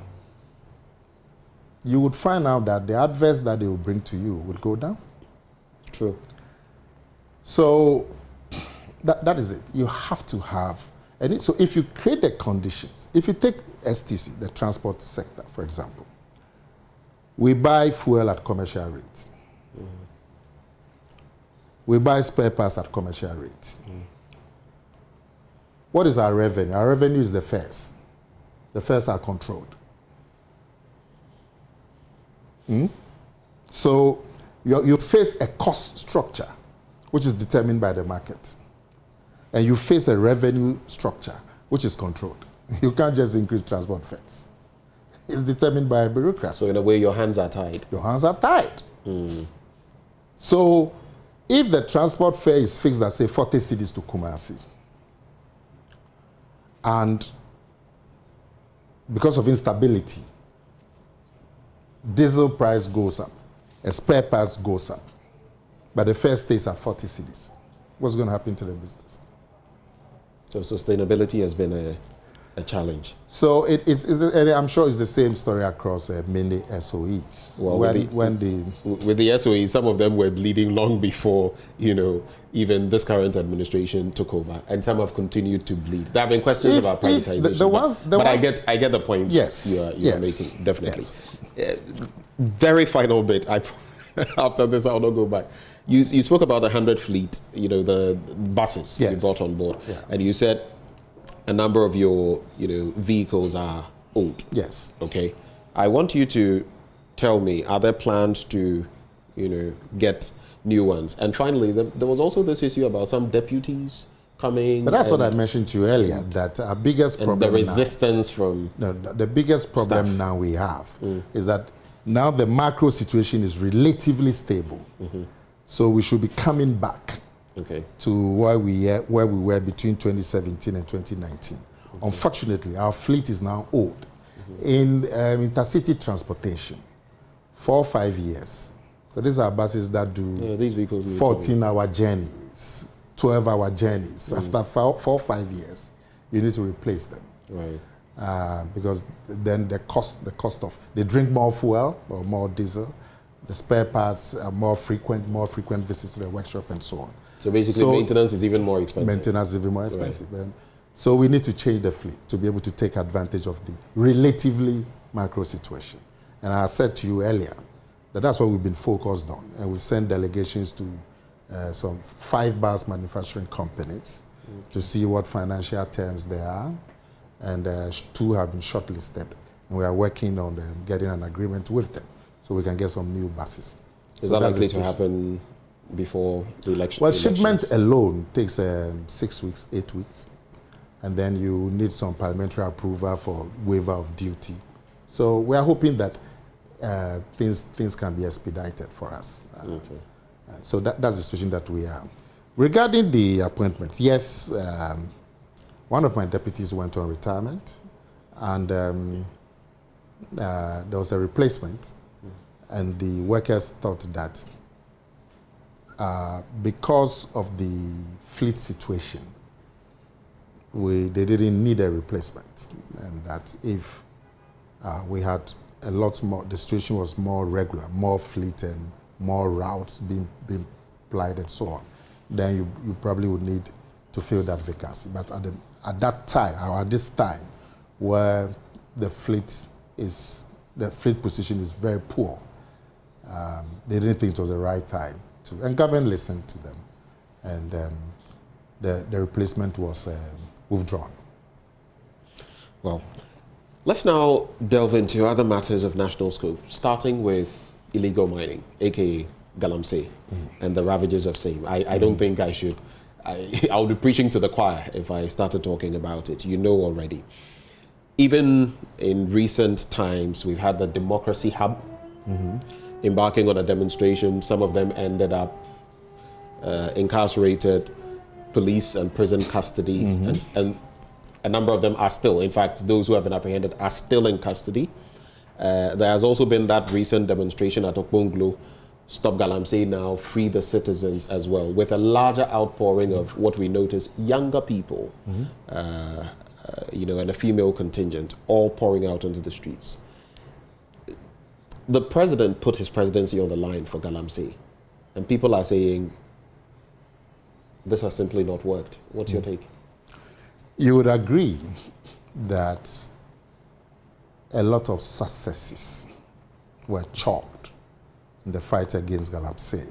you would find out that the adverts that they will bring to you will go down. True. So that is it. You have to have, and so if you create the conditions, if you take STC, the transport sector, for example, we buy fuel at commercial rates. We buy spare parts at commercial rates. What is our revenue? Our revenue is the fares. The fares are controlled. So you face a cost structure which is determined by the market. And you face a revenue structure which is controlled. You can't just increase transport fares. It's determined by a bureaucracy. So in a way, your hands are tied. Your hands are tied. So if the transport fare is fixed at, say, 40 cedis to Kumasi, and because of instability, diesel price goes up, and spare parts goes up, but the fare stays at 40 cedis, what's going to happen to the business? So sustainability has been a challenge. So and I'm sure it's the same story across many SOEs. Well, with the SOEs, some of them were bleeding long before, even this current administration took over, and some have continued to bleed. There have been questions about privatization, but I get the points you are making, definitely. Yes. Very final bit. After this, I'll not go back. You spoke about the 100 fleet, the buses you brought on board, and you said a number of your vehicles are old. Yes. Okay. I want you to tell me, are there plans to get new ones? And finally, there was also this issue about some deputies coming. But that's what I mentioned to you earlier, that our biggest problem the resistance from the biggest problem staff now we have is that now the macro situation is relatively stable. So we should be coming back to where we were between 2017 and 2019. Unfortunately, our fleet is now old. In intercity transportation, 4 or 5 years. So these are buses that do 14-hour journeys, 12-hour journeys. After 4 or 5 years, you need to replace them. Right. Because then the cost of, they drink more fuel or more diesel. The spare parts are more frequent visits to the workshop and so on. So basically, maintenance is even more expensive. Maintenance is even more expensive. Right. So we need to change the fleet to be able to take advantage of the relatively macro situation. And I said to you earlier that that's what we've been focused on. And we sent delegations to some 5 bus manufacturing companies to see what financial terms they are. And 2 have been shortlisted. And we are working on getting an agreement with them so we can get some new buses. Is that likely to happen before the election? Well, shipment alone takes 6 weeks, 8 weeks. And then you need some parliamentary approval for waiver of duty. So we are hoping that things can be expedited for us. So that's the situation that we are. Regarding the appointment, yes, one of my deputies went on retirement, and there was a replacement, and the workers thought that because of the fleet situation, they didn't need a replacement, and that if we had a lot more, the situation was more regular, more fleet and more routes being plied and so on, then you probably would need to fill that vacancy. But at that time, or at this time, where the fleet position is very poor, they didn't think it was the right time to, and government listened to them, and the replacement was withdrawn. Well, let's now delve into other matters of national scope, starting with illegal mining, aka Galamsey and the ravages of same. I don't think I should. I'll be preaching to the choir if I started talking about it. You know already. Even in recent times, we've had the Democracy Hub embarking on a demonstration. Some of them ended up incarcerated, police and prison custody, and a number of them are still. In fact, those who have been apprehended are still in custody. There has also been that recent demonstration at Okponglo, Stop Galamsey Now, Free the Citizens as well, with a larger outpouring of what we notice, younger people, you know, and a female contingent, all pouring out into the streets. The president put his presidency on the line for Galamsey, and people are saying, this has simply not worked. What's your take? You would agree that a lot of successes were chalked in the fight against Galamsey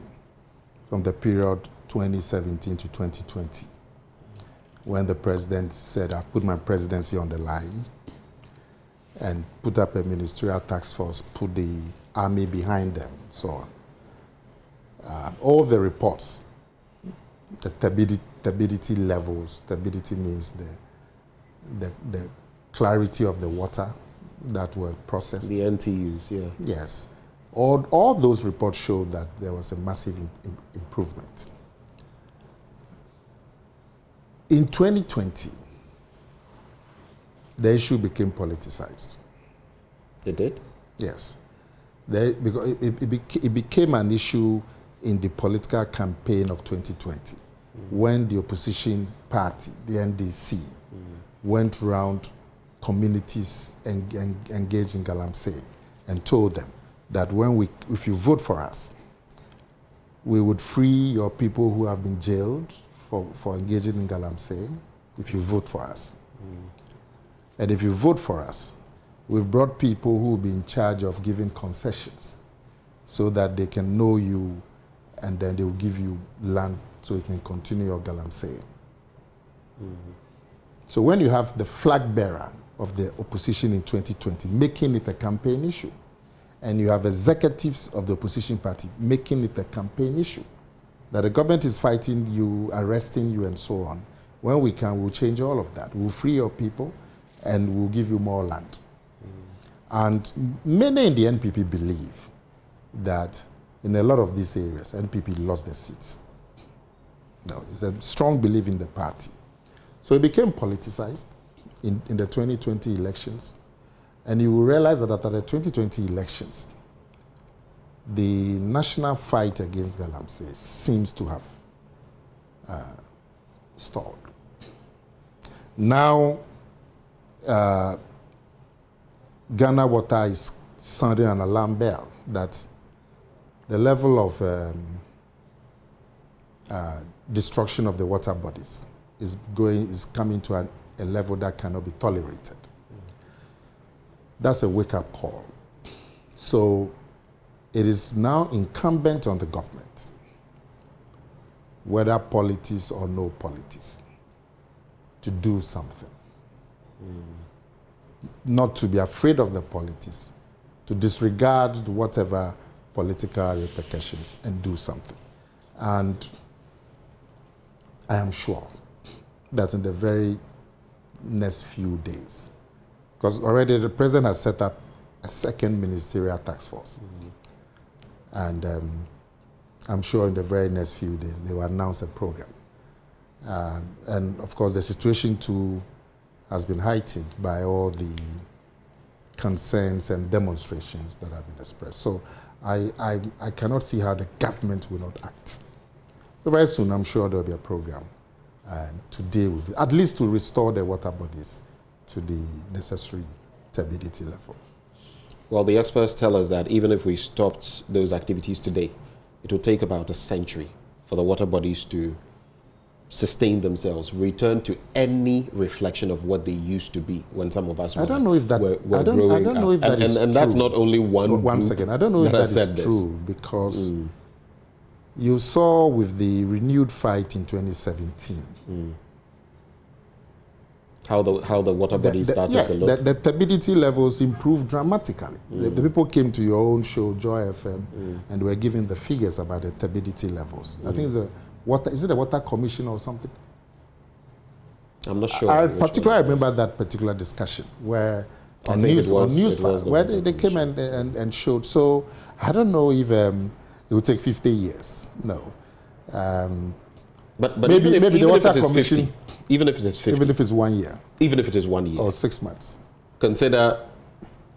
from the period 2017 to 2020, when the president said, I've put my presidency on the line, and put up a ministerial task force, put the army behind them, so on. All the reports, the turbidity levels, turbidity means the clarity of the water that were processed. The NTUs, yeah. Yes. All those reports showed that there was a massive improvement. In 2020, the issue became politicized. It did? Yes. Because it became an issue in the political campaign of 2020, when the opposition party, the NDC, went around communities engaged in Galamsey and told them that if you vote for us, we would free your people who have been jailed for engaging in Galamsey, if you vote for us. And if you vote for us, we've brought people who will be in charge of giving concessions so that they can know you, and then they will give you land so you can continue your Galamsey. So when you have the flag bearer of the opposition in 2020 making it a campaign issue, and you have executives of the opposition party making it a campaign issue, that the government is fighting you, arresting you, and so on, when we can, we'll change all of that. We'll free your people, and we'll give you more land. And many in the NPP believe that in a lot of these areas, NPP lost their seats. No, it's a strong belief in the party. So it became politicized in the 2020 elections. And you will realize that after the 2020 elections, the national fight against Galamsey seems to have stalled. Now, Ghana Water is sounding an alarm bell that the level of destruction of the water bodies is coming to a level that cannot be tolerated. That's a wake-up call. So it is now incumbent on the government, whether politics or no politics, to do something. Not to be afraid of the politics, to disregard whatever political repercussions and do something. And I am sure that in the very next few days, because already the president has set up a second ministerial task force. And I'm sure in the very next few days they will announce a program. And of course the situation too has been heightened by all the concerns and demonstrations that have been expressed. So I cannot see how the government will not act. So very soon I'm sure there will be a program to deal with it, at least to restore the water bodies to the necessary turbidity level. Well, the experts tell us that even if we stopped those activities today, it will take about a century for the water bodies to sustain themselves, return to any reflection of what they used to be when some of us were, I don't know if that, were I don't growing know if up. that is and true. That's not only one second. I don't know if that is true, because you saw with the renewed fight in 2017 How the water body started yes, to look? The turbidity levels improved dramatically. The people came to your own show, Joy FM, and were given the figures about the turbidity levels. I think is it a water commission or something? I'm not sure. I particularly remember that particular discussion where on news, where they came and showed. So I don't know if it would take 50 years. No. But maybe the water commission. 50, even if it is 50. Even if it's 1 year. Even if it is 1 year. Or 6 months. Consider,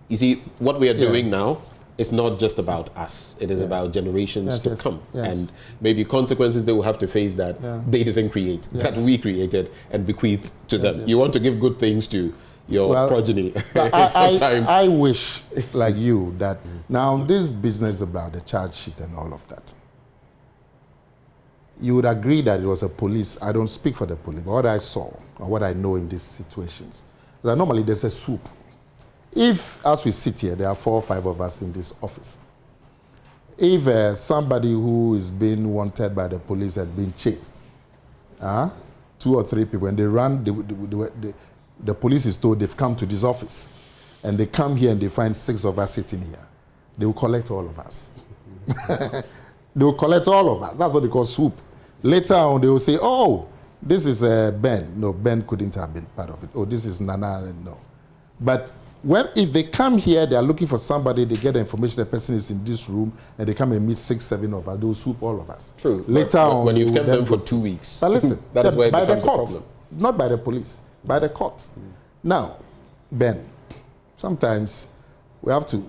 you see, what we are doing now is not just about us. It is about generations to come. Yes. And maybe consequences they will have to face that they didn't create, that we created and bequeathed to them. You want to give good things to your progeny. Sometimes. I wish, like you, that now this business about the charge sheet and all of that, you would agree that it was a police. I don't speak for the police, but what I saw or what I know in these situations, that normally there's a soup. If, as we sit here, there are 4 or 5 of us in this office, if somebody who is being wanted by the police had been chased, 2 or 3 people, and they run, the police is told they've come to this office, and they come here and they find 6 of us sitting here, they will collect all of us. They will collect all of us. That's what they call swoop. Later on, they will say, oh, this is Ben. No, Ben couldn't have been part of it. Oh, this is Nana. No. But if they come here, they are looking for somebody, they get the information, the person is in this room, and they come and meet 6, 7 of us, they will swoop all of us. True. Later on, when you've kept them for 2 weeks. But listen, that is where it by the becomes court, a problem. not by the police, by the court. Now, Ben, sometimes we have to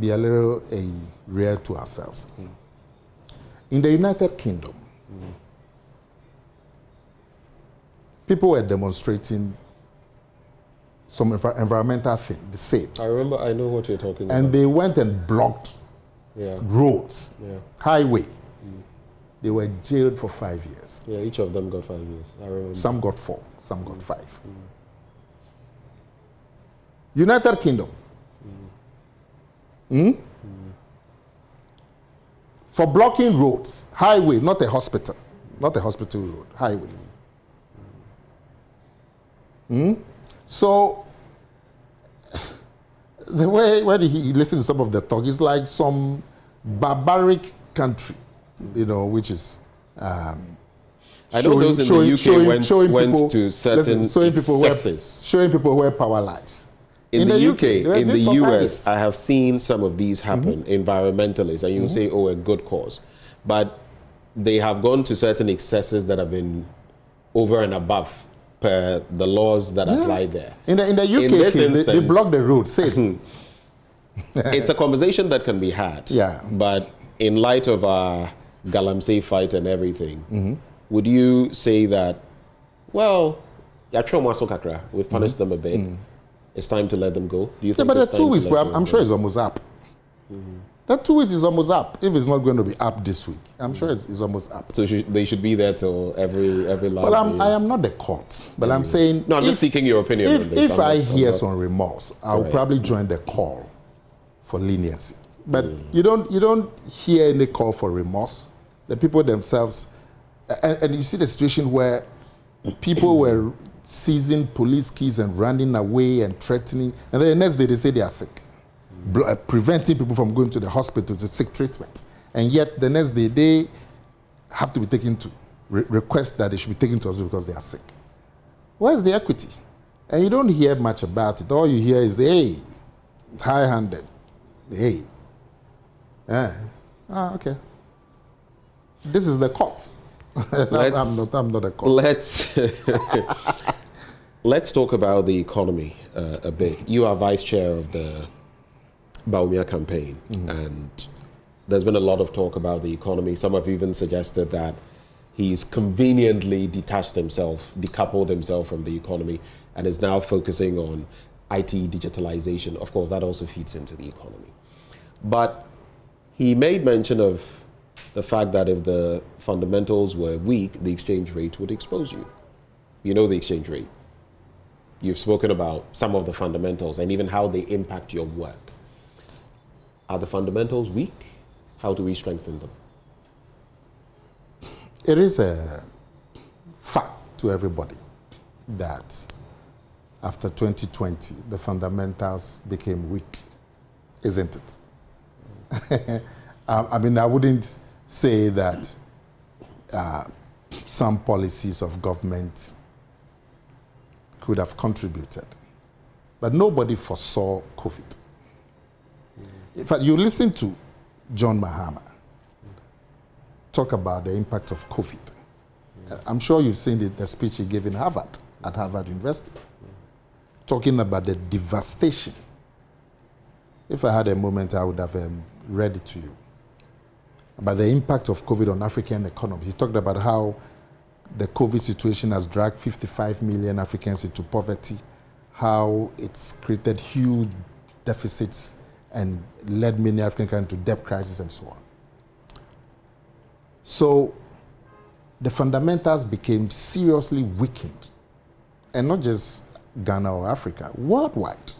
be a little real to ourselves. In the United Kingdom, people were demonstrating some environmental thing, the same. I know what you're talking about. And they went and blocked roads, highway. They were jailed for 5 years. Yeah, each of them got 5 years. I remember. Some got 4, some got 5. United Kingdom. For blocking roads, highway, not a hospital road, highway. So, the way when he listens to some of the talk, it's like some barbaric country, which is. I know those in the UK went to certain excesses. Showing people where power lies. In the UK, in the US, I have seen some of these happen, environmentalists, and you say, oh, a good cause. But they have gone to certain excesses that have been over and above per the laws that apply there. In the UK case, they block the road, say it's a conversation that can be had. Yeah. But in light of our Galamsey fight and everything, would you say that, well, we've punished them a bit. It's time to let them go? Do you think but the 2 weeks, I'm sure it's almost up. That 2 weeks is almost up. If it's not going to be up this week, I'm sure it's almost up. So they should be there till every last Well, I am not the court, but I'm saying... No, I'm just seeking your opinion on this. If I hear some remorse, I'll probably join the call for leniency. But you don't hear any call for remorse. The people themselves... And you see the situation where people were seizing police keys and running away and threatening, and then the next day they say they are sick, preventing people from going to the hospital to seek treatment. And yet the next day they have to be taken to request that they should be taken to hospital because they are sick. Where's the equity? And you don't hear much about it. All you hear is, hey, high-handed, hey. Okay. This is the court. I'm not a court. Let's talk about the economy a bit. You are vice chair of the Akomea campaign, and there's been a lot of talk about the economy. Some have even suggested that he's conveniently decoupled himself from the economy, and is now focusing on IT digitalization. Of course, that also feeds into the economy. But he made mention of the fact that if the fundamentals were weak, the exchange rate would expose you. You know the exchange rate. You've spoken about some of the fundamentals and even how they impact your work. Are the fundamentals weak? How do we strengthen them? It is a fact to everybody that after 2020, the fundamentals became weak, isn't it? I mean, I wouldn't say that some policies of government could have contributed, but nobody foresaw COVID. In fact, you listen to John Mahama talk about the impact of COVID. I'm sure you've seen the speech he gave in Harvard, at Harvard University, talking about the devastation. If I had a moment, I would have read it to you, about the impact of COVID on African economies. He talked about how the COVID situation has dragged 55 million Africans into poverty, how it's created huge deficits and led many African countries to debt crisis and so on. So the fundamentals became seriously weakened, and not just Ghana or Africa, worldwide.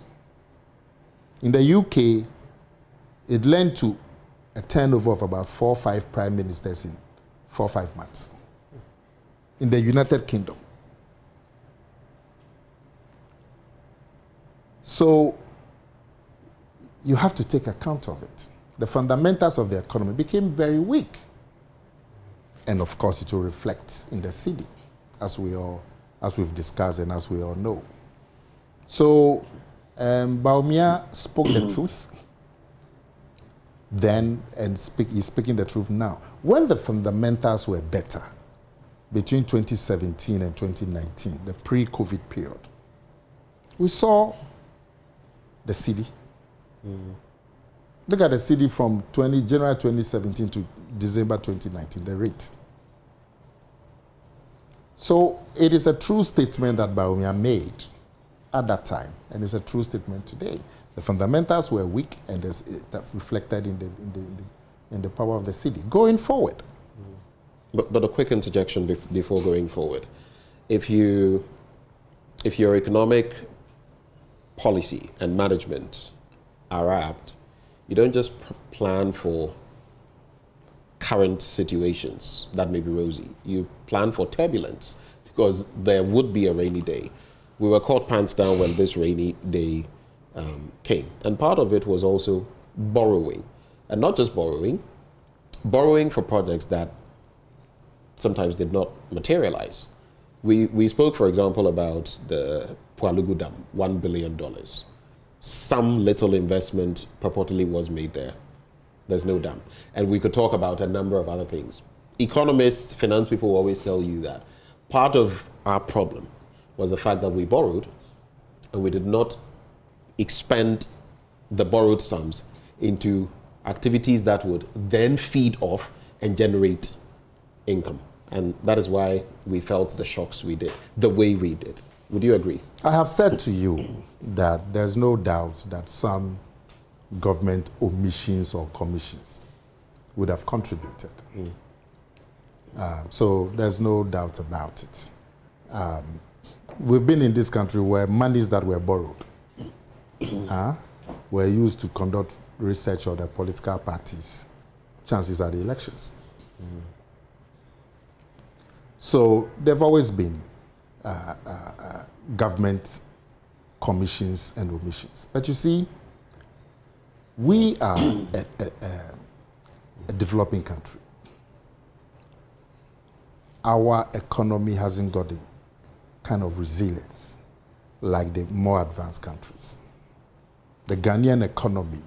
In the UK, it led to a turnover of about 4 or 5 prime ministers in 4 or 5 months. In the United Kingdom. So you have to take account of it. The fundamentals of the economy became very weak. And of course, it will reflect in the city, as we've discussed and as we all know. So Bawumia spoke the truth then, and he's speaking the truth now. When the fundamentals were better, between 2017 and 2019, the pre-COVID period, we saw the city. Look at the city from January 2017 to December 2019, the rate. So it is a true statement that Bawumia made at that time, and it's a true statement today. The fundamentals were weak, and that reflected in the power of the city going forward. But a quick interjection before going forward. If your economic policy and management are apt, you don't just plan for current situations that may be rosy. You plan for turbulence, because there would be a rainy day. We were caught pants down when this rainy day came. And part of it was also borrowing. And not just borrowing for projects that sometimes did not materialize. We spoke, for example, about the Pualugu Dam, $1 billion. Some little investment purportedly was made there. There's no dam. And we could talk about a number of other things. Economists, finance people always tell you that part of our problem was the fact that we borrowed and we did not expend the borrowed sums into activities that would then feed off and generate income. And that is why we felt the shocks we did, the way we did. Would you agree? I have said to you that there's no doubt that some government omissions or commissions would have contributed. So there's no doubt about it. We've been in this country where monies that were borrowed were used to conduct research of the political parties' chances at the elections. So there've always been government commissions and omissions. But you see, we are a developing country. Our economy hasn't got the kind of resilience like the more advanced countries. The Ghanaian economy,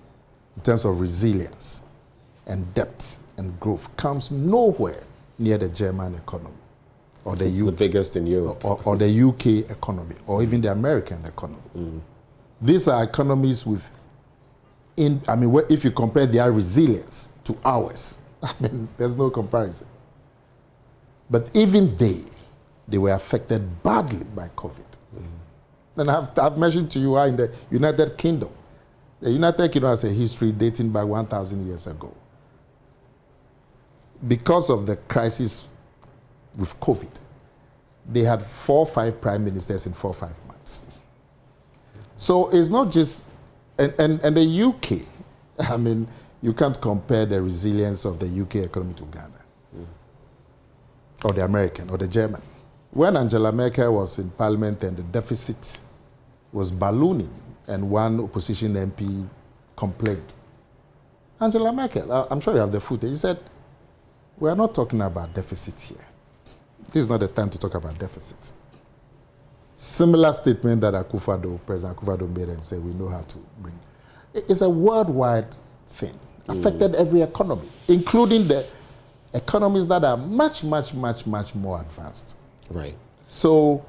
in terms of resilience and depth and growth, comes nowhere near the German economy. Or the the biggest in Europe. Or the UK economy, or even the American economy. These are economies with, if you compare their resilience to ours, there's no comparison. But even they were affected badly by COVID. And I've mentioned to you how in the United Kingdom, the United Kingdom has a history dating back 1,000 years ago. Because of the crisis with COVID, they had 4 or 5 prime ministers in 4 or 5 months. So it's not just, and the UK, you can't compare the resilience of the UK economy to Ghana, or the American, or the German. When Angela Merkel was in Parliament and the deficit was ballooning, and one opposition MP complained. Angela Merkel, I'm sure you have the footage, he said, we are not talking about deficit here. This is not the time to talk about deficit. Similar statement that President Akufo-Addo made and said we know how to bring. It's a worldwide thing. Affected every economy, including the economies that are much, much, much, much more advanced. Right. So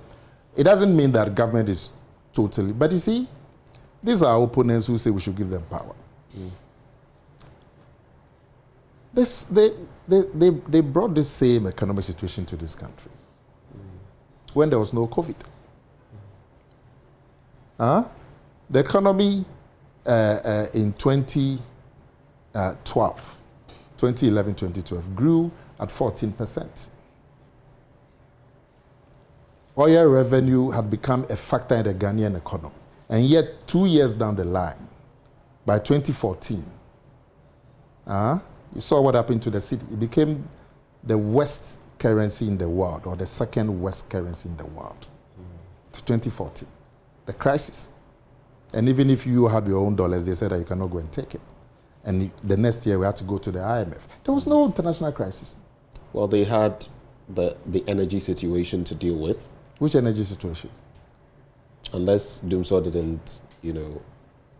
it doesn't mean that government is totally, but you see, these are opponents who say we should give them power. They brought this same economic situation to this country when there was no COVID. The economy in 2011-2012 grew at 14%. Oil revenue had become a factor in the Ghanaian economy. And yet, 2 years down the line, by 2014, you saw what happened to the city. It became the worst currency in the world, or the second worst currency in the world. 2014, the crisis. And even if you had your own dollars, they said that you cannot go and take it. And the next year, we had to go to the IMF. There was no international crisis. Well, they had the energy situation to deal with. Which energy situation? Unless Doomsaw didn't,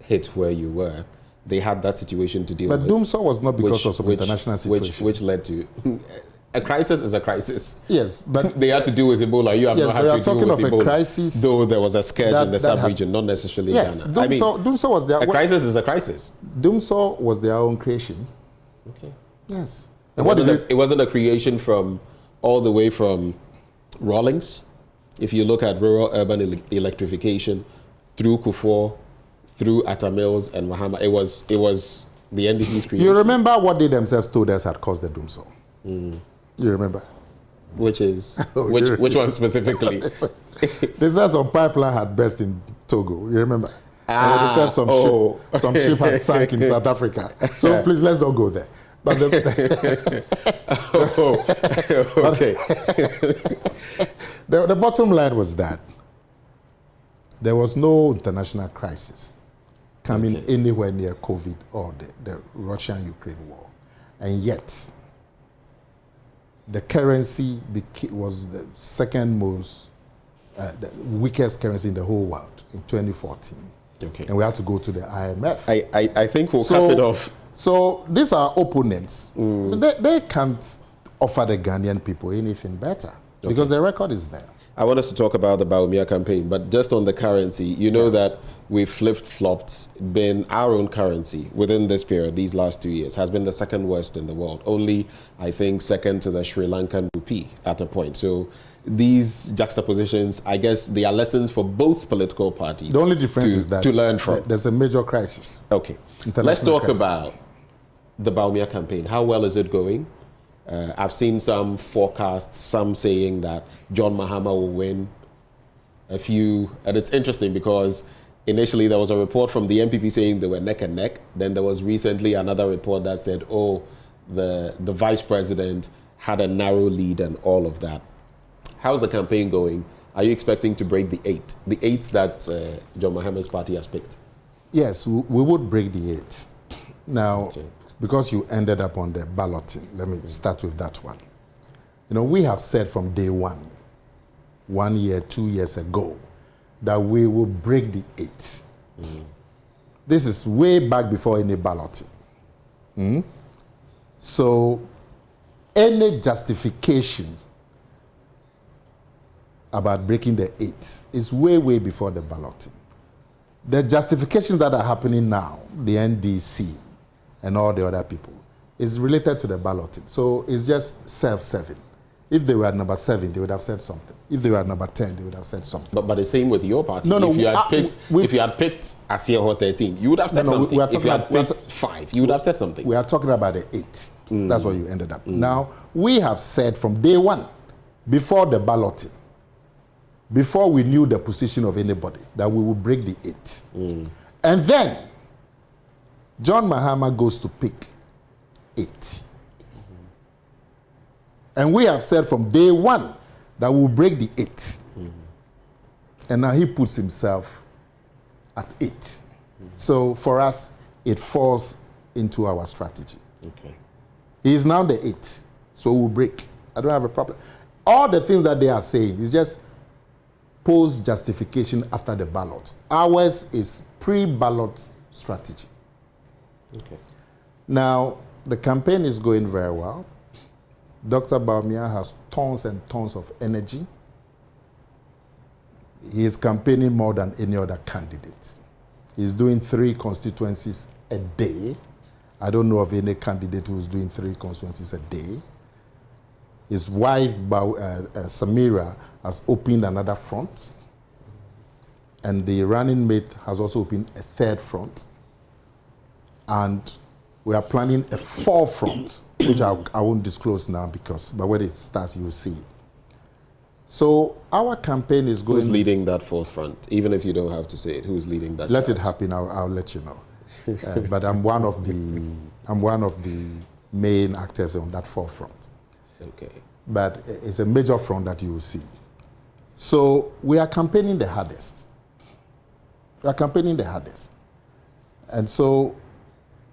hit where you were, they had that situation to deal with. But Doomsaw was not because of some international situation. Which led to... A crisis is a crisis. Yes, but... They had to deal with Ebola. You have not had to deal with Ebola. Yes, we are talking of a crisis... Though there was a scourge in the sub-region, not necessarily yes, Ghana. Doomsaw was their... A crisis is a crisis. Doomsaw was their own creation. Okay. Yes. And it wasn't a creation from all the way from Rawlings. If you look at rural urban electrification through Kufuor, through Atta Mills and Mahama, it was the NDC's creation. You remember what they themselves told us had caused the Doomsaw? You remember? Which is which one specifically? They said some pipeline had burst in Togo. You remember? They said some ship had sank in South Africa. So please, let's not go there. But the bottom line was that there was no international crisis coming anywhere near COVID or the Russian-Ukraine war. And yet, the currency was the second most, the weakest currency in the whole world in 2014. Okay. And we had to go to the IMF. I think we'll cap it off. So these are opponents. They can't offer the Ghanaian people anything better because the record is there. I want us to talk about the Akomea campaign, but just on the currency, you know that we've flip-flopped, been our own currency within this period, these last 2 years, has been the second worst in the world. Only, I think, second to the Sri Lankan rupee at a point. So these juxtapositions, I guess they are lessons for both political parties. The only difference is that to learn from. There's a major crisis. Okay. Let's talk about the Akomea campaign. How well is it going? I've seen some forecasts, some saying that John Mahama will win a few. And it's interesting because initially there was a report from the NPP saying they were neck and neck. Then there was recently another report that said, the vice president had a narrow lead and all of that. How's the campaign going? Are you expecting to break the 8? The 8 that John Mahama's party has picked? Yes, we would break the 8. Now, because you ended up on the balloting, let me start with that one. We have said from day one, 1 year, 2 years ago, that we will break the 8. This is way back before any balloting. So, any justification about breaking the 8 is way, way before the balloting. The justifications that are happening now, the NDC and all the other people, is related to the balloting. So it's just self-serving. If they were at number 7, they would have said something. If they were at number 10, they would have said something. But the same with your party. No, if you had picked Asieho 13, you would have said something. If you had picked 5, you would have said something. We are talking about the 8. That's where you ended up. Now, we have said from day one, before the balloting, before we knew the position of anybody, that we would break the 8. And then, John Mahama goes to pick 8. And we have said from day one that we'll break the 8. And now he puts himself at 8. So for us, it falls into our strategy. Okay. He is now the 8th, so we'll break. I don't have a problem. All the things that they are saying is just post justification after the ballot. Ours is pre-ballot strategy. Okay. Now, the campaign is going very well. Dr. Akomea has tons and tons of energy. He is campaigning more than any other candidate. He's doing 3 constituencies a day. I don't know of any candidate who's doing 3 constituencies a day. His wife, Samira, has opened another front. And the running mate has also opened a 3rd front. And we are planning a 4th front, which I won't disclose now but when it starts, you'll see it. So our campaign is going... Who's leading that 4th front? Even if you don't have to say it, who's leading that? Let it happen, I'll let you know. But I'm one of the main actors on that 4th front. Okay. But it's a major front that you will see. So we are campaigning the hardest. We are campaigning the hardest. And so,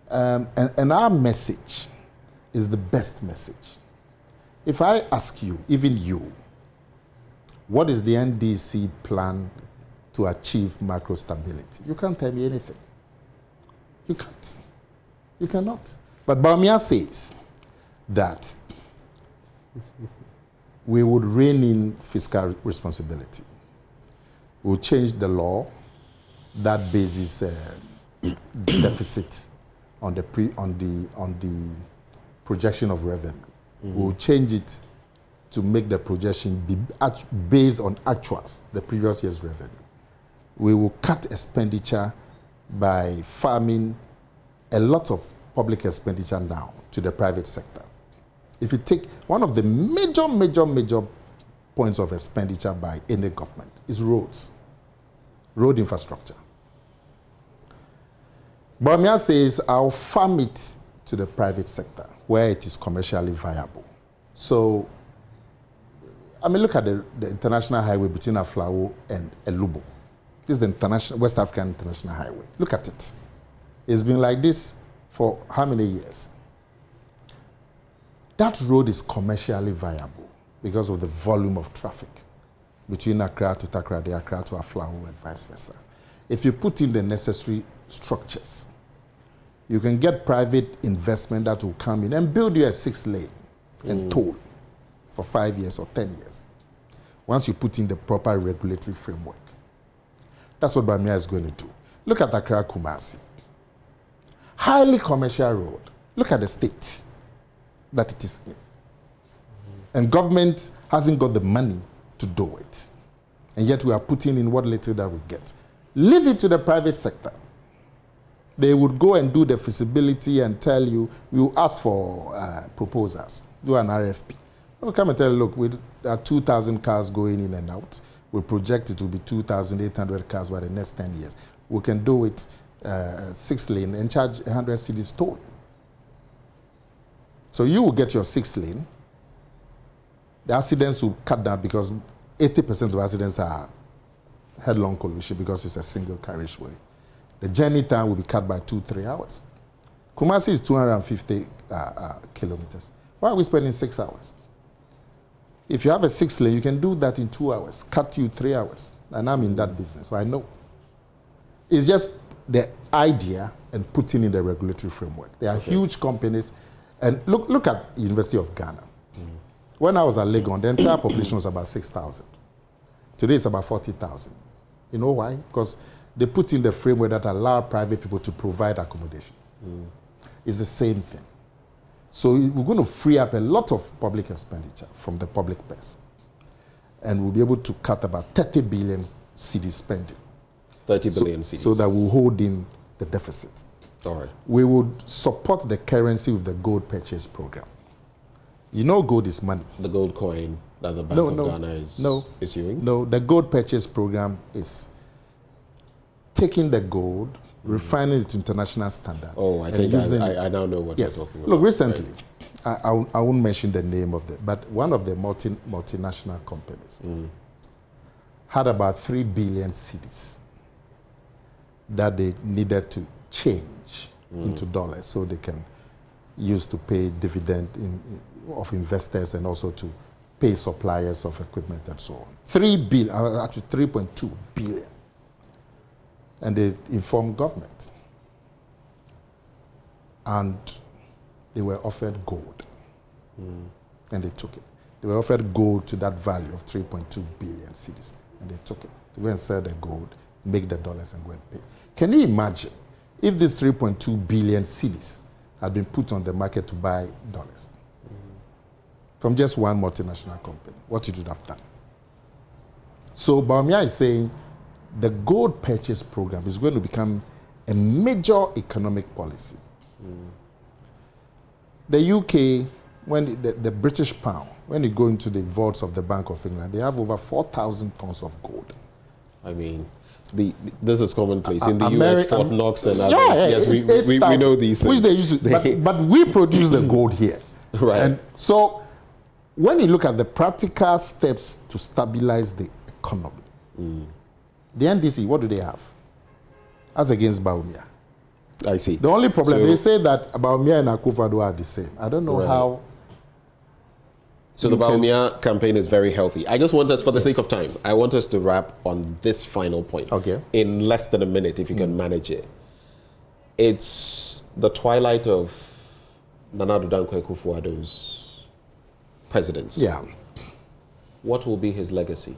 and our message is the best message. If I ask you, even you, what is the NDC plan to achieve macro stability? You can't tell me anything. You can't. You cannot. But Akomea says that we would rein in fiscal responsibility. We'll change the law that bases deficit on the projection of revenue. We'll change it to make the projection be based on actuals, the previous year's revenue. We will cut expenditure by farming a lot of public expenditure now to the private sector. If you take one of the major points of expenditure by any government is roads, road infrastructure. Akomea says, I'll farm it to the private sector where it is commercially viable. So, I mean, look at the international highway between Aflao and Elubo. This is the international, West African International Highway. Look at it. It's been like this for how many years? That road is commercially viable because of the volume of traffic between Accra to Takoradi, Accra to Aflao, and vice versa. If you put in the necessary structures, you can get private investment that will come in and build you a 6-lane and toll for 5 years or 10 years. Once you put in the proper regulatory framework. That's what Akomea is going to do. Look at Accra Kumasi. Highly commercial road. Look at the state that it is in. And government hasn't got the money to do it. And yet we are putting in what little that we get. Leave it to the private sector. They would go and do the feasibility and tell you, we will ask for proposals, do an RFP. We'll come and tell you, look, there are 2,000 cars going in and out. We project it to be 2,800 cars for the next 10 years. We can do it 6-lane and charge 100 cedis toll. So you will get your 6-lane. The accidents will cut down because 80% of accidents are headlong collision because it's a single carriageway. The journey time will be cut by 2-3 hours. Kumasi is 250 kilometers. Why are we spending 6 hours? If you have a 6-lane, you can do that in 2 hours, cut you 3 hours. And I'm in that business, so I know. It's just the idea and putting in the regulatory framework. There are huge companies. And look at the University of Ghana. When I was at Legon, the entire population was about 6,000. Today it's about 40,000. You know why? Because they put in the framework that allow private people to provide accommodation. It's the same thing. So we're going to free up a lot of public expenditure from the public purse. And we'll be able to cut about 30 billion cedi spending. 30 billion cedis. So that we'll hold in the deficit. All right. We would support the currency with the gold purchase program. You know gold is money. The gold coin that the Bank of Ghana is issuing? No, the gold purchase program is taking the gold, refining it to international standard. Oh, I think I now know what you're talking about. Look, recently, right. I won't mention the name of but one of the multinational companies had about 3 billion cedis that they needed to change into dollars so they can use to pay dividend of investors and also to pay suppliers of equipment and so on. 3 billion, actually 3.2 billion. And they informed government. And they were offered gold. And they took it. They were offered gold to that value of 3.2 billion cedis. And they took it. They go and sell the gold, make the dollars and go and pay. Can you imagine if this 3.2 billion cedis had been put on the market to buy dollars from just one multinational company, what it would have done? So Bawumia is saying the gold purchase program is going to become a major economic policy. The UK, when the British pound, when you go into the vaults of the Bank of England, they have over 4,000 tons of gold. I mean, this is commonplace. In the US, Fort Knox and others. Yes, we know these things. Which they use, but we produce the gold here. Right. And so when you look at the practical steps to stabilize the economy, the NDC, what do they have? As against Bawumia. I see. The only problem, they say that Bawumia and Akufo-Addo are the same. I don't know how. So the Bawumia campaign is very healthy. I just want us, for the sake of time, I want us to wrap on this final point. Okay. In less than a minute, if you can manage it. It's the twilight of Nana Addo Dankwa Akufo-Addo's presidency. Yeah. What will be his legacy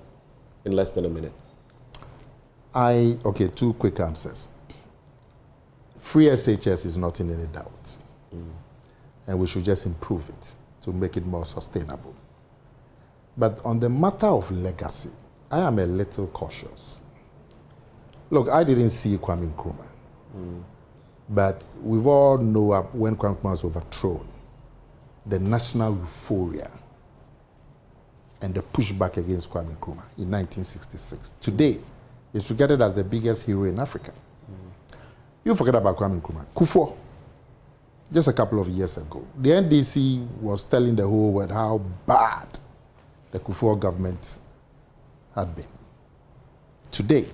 in less than a minute? Okay, 2 quick answers. Free SHS is not in any doubt. And we should just improve it to make it more sustainable. But on the matter of legacy, I am a little cautious. Look, I didn't see Kwame Nkrumah. But we all know when Kwame Nkrumah was overthrown, the national euphoria and the pushback against Kwame Nkrumah in 1966. Today, is regarded as the biggest hero in Africa. You forget about Kwame Nkrumah. Kufuor, just a couple of years ago, the NDC was telling the whole world how bad the Kufuor government had been. Today,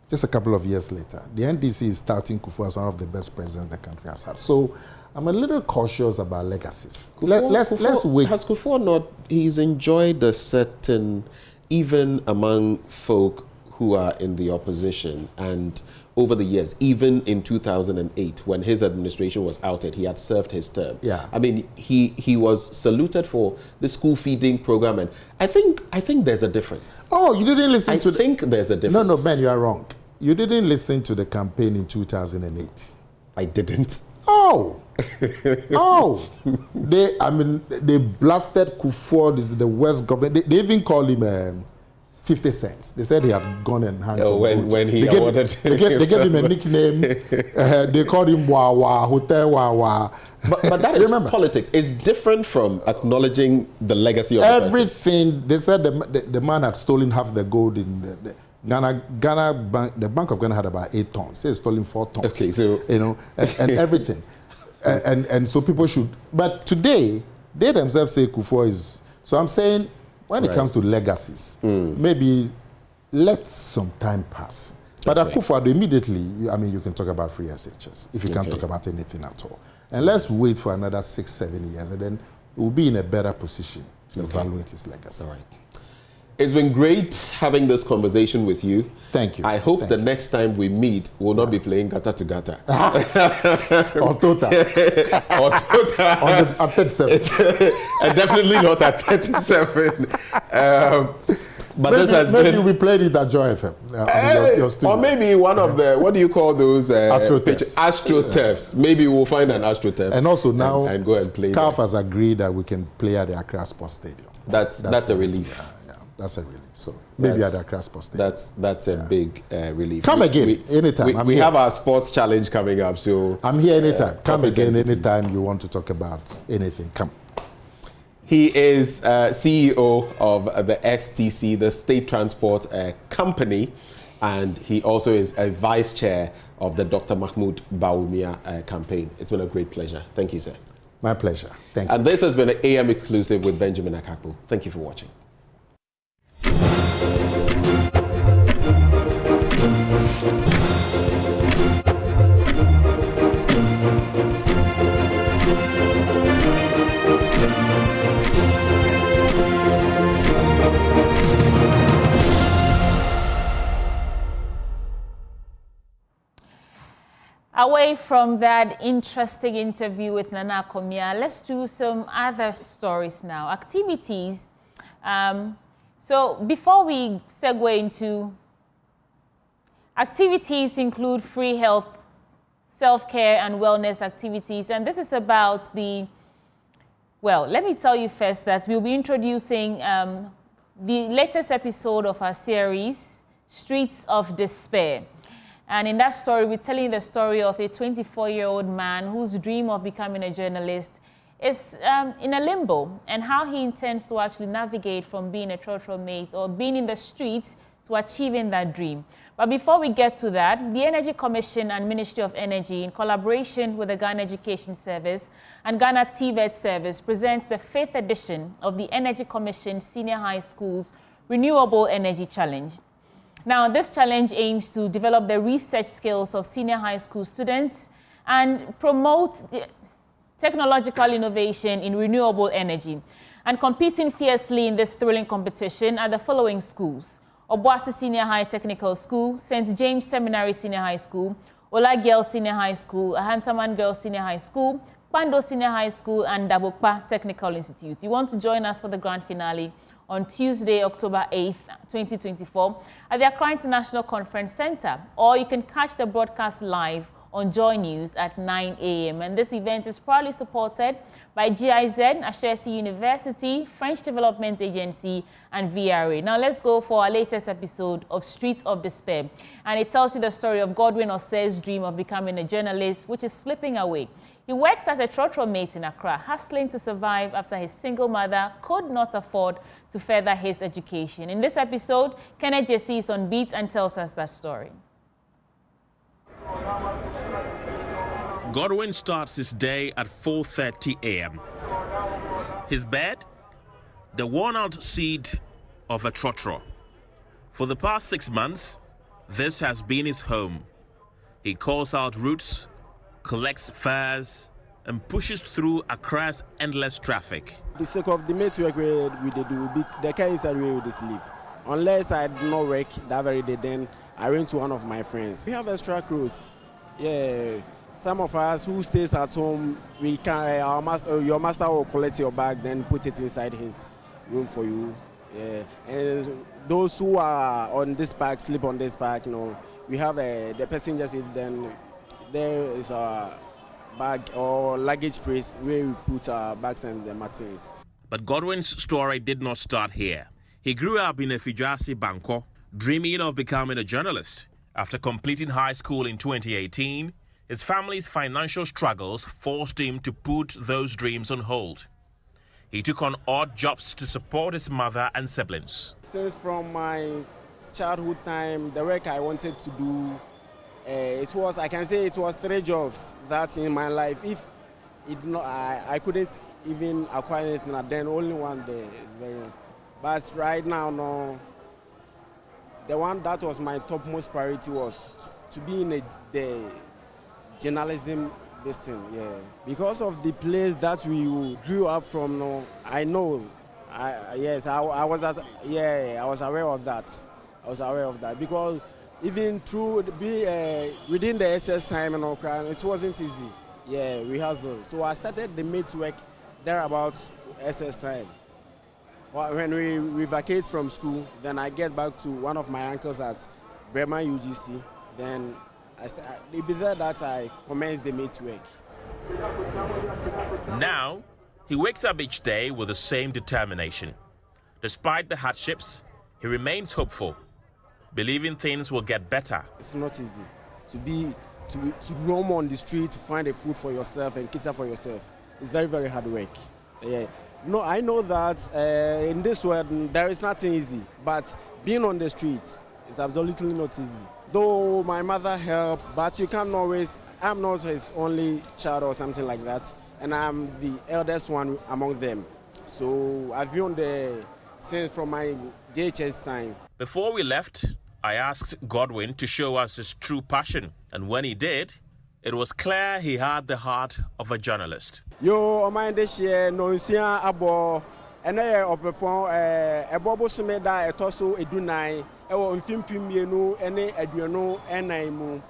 just a couple of years later, the NDC is touting Kufuor as one of the best presidents the country has had. So I'm a little cautious about legacies. Let's wait. Has Kufuor not, he's enjoyed a certain, even among folk who are in the opposition, and over the years, even in 2008, when his administration was outed, he had served his term. Yeah. I mean, he was saluted for the school feeding program, and I think there's a difference. Oh, you didn't listen to I think there's a difference. No, Ben, you are wrong. You didn't listen to the campaign in 2008. I didn't. Oh. They blasted Kufuor, this is the West government. They even called him 50 cents. They said he had gone and hung some when he they awarded they gave him a nickname. They called him Wawa, Hotel Wawa. But that is politics. It's different from acknowledging the legacy of everything. They said the man had stolen half the gold in the Ghana Bank. The Bank of Ghana had about 8 tons. He had stolen 4 tons. Okay, so and everything, and so people should. But today they themselves say Kufuor is. So I'm saying, when it comes to legacies, maybe let some time pass. But Akufo-Addo, immediately, you can talk about free SHS, if you can't talk about anything at all. And let's wait for another 6-7 years, and then we'll be in a better position to evaluate his legacy. All right. It's been great having this conversation with you. Thank you. I hope the next time we meet, we'll not be playing gata to gata. Or Tota. At 37. And definitely not at 37. But maybe, this has maybe been... we played it at Joy FM. Your or maybe one of the, what do you call those? AstroTurfs. AstroTurfs. Maybe we'll find an AstroTurf. And also now, and go and play CAF has agreed that we can play at the Accra Sports Stadium. That's a relief. That's a relief. So maybe at the Accra Sports Stadium. That's a big relief. Come again anytime. We have our sports challenge coming up, so I'm here anytime. Come again anytime you want to talk about anything. Come. He is CEO of the STC, the State Transport Company, and he also is a vice chair of the Dr. Mahmoud Bawumia campaign. It's been a great pleasure. Thank you, sir. My pleasure. Thank you. And this has been an AM exclusive with Benjamin Akakpo. Thank you for watching. Away from that interesting interview with Nana Akomea, let's do some other stories now. Activities. So before we segue into activities, include free health, self-care and wellness activities. And this is about the, well, let me tell you first that we'll be introducing the latest episode of our series, Streets of Despair. And in that story, we're telling the story of a 24-year-old man whose dream of becoming a journalist is in a limbo, and how he intends to actually navigate from being a trotro mate or being in the streets to achieving that dream. But before we get to that, the Energy Commission and Ministry of Energy, in collaboration with the Ghana Education Service and Ghana TVET Service, presents the 5th edition of the Energy Commission Senior High School's Renewable Energy Challenge. Now, this challenge aims to develop the research skills of senior high school students and promote the technological innovation in renewable energy. And competing fiercely in this thrilling competition are the following schools: Obuasi Senior High Technical School, St. James Seminary Senior High School, Ola Girls Senior High School, Ahantaman Girls Senior High School, Pando Senior High School, and Dabokpa Technical Institute. You want to join us for the grand finale on Tuesday, October 8th, 2024 at the Accra International Conference Center, or you can catch the broadcast live on Joy News at 9 a.m. And this event is proudly supported by GIZ, Ashesi University, French Development Agency, and VRA. Now let's go for our latest episode of Streets of Despair. And it tells you the story of Godwin Osei's dream of becoming a journalist, which is slipping away. He works as a trotro mate in Accra, hustling to survive after his single mother could not afford to further his education. In this episode, Kenneth Jesse is on beat and tells us that story. Godwin starts his day at 4:30 a.m. His bed? The worn-out seat of a trotro. For the past 6 months, this has been his home. He calls out routes, collects fares, and pushes through Accra's endless traffic. The sake of the mate work we do, the car inside where we sleep. Unless I do not work that very day, then I rent to one of my friends. We have extra crews. Yeah. Some of us who stays at home, we can your master will collect your bag, then put it inside his room for you. Yeah. And those who are on this bag, sleep on this bag, you know, we have the passenger seat, then there is a bag or luggage place where we put our bags and the matins. But Godwin's story did not start here. He grew up in a Fijasi Banko, dreaming of becoming a journalist. After completing high school in 2018, his family's financial struggles forced him to put those dreams on hold. He took on odd jobs to support his mother and siblings. Since from my childhood time, the work I wanted to do, I can say it was 3 jobs that's in my life. If it not, I couldn't even acquire anything, then only one day is very. But right now, no. The one that was my topmost priority was to be in the journalism this thing, yeah. Because of the place that we grew up from, no, I know, yes, I was aware of that. I was aware of that because even through within the SS time and all, it wasn't easy. Yeah, we hustled. So I started the mates work there about SS time. When we vacate from school, then I get back to one of my uncles at Bremen UGC. Then it be there that I commenced the mates work. Now, he wakes up each day with the same determination. Despite the hardships, he remains hopeful, believing things will get better. It's not easy to roam on the street, to find a food for yourself and cater for yourself. It's very, very hard work. Yeah. No, I know that in this world there is nothing easy, but being on the street is absolutely not easy. Though my mother helped, but you can't always, I'm not his only child or something like that, and I'm the eldest one among them. So I've been on the since from my JHS time. Before we left, I asked Godwin to show us his true passion, and when he did, it was clear he had the heart of a journalist. Yo, mind this year, no sia abo, and I opepon a bobo sumeda a toso edunai, ewo mfimpim yenu ene aduano enaimu.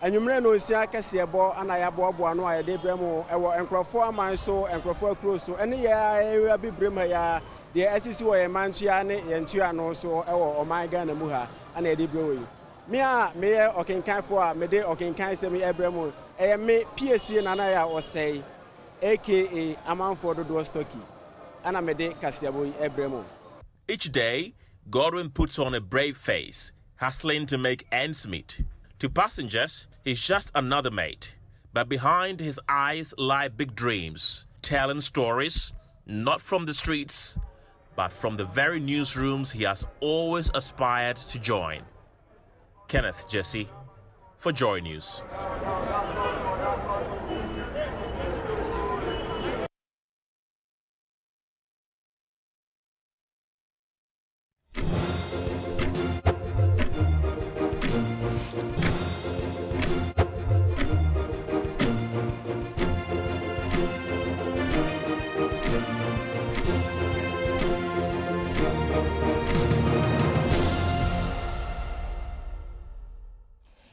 Enyumre no sia kese ebo ana ya boaboa no ayede bremu ewo enkrofo aman so enkrofo akro so ene ya bi brem ya de asisi wo ye manchia ne ye ntua no so ewo oman Ghana mu ha ana yede brewo yi me a me ye okenkanfo a me de okenkan se me ebremu eye me PSC nana ya osei aka amanfo dodo stocky ana me de kasiabo yi ebremu. Each day, Godwin puts on a brave face, hustling to make ends meet. To passengers, he's just another mate. But behind his eyes lie big dreams, telling stories, not from the streets, but from the very newsrooms he has always aspired to join. Kenneth Jesse for Joy News.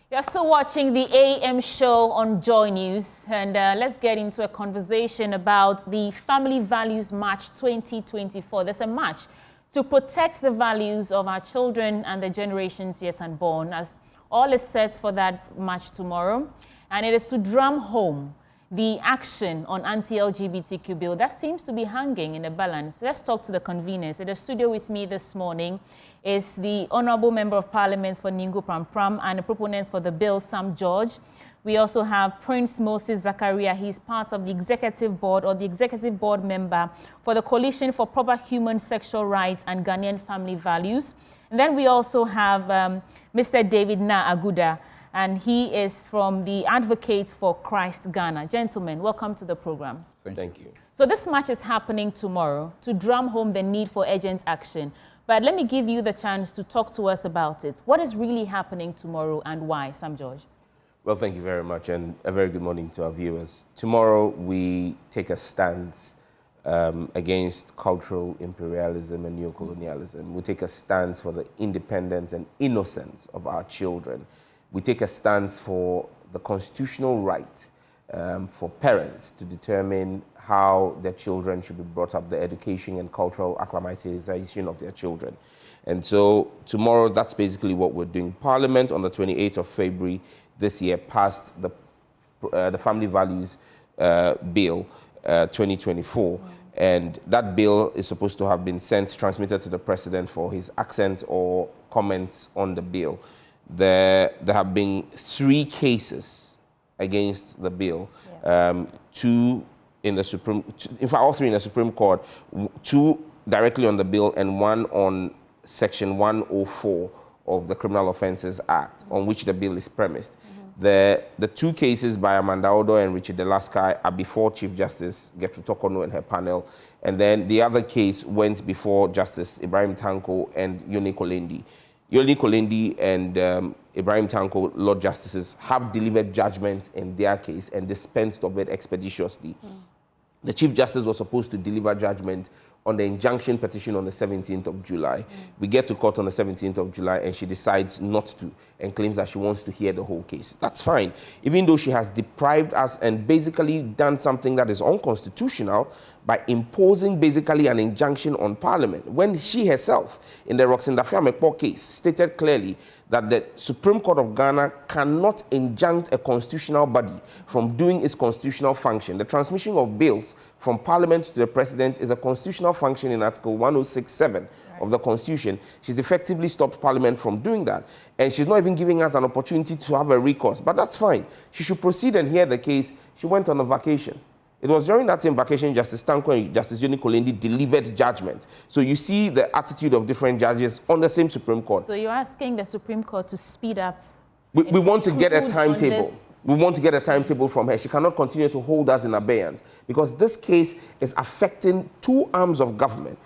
You're still watching the AM show on Joy News, and let's get into a conversation about the Family Values March 2024. There's a march to protect the values of our children and the generations yet unborn, as all is set for that march tomorrow, and it is to drum home the action on anti-LGBTQ bill that seems to be hanging in a balance. Let's talk to the conveners. In the studio with me this morning is the Honourable Member of Parliament for Ningu Prampram and a proponent for the bill, Sam George. We also have Prince Moses Zakaria. He's part of the executive board or the executive board member for the Coalition for Proper Human Sexual Rights and Ghanaian Family Values. And then we also have Mr. David Na Aguda, and he is from the Advocates for Christ Ghana. Gentlemen, welcome to the program. Thank you. So this march is happening tomorrow to drum home the need for urgent action. But let me give you the chance to talk to us about it. What is really happening tomorrow and why, Sam George? Well, thank you very much, and a very good morning to our viewers. Tomorrow, we take a stance against cultural imperialism and neocolonialism. We take a stance for the independence and innocence of our children. We take a stance for the constitutional right for parents to determine how their children should be brought up, the education and cultural acclimatization of their children. And so tomorrow, that's basically what we're doing. Parliament on the 28th of February this year passed the Family Values Bill 2024. And that bill is supposed to have been transmitted to the President for his accent or comments on the bill. There have been 3 cases against the bill, 2 in the Supreme, in fact all 3 in the Supreme Court, 2 directly on the bill and 1 on Section 104 of the Criminal Offences Act, on which the bill is premised. The 2 cases by Amanda Odo and Richard Delaskai are before Chief Justice Gertrude Tokono and her panel, and then the other case went before Justice Ibrahim Tanko and Yoni Kolendi. Yoni Kolendi and Ibrahim Tanko, Lord Justices, have delivered judgment in their case and dispensed of it expeditiously. The Chief Justice was supposed to deliver judgment on the injunction petition on the 17th of July. We get to court on the 17th of July and she decides not to and claims that she wants to hear the whole case. That's fine. Even though she has deprived us and basically done something that is unconstitutional by imposing basically an injunction on Parliament, when she herself, in the Roxanne Dafiamekpo case, stated clearly that the Supreme Court of Ghana cannot injunct a constitutional body from doing its constitutional function. The transmission of bills from Parliament to the President is a constitutional function in Article 106(7) of the Constitution. She's effectively stopped Parliament from doing that. And she's not even giving us an opportunity to have a recourse. But that's fine. She should proceed and hear the case. She went on a vacation. It was during that same vacation Justice Tanko and Justice Yoni Kolendi delivered judgment. So you see the attitude of different judges on the same Supreme Court. So you're asking the Supreme Court to speed up? We want to get a timetable. We want to get a timetable from her. She cannot continue to hold us in abeyance because this case is affecting 2 arms of government.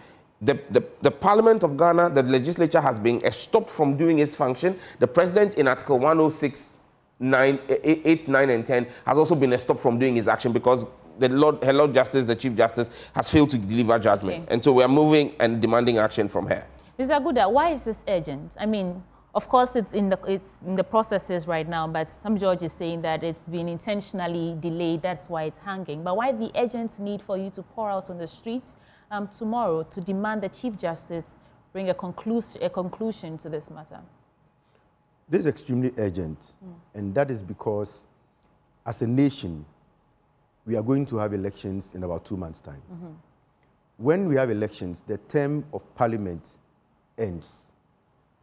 The Parliament of Ghana, the legislature has been stopped from doing its function. The President in Article 106, 8, 9, and 10 has also been stopped from doing his action because her Lord Justice, the Chief Justice, has failed to deliver judgment. And so we are moving and demanding action from her. Mr. Aguda, why is this urgent? I mean, Of course, it's in the processes right now, but some judge is saying that it's been intentionally delayed. That's why it's hanging. But why the urgent need for you to pour out on the streets tomorrow to demand the Chief Justice bring a conclusion to this matter? This is extremely urgent, and that is because as a nation, we are going to have elections in about 2 months' time. When we have elections, the term of parliament ends,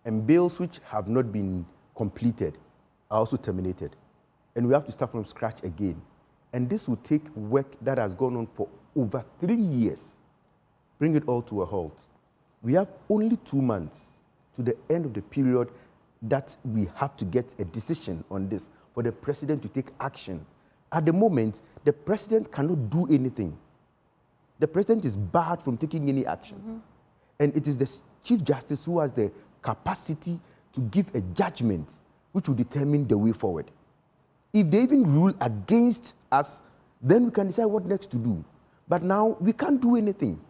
and bills which have not been completed are also terminated. And we have to start from scratch again. And this will take work that has gone on for over 3 years, bring it all to a halt. We have only 2 months to the end of the period that we have to get a decision on this for the president to take action. At the moment, the president cannot do anything. The president is barred from taking any action. And it is the Chief Justice who has the capacity to give a judgment which will determine the way forward. If they even rule against us, then we can decide what next to do. But now we can't do anything.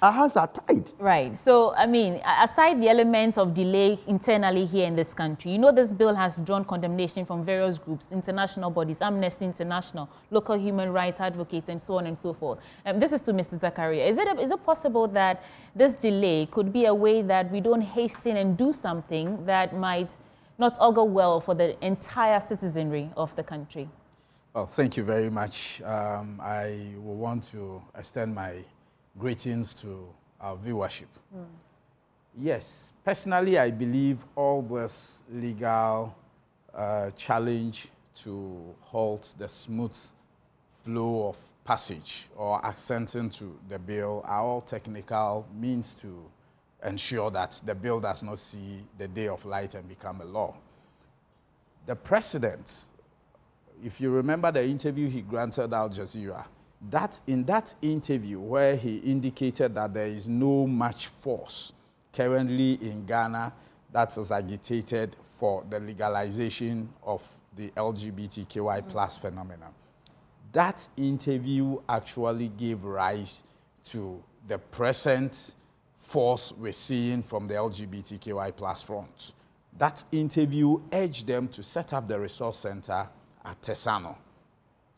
Our hands are tied. Right. So, I mean, aside the elements of delay internally here in this country, you know this bill has drawn condemnation from various groups, international bodies, Amnesty International, local human rights advocates, and so on and so forth. This is to Mr. Zakaria. Is it possible that this delay could be a way that we don't hasten and do something that might not augur well for the entire citizenry of the country? Well, thank you very much. I will want to extend my greetings to our viewership. Yes, personally, I believe all this legal challenge to halt the smooth flow of passage or assenting to the bill are all technical means to ensure that the bill does not see the day of light and become a law. The president, if you remember the interview he granted Al Jazeera, in that interview where he indicated that there is no much force currently in Ghana that is agitated for the legalization of the LGBTQI plus phenomenon. That interview actually gave rise to the present force we're seeing from the LGBTQI plus front. That interview urged them to set up the resource center at Tesano.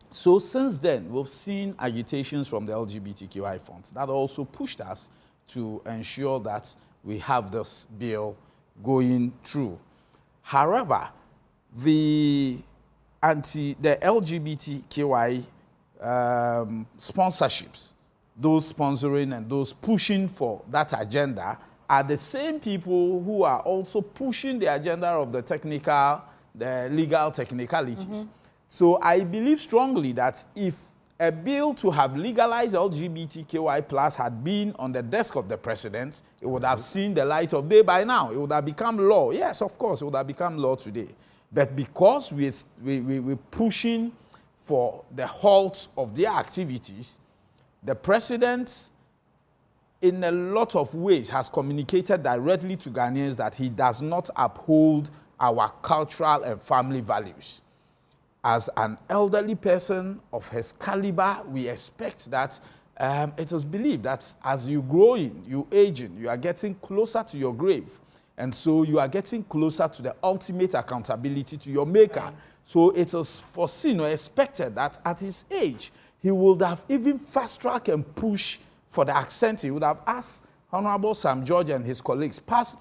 So since then, we've seen agitations from the LGBTQI front that also pushed us to ensure that we have this bill going through. However, the LGBTQI sponsorships, those sponsoring and those pushing for that agenda are the same people who are also pushing the agenda of the legal technicalities. So I believe strongly that if a bill to have legalized LGBTQI plus had been on the desk of the president, it would have seen the light of day by now. It would have become law. Yes, of course, it would have become law today. But because we're pushing for the halt of their activities, the president, in a lot of ways, has communicated directly to Ghanaians that he does not uphold our cultural and family values. As an elderly person of his caliber, we expect that it is believed that as you grow in, you aging, you are getting closer to your grave. And so you are getting closer to the ultimate accountability to your maker. So it is foreseen or expected that at his age, he would have even fast-tracked and pushed for the accent. He would have asked Honorable Sam George and his colleagues, pass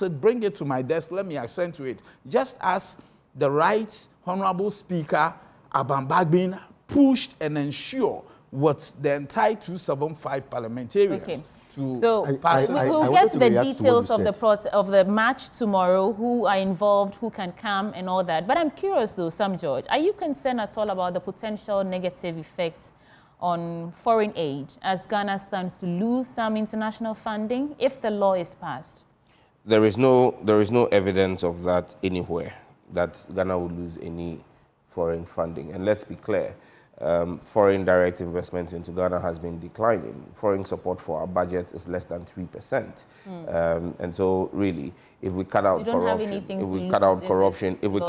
it, bring it to my desk, let me accent to it. Just as the right Honorable Speaker Abambagbin pushed and ensured what the entire 275 parliamentarians to pass. We'll get to the details of the match tomorrow, who are involved, who can come and all that. But I'm curious though, Sam George, are you concerned at all about the potential negative effects on foreign aid as Ghana stands to lose some international funding if the law is passed? There is no evidence of that anywhere, that Ghana will lose any foreign funding. And let's be clear, foreign direct investment into Ghana has been declining. Foreign support for our budget is less than 3%. And so really, if we cut out corruption, if we cut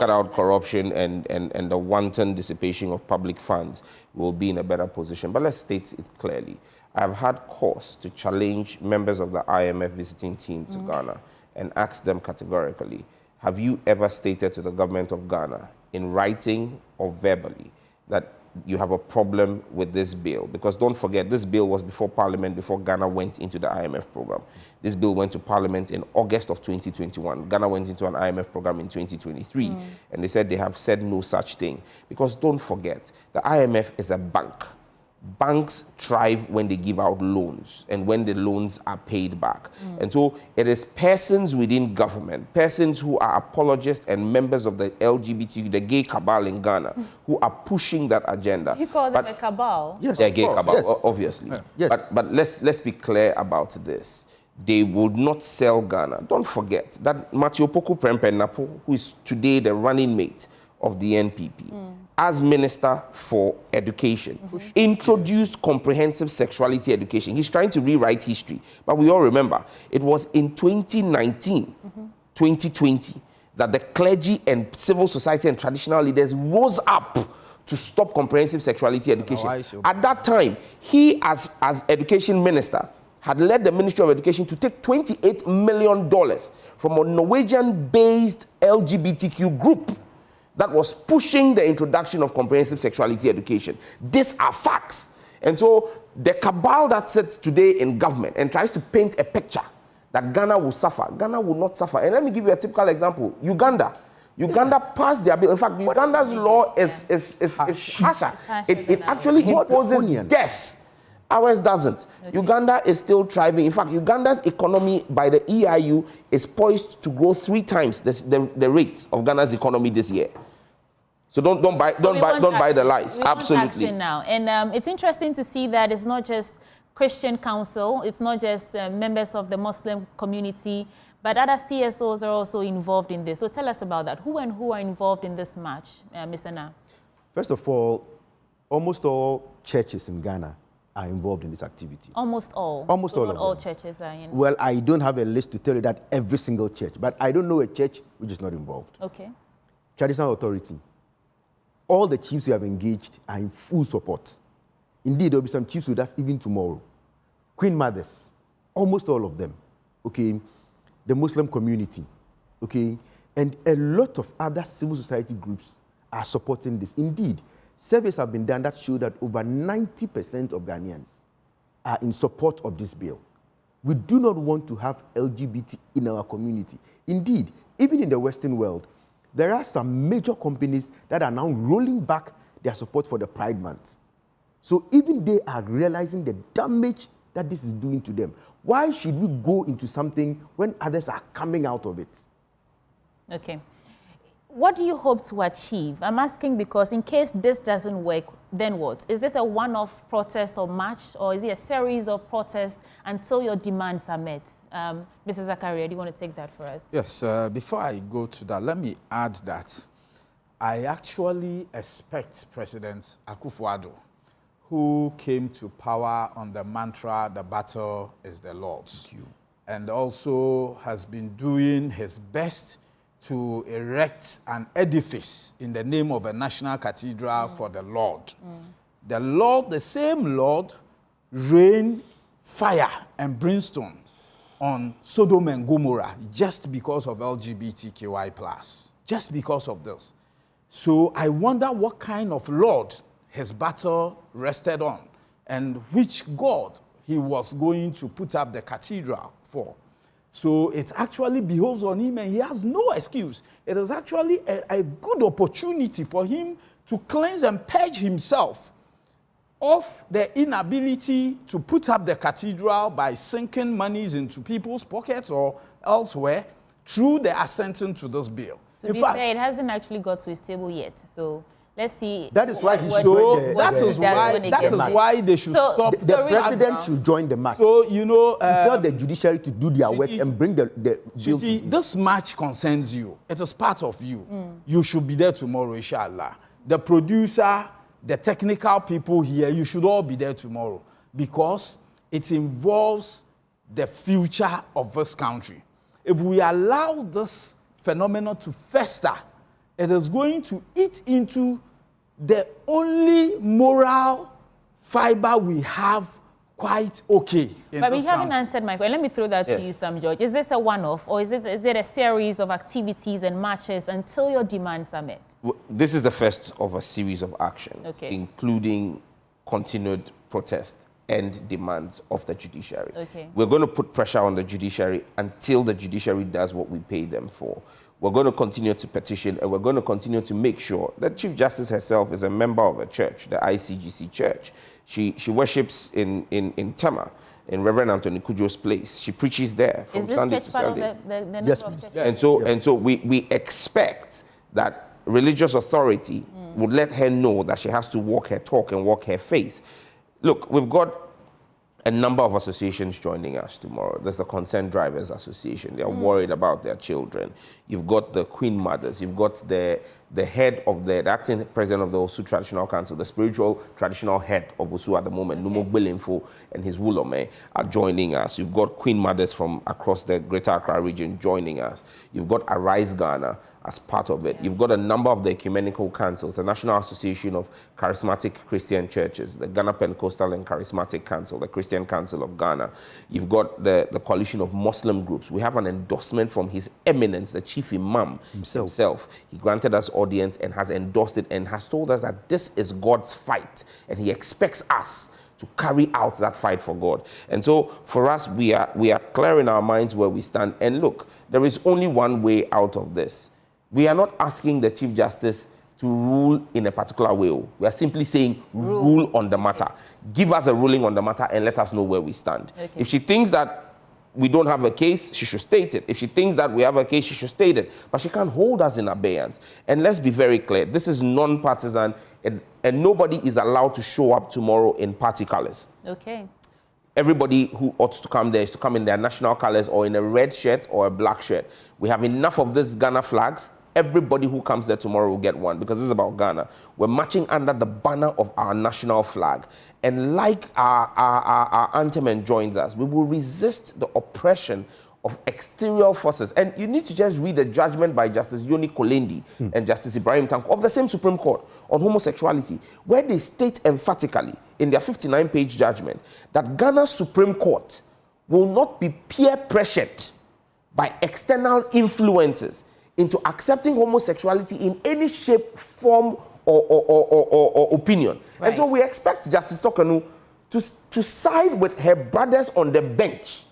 out corruption and the wanton dissipation of public funds, we'll be in a better position. But let's state it clearly. I've had cause to challenge members of the IMF visiting team to Ghana. and ask them categorically, have you ever stated to the government of Ghana in writing or verbally that you have a problem with this bill? Because don't forget, this bill was before Parliament, before Ghana went into the IMF program. This bill went to Parliament in August of 2021. Ghana went into an IMF program in 2023, and they said they have said no such thing. Because don't forget, the IMF is a bank. Banks thrive when they give out loans and when the loans are paid back. And so it is persons within government, persons who are apologists and members of the LGBT, the gay cabal in Ghana, who are pushing that agenda. You call them a cabal? Yes, they're gay cabal, obviously. Yes. But let's be clear about this. They would not sell Ghana. Don't forget that Matthew Poku Prempenapo, who is today the running mate of the NPP, as Minister for Education, introduced comprehensive sexuality education. He's trying to rewrite history. But we all remember, it was in 2019, 2020, that the clergy and civil society and traditional leaders rose up to stop comprehensive sexuality education. At that time, he, as education minister, had led the Ministry of Education to take $28 million from a Norwegian-based LGBTQ group that was pushing the introduction of comprehensive sexuality education. These are facts. And so the cabal that sits today in government and tries to paint a picture that Ghana will suffer, Ghana will not suffer. And let me give you a typical example. Uganda passed their bill. In fact, Uganda's law is harsher. It actually imposes death. Ours doesn't. Uganda is still thriving. In fact, Uganda's economy by the EIU is poised to grow 3 times the rate of Ghana's economy this year. So don't buy the lies. Absolutely. Action now. And it's interesting to see that it's not just Christian Council, it's not just members of the Muslim community, but other CSOs are also involved in this. So tell us about that. Who are involved in this march, Mr. Na? First of all, almost all churches in Ghana are involved in this activity. Almost all? Almost so all not of all them. churches are in? Well, I don't have a list to tell you that every single church, but I don't know a church which is not involved. Okay. Traditional authority. All the chiefs who have engaged are in full support. Indeed, there will be some chiefs with us even tomorrow. Queen mothers, almost all of them, okay? The Muslim community, okay? And a lot of other civil society groups are supporting this. Indeed, surveys have been done that show that over 90% of Ghanaians are in support of this bill. We do not want to have LGBT in our community. Indeed, even in the Western world, there are some major companies that are now rolling back their support for the Pride Month. So even they are realizing the damage that this is doing to them. Why should we go into something when others are coming out of it? Okay. What do you hope to achieve? I'm asking because in case this doesn't work, then what? Is this a one-off protest or march, or is it a series of protests until your demands are met? Mr. Zakaria, do you want to take that for us? Yes, before I go to that, let me add that I actually expect President Akufo-Addo, who came to power on the mantra, the battle is the Lord's, and also has been doing his best to erect an edifice in the name of a national cathedral for the Lord. The Lord, the same Lord, rained fire and brimstone on Sodom and Gomorrah just because of LGBTQI+, just because of this. So I wonder what kind of Lord his battle rested on and which God he was going to put up the cathedral for. So it actually behoves on him, and he has no excuse. It is actually a good opportunity for him to cleanse and purge himself of the inability to put up the cathedral by sinking monies into people's pockets or elsewhere through the assenting to this bill. To be fair, it hasn't actually got to his table yet. So let's see. That is why he should join that is why they should stop. The president should join the march. So, you know, to tell the judiciary to do their work and bring the bill. This march concerns you. It is part of you. You should be there tomorrow, inshallah. The producer, the technical people here, you should all be there tomorrow because it involves the future of this country. If we allow this phenomenon to fester, it is going to eat into the only moral fiber we have quite okay. But we haven't answered my question. Let me throw that to you, Sam George. Is this a one-off, or is it a series of activities and marches until your demands are met? This is the first of a series of actions, including continued protest and demands of the judiciary. We're going to put pressure on the judiciary until the judiciary does what we pay them for. We're going to continue to petition, and we're going to continue to make sure that Chief Justice herself is a member of a church, the ICGC Church. She worships in Tema, in Reverend Anthony Kudjo's place. She preaches there from Sunday to Sunday. Yes, and so we expect that religious authority would let her know that she has to walk her talk and walk her faith. Look, we've got a number of associations joining us tomorrow. There's the Concerned Drivers Association. They're worried about their children. You've got the Queen Mothers. You've got the head of the acting president of the Osu Traditional Council, the spiritual traditional head of Osu at the moment, Numo Gbelinfo, and his Wulome are joining us. You've got Queen Mothers from across the Greater Accra region joining us. You've got Arise Ghana as part of it. You've got a number of the ecumenical councils, the National Association of Charismatic Christian Churches, the Ghana Pentecostal and Charismatic Council, the Christian Council of Ghana. You've got the coalition of Muslim groups. We have an endorsement from His Eminence, the Chief Imam himself. He granted us audience and has endorsed it and has told us that this is God's fight, and he expects us to carry out that fight for God. And so for us, we are clear in our minds where we stand. And look, there is only one way out of this. We are not asking the Chief Justice to rule in a particular way. We are simply saying rule on the matter. Give us a ruling on the matter and let us know where we stand. If she thinks that we don't have a case, she should state it. If she thinks that we have a case, she should state it. But she can't hold us in abeyance. And let's be very clear, this is non-partisan, and nobody is allowed to show up tomorrow in party colors. Everybody who ought to come there is to come in their national colors or in a red shirt or a black shirt. We have enough of these Ghana flags. Everybody who comes there tomorrow will get one, because this is about Ghana. We're marching under the banner of our national flag. And like our anthem enjoins us, we will resist the oppression of exterior forces. And you need to just read the judgment by Justice Yoni Kolendi and Justice Ibrahim Tanko of the same Supreme Court on homosexuality, where they state emphatically in their 59-page judgment that Ghana's Supreme Court will not be peer pressured by external influences into accepting homosexuality in any shape, form, or opinion. And so we expect Justice Sokanu to side with her brothers on the bench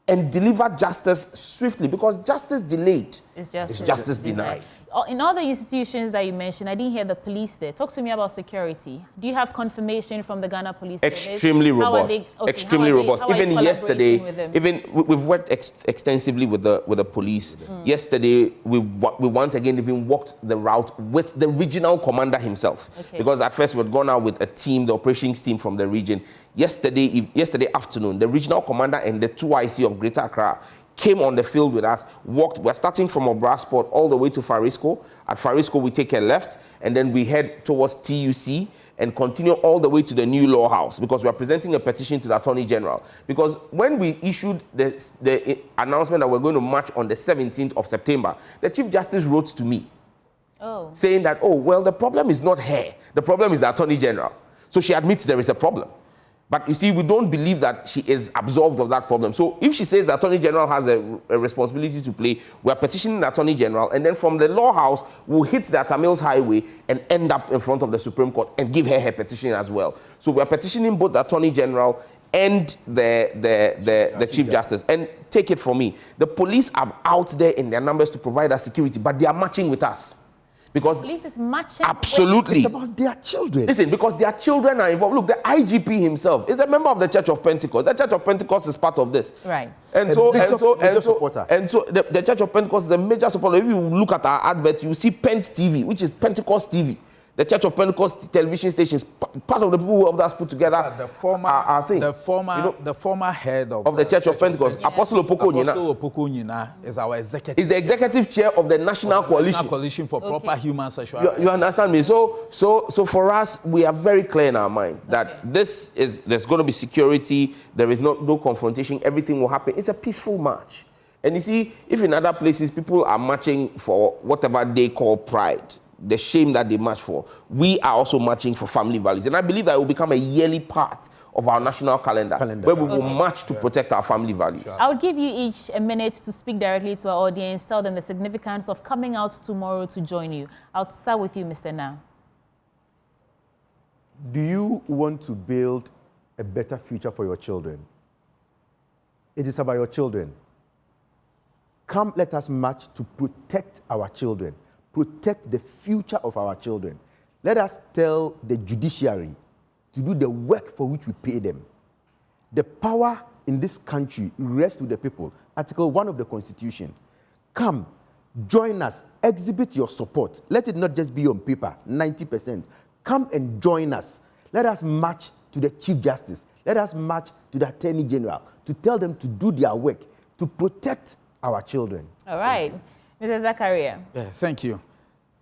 and deliver justice swiftly, because justice delayed is justice denied. In all the institutions that you mentioned, I didn't hear the police there. Talk to me about security. Do you have confirmation from the Ghana Police Service? Extremely robust. Extremely robust. Even yesterday, we've worked extensively with the police. Yesterday, we once again even walked the route with the regional commander himself. Because at first we'd gone out with a team, the operations team from the region. Yesterday afternoon, the regional commander and the 2IC of Greater Accra came on the field with us, walked. We're starting from Obrasport all the way to Farisco. At Farisco, we take a left, and then we head towards TUC and continue all the way to the new law house, because we're presenting a petition to the Attorney General. Because when we issued the announcement that we're going to march on the 17th of September, the Chief Justice wrote to me saying that, well, the problem is not her. The problem is the Attorney General. So she admits there is a problem. But you see, we don't believe that she is absolved of that problem. So if she says the Attorney General has a responsibility to play, we are petitioning the Attorney General, and then from the law house, we'll hit the Tamils Highway and end up in front of the Supreme Court and give her petition as well. So we are petitioning both the Attorney General and the Chief Justice. And take it from me, the police are out there in their numbers to provide us security, but they are marching with us. Because the police is marching. Absolutely. It's about their children. Listen, because their children are involved. Look, the IGP himself is a member of the Church of Pentecost. The Church of Pentecost is part of this. And so the Church of Pentecost is a major supporter. If you look at our advert, you see Pent TV, which is Pentecost TV. The Church of Pentecost television station is part of the people who helped us put together the former head of the Church of Pentecost, Apostle Opoko is our executive. Is the executive chair of the National Coalition. National Coalition for Proper Human Sexuality. You understand me? So for us, we are very clear in our mind that there's going to be security. There is no confrontation. Everything will happen. It's a peaceful march. And you see, if in other places people are marching for whatever they call pride, the shame that they march for, we are also marching for family values. And I believe that it will become a yearly part of our national calendar. Where we will march to protect our family values. I would give you each a minute to speak directly to our audience, tell them the significance of coming out tomorrow to join you. I'll start with you, Mr. Na. Do you want to build a better future for your children? It is about your children. Come, let us march to protect our children, protect the future of our children. Let us tell the judiciary to do the work for which we pay them. The power in this country rests with the people. Article 1 of the Constitution. Come, join us, exhibit your support. Let it not just be on paper, 90%. Come and join us. Let us march to the Chief Justice. Let us march to the Attorney General to tell them to do their work, to protect our children. All right. Mr. Zakaria. Yeah, thank you.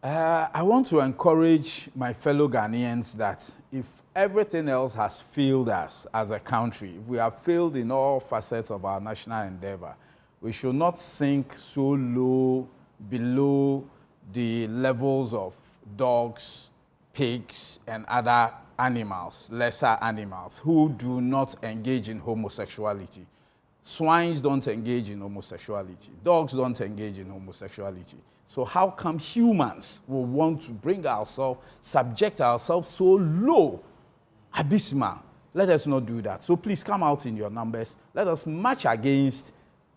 I want to encourage my fellow Ghanaians that if everything else has failed us as a country, if we have failed in all facets of our national endeavor, we should not sink so low below the levels of dogs, pigs, and other animals, lesser animals, who do not engage in homosexuality. Swines don't engage in homosexuality. Dogs don't engage in homosexuality. So how come humans will want to bring ourselves, subject ourselves so low, abysmal? Let us not do that. So please come out in your numbers. Let us march against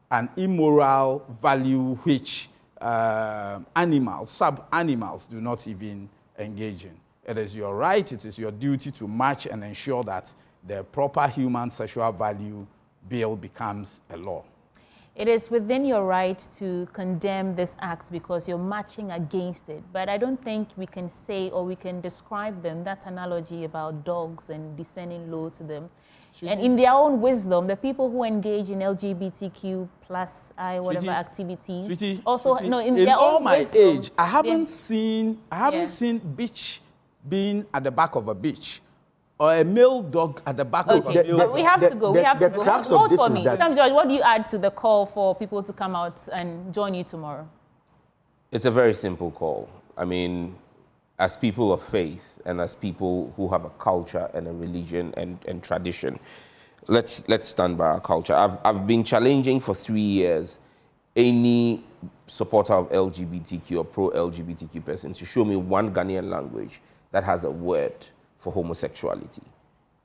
an immoral value which animals, sub-animals do not even engage in. It is your right, it is your duty to march and ensure that the proper human sexual value bill becomes a law. It is within your right to condemn this act because you're marching against it. But I don't think we can say or we can describe them, that analogy about dogs and descending low to them. And in their own wisdom, the people who engage in LGBTQ plus whatever activities, also no, in their all own my wisdom, age, I haven't seen beach being at the back of a beach, or a male dog at the back of a male dog. We have to go. We have to go. Vote for me. Sam George, what do you add to the call for people to come out and join you tomorrow? It's a very simple call. I mean, as people of faith and as people who have a culture and a religion and tradition, let's stand by our culture. I've been challenging for 3 years any supporter of LGBTQ or pro-LGBTQ person to show me one Ghanaian language that has a word for homosexuality.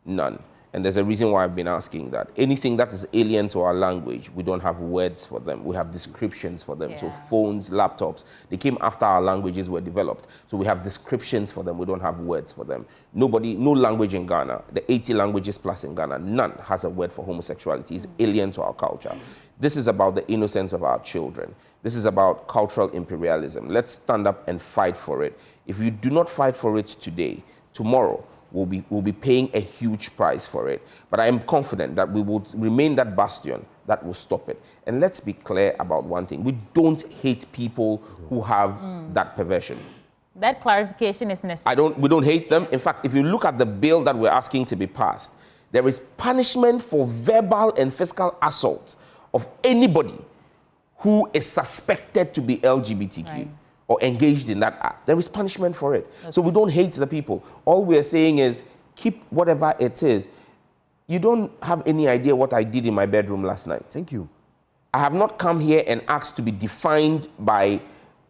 None. And there's a reason why I've been asking that. Anything that is alien to our language, we don't have words for them. We have descriptions for them. Yeah. So phones, laptops, they came after our languages were developed. So we have descriptions for them. We don't have words for them. No language in Ghana, the 80 languages plus in Ghana, none has a word for homosexuality. It's alien to our culture. This is about the innocence of our children. This is about cultural imperialism. Let's stand up and fight for it. If you do not fight for it today, tomorrow, we'll be paying a huge price for it. But I am confident that we will remain that bastion that will stop it. And let's be clear about one thing. We don't hate people who have that perversion. That clarification is necessary. We don't hate them. In fact, if you look at the bill that we're asking to be passed, there is punishment for verbal and physical assault of anybody who is suspected to be LGBTQ. Right. Or engaged in that act. There is punishment for it. Okay. So we don't hate the people. All we're saying is keep whatever it is. You don't have any idea what I did in my bedroom last night. Thank you. I have not come here and asked to be defined by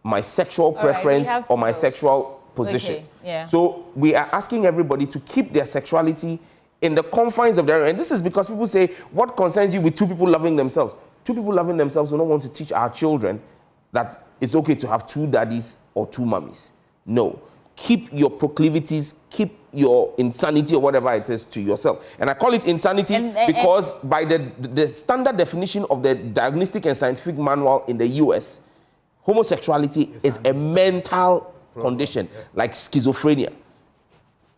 my sexual preference or my sexual position. Okay. Yeah. So we are asking everybody to keep their sexuality in the confines of their... And this is because people say, what concerns you with two people loving themselves? Two people loving themselves do not want to teach our children that it's okay to have two daddies or two mummies. No. Keep your proclivities, keep your insanity or whatever it is to yourself. And I call it insanity because by the standard definition of the Diagnostic and Scientific Manual in the US, homosexuality is a mental condition like schizophrenia.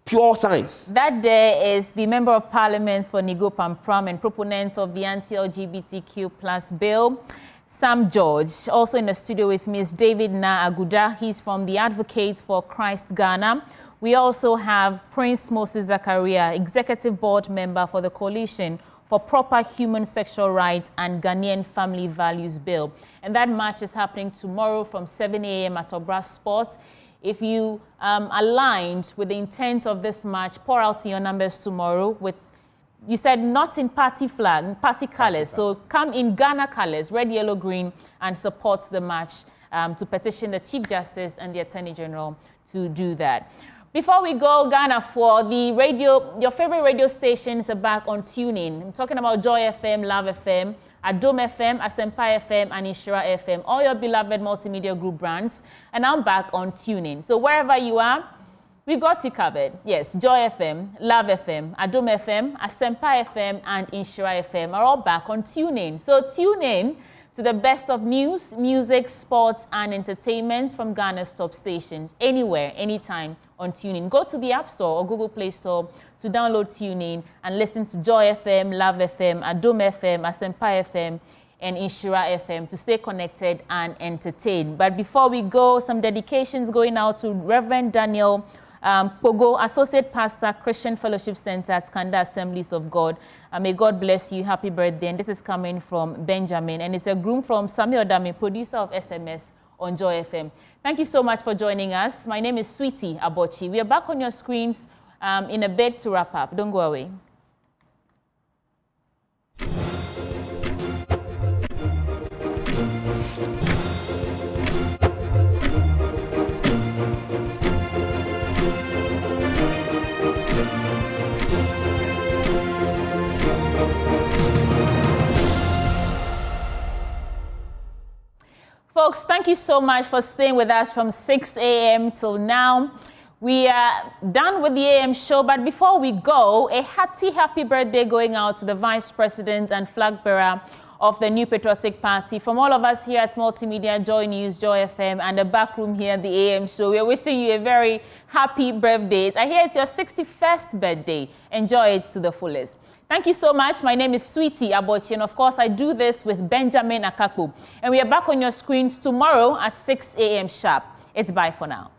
Pure science. That day is the Member of Parliament for Nigo Pampram and proponent of the anti-LGBTQ plus bill, Sam George. Also in the studio with me is David Na Aguda. He's from the Advocates for Christ Ghana. We also have Prince Moses Zakaria, Executive Board Member for the Coalition for Proper Human Sexual Rights and Ghanaian Family Values Bill. And that march is happening tomorrow from 7 a.m. at Obra Sports. if you aligned with the intent of this march, pour out your numbers tomorrow with, you said not in party flag, party colors. So come in Ghana colors, red, yellow, green, and support the march to petition the Chief Justice and the Attorney General to do that. Before we go, Ghana, for the radio, your favorite radio stations are back on TuneIn. I'm talking about Joy FM, Love FM, Adom FM, Asempa FM, and Inshira FM, all your beloved multimedia group brands, and I'm back on TuneIn. So wherever you are, we got you covered. Yes, Joy FM, Love FM, Adom FM, Asempa FM, and Inshira FM are all back on TuneIn. So tune in to the best of news, music, sports, and entertainment from Ghana's top stations, anywhere, anytime on TuneIn. Go to the App Store or Google Play Store to download TuneIn and listen to Joy FM, Love FM, Adom FM, Asempa FM, and Inshira FM to stay connected and entertained. But before we go, some dedications going out to Reverend Daniel Pogo, Associate Pastor, Christian Fellowship Center at Kanda Assemblies of God. May God bless you. Happy birthday. And this is coming from Benjamin. And it's a groom from Sami Odami, producer of SMS on Joy FM. Thank you so much for joining us. My name is Sweetie Abochi. We are back on your screens in a bit to wrap up. Don't go away. Folks, thank you so much for staying with us from 6 a.m. till now. We are done with the AM show, but before we go, a happy birthday going out to the Vice President and flag bearer of the New Patriotic Party. From all of us here at Multimedia, Joy News, Joy FM, and the back room here at the AM show, we are wishing you a very happy birthday. I hear it's your 61st birthday. Enjoy it to the fullest. Thank you so much. My name is Sweetie Abochi, and of course, I do this with Benjamin Akaku. And we are back on your screens tomorrow at 6 a.m. sharp. It's bye for now.